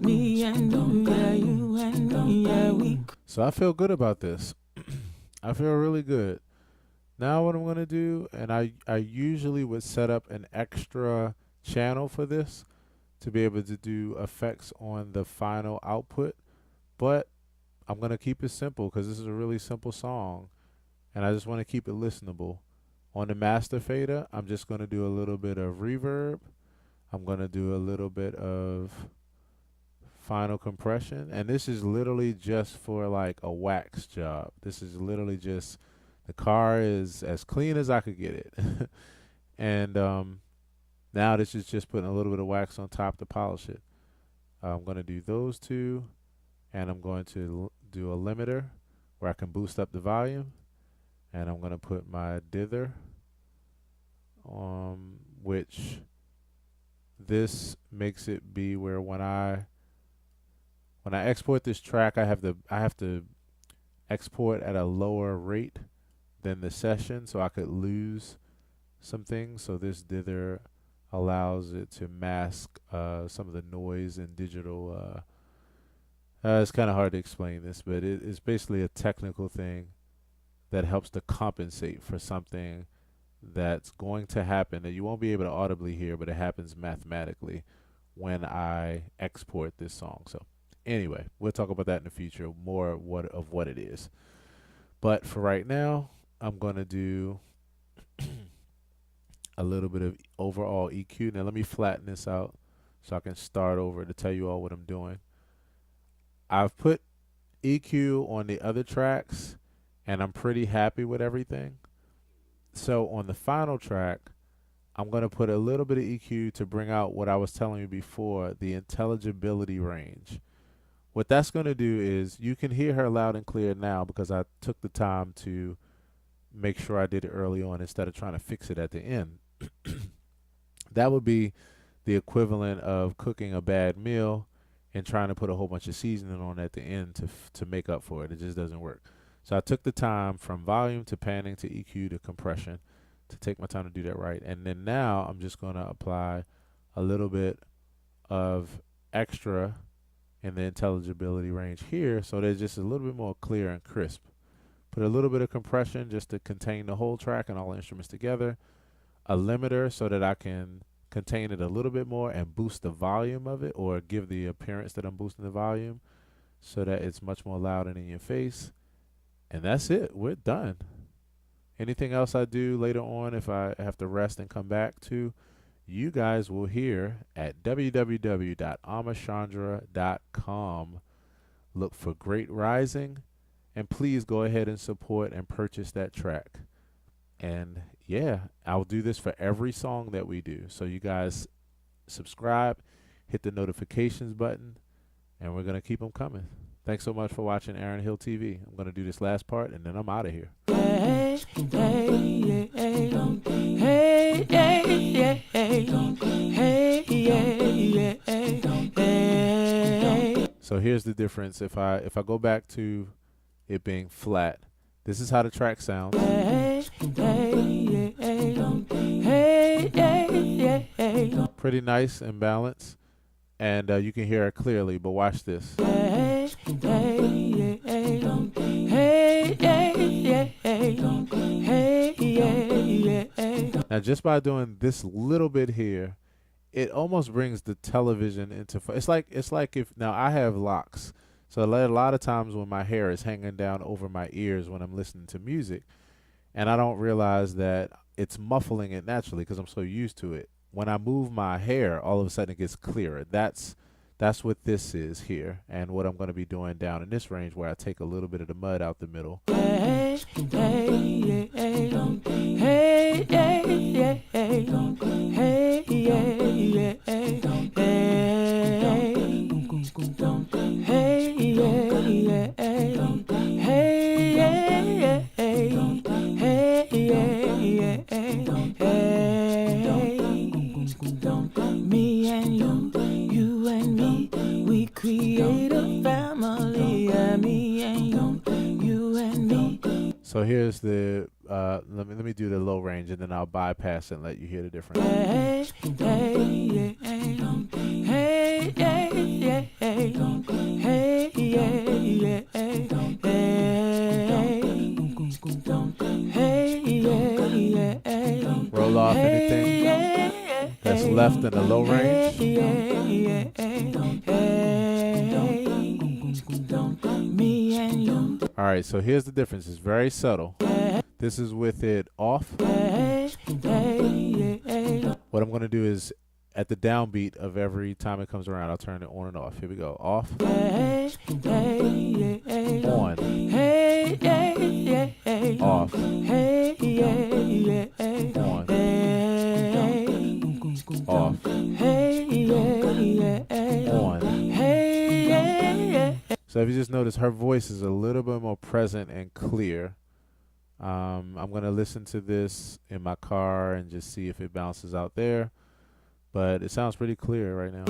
S2: Me and you and me, yeah, we.
S1: So I feel good about this. I feel really good. Now what I'm going to do, and I usually would set up an extra channel for this to be able to do effects on the final output, but I'm going to keep it simple because this is a really simple song and I just want to keep it listenable. On the master fader, I'm just going to do a little bit of reverb. I'm going to do a little bit of final compression, and this is literally just for like a wax job. This is literally just, the car is as clean as I could get it. And now this is just putting a little bit of wax on top to polish it. I'm going to do those two, and I'm going to do a limiter where I can boost up the volume, and I'm going to put my dither, which this makes it be where when I export this track, I have to export at a lower rate than the session, so I could lose some things. So this dither allows it to mask some of the noise and digital. It's kind of hard to explain this, but it's basically a technical thing that helps to compensate for something that's going to happen that you won't be able to audibly hear, but it happens mathematically when I export this song. So anyway, we'll talk about that in the future, more of what it is. But for right now, I'm going to do a little bit of overall EQ. Now let me flatten this out so I can start over to tell you all what I'm doing. I've put EQ on the other tracks and I'm pretty happy with everything. So on the final track, I'm going to put a little bit of EQ to bring out what I was telling you before, the intelligibility range. What that's going to do is you can hear her loud and clear now because I took the time to make sure I did it early on instead of trying to fix it at the end. That would be the equivalent of cooking a bad meal and trying to put a whole bunch of seasoning on at the end to make up for it. It just doesn't work. So I took the time from volume to panning to EQ to compression to take my time to do that right. And then now I'm just going to apply a little bit of extra in the intelligibility range here so they're just a little bit more clear and crisp. Put a little bit of compression just to contain the whole track and all the instruments together. A limiter so that I can contain it a little bit more and boost the volume of it, or give the appearance that I'm boosting the volume so that it's much more loud and in your face. And that's it. We're done. Anything else I do later on, if I have to rest and come back to, you guys will hear at www.amachandra.com. Look for Great Rising, and please go ahead and support and purchase that track. And yeah, I'll do this for every song that we do. So you guys subscribe, hit the notifications button, and we're going to keep them coming. Thanks so much for watching Aaron Hill TV. I'm going to do this last part, and then I'm out of here. So here's the difference. If I go back to it being flat, this is how the track sounds. Pretty nice and balanced, and you can hear it clearly, but watch this. Now just by doing this little bit here, it almost brings the television into it's like if now I have locks, so a lot of times when my hair is hanging down over my ears when I'm listening to music, and I don't realize that it's muffling it naturally because I'm so used to it. When I move my hair, all of a sudden it gets clearer. That's what this is here, and what I'm going to be doing down in this range where I take a little bit of the mud out the middle.
S2: Me and you and me, we create a family. Yeah, me and you and me.
S1: So here's the let me do the low range, and then I'll bypass it and let you hear the difference. Roll off anything that's left in the low range. All right, so here's the difference. It's very subtle. This is with it off. What I'm going to do is at the downbeat of every time it comes around, I'll turn it on and off. Here we go. Off. On. Off. On. Off. On. So if you just notice, her voice is a little bit more present and clear. I'm going to listen to this in my car and just see if it bounces out there. But it sounds pretty clear right now.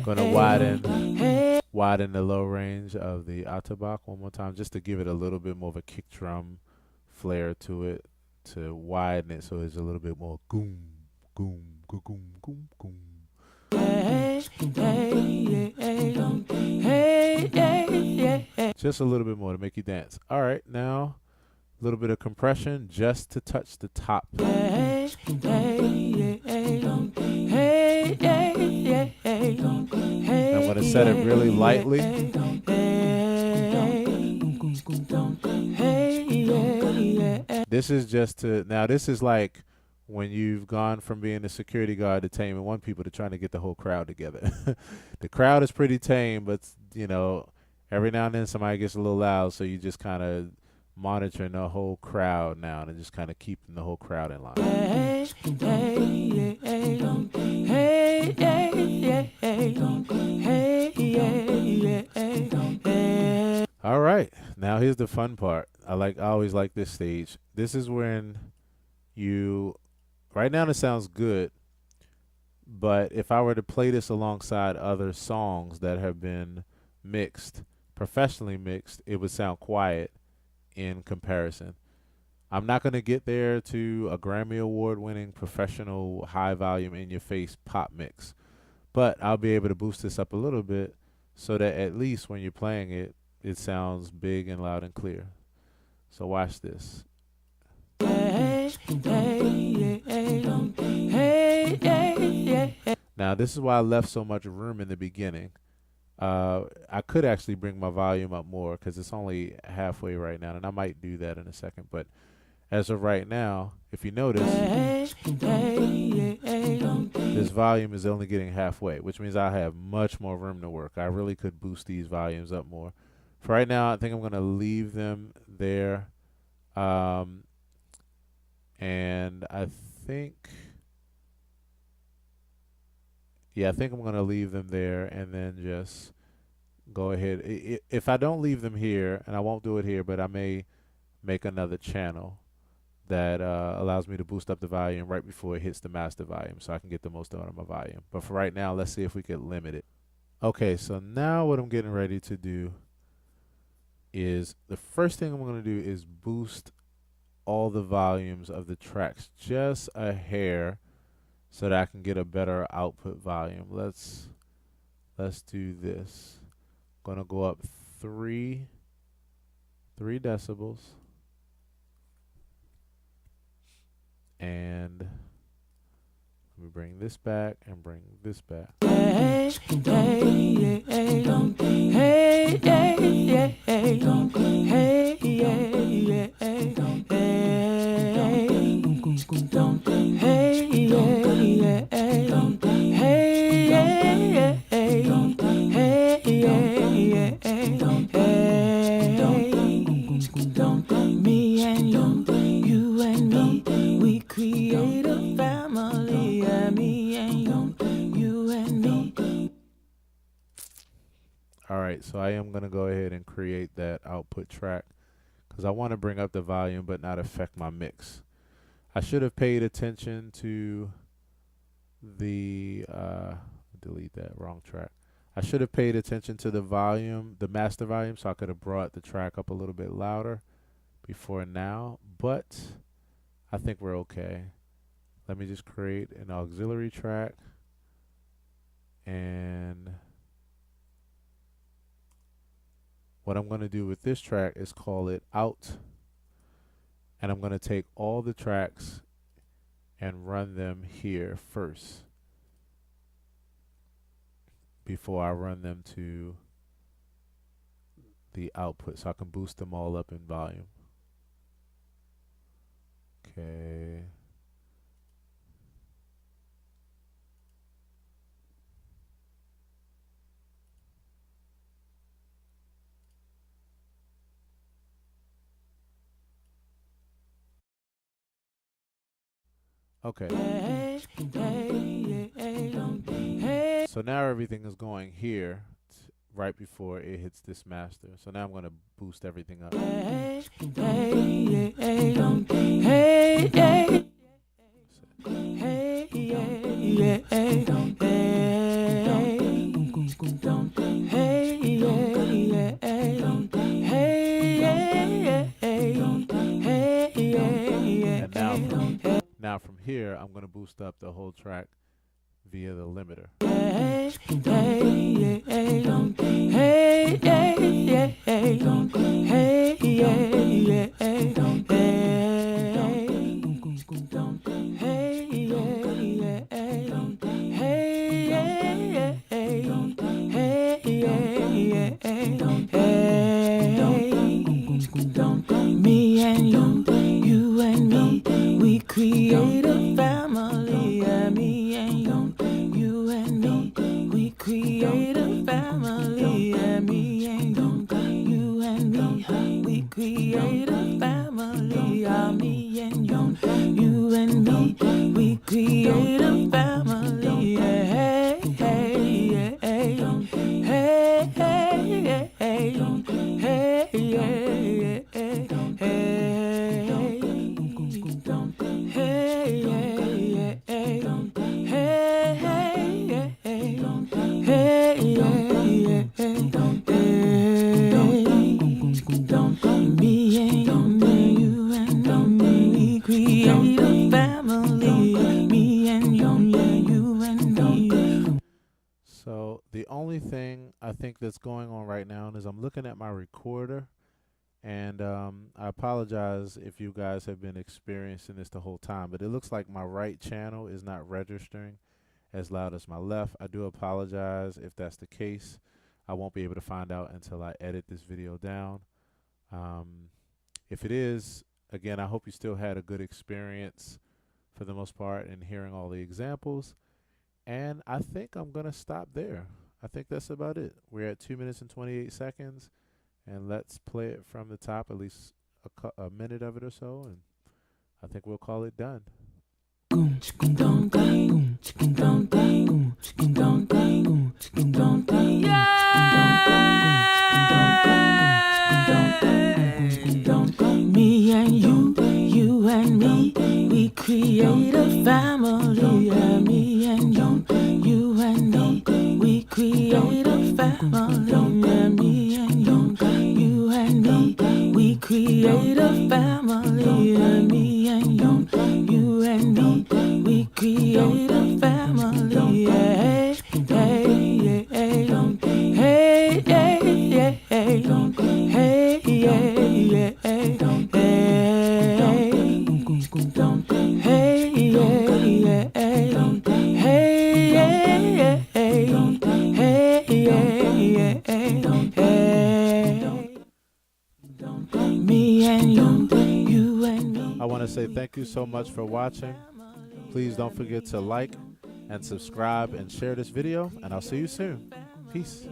S1: Gonna widen the low range of the Atabak one more time, just to give it a little bit more of a kick drum flair to it, to widen it so it's a little bit more goom, goom, goom, goom, goom, goom. Just a little bit more to make you dance. All right, now a little bit of compression just to touch the top. I'm going to set it really lightly. This is just to, now this is like when you've gone from being a security guard to taming one people to trying to get the whole crowd together. The crowd is pretty tame, but you know, every now and then somebody gets a little loud, so you just kind of monitoring the whole crowd now and just kind of keeping the whole crowd in line. All right, now here's the fun part. I always like this stage. This is when you, right now it sounds good, but if I were to play this alongside other songs that have been mixed, professionally mixed, it would sound quiet in comparison. I'm not going to get there to a Grammy Award winning professional high volume in your face pop mix, but I'll be able to boost this up a little bit so that at least when you're playing it, it sounds big and loud and clear. So watch this. Now, this is why I left so much room in the beginning. I could actually bring my volume up more because it's only halfway right now, and I might do that in a second. But as of right now, if you notice, this volume is only getting halfway, which means I have much more room to work. I really could boost these volumes up more. For right now, I think I'm going to leave them there. And I think, yeah, I think I'm going to leave them there and then just go ahead. If I don't leave them here, and I won't do it here, but I may make another channel that allows me to boost up the volume right before it hits the master volume so I can get the most out of my volume. But for right now, let's see if we can limit it. Okay, so now what I'm getting ready to do is the first thing I'm going to do is boost all the volumes of the tracks just a hair so that I can get a better output volume. Let's do this. I'm going to go up 3 decibels. And let me bring this back and bring this back.
S2: Me and you and me, we create a family. Me and you and me.
S1: All right, so I am going to go ahead and create that output track because I want to bring up the volume but not affect my mix. I should have paid attention to the, delete that, wrong track. I should have paid attention to the volume, the master volume, so I could have brought the track up a little bit louder before now, but I think we're okay. Let me just create an auxiliary track, and what I'm going to do with this track is call it out, and I'm going to take all the tracks and run them here first before I run them to the output so I can boost them all up in volume. Okay. Okay. So now everything is going here right before it hits this master. So now I'm going to boost everything up. And now from here, I'm going to boost up the whole track via the limiter.
S2: Me and you and me, we create a family. Me and you and me, we create a family. Me and you and me, we create a family. Me and you and me, we create a family. Hey, hey, hey, hey, hey, hey, hey, hey, hey.
S1: So the only thing I think that's going on right now is I'm looking at my recorder And I apologize if you guys have been experiencing this the whole time, but it looks like my right channel is not registering as loud as my left. I do apologize if that's the case. I won't be able to find out until I edit this video down. If it is, again, I hope you still had a good experience for the most part in hearing all the examples. And I think I'm going to stop there. I think that's about it. We're at 2 minutes and 28 seconds. And let's play it from the top, at least a minute of it or so. And I think we'll call it done.
S2: Me and you and me, we create a family. Yeah, me and you and me, we create a family. Yeah, me and you and me, we create a family. Yeah, me and you and me, we create a family. Yeah, hey, hey, hey, hey, hey, hey, hey, yeah, hey. Me and you and me.
S1: I want to say thank you so much for watching. Please don't forget to like and subscribe and share this video, and I'll see you soon. Peace.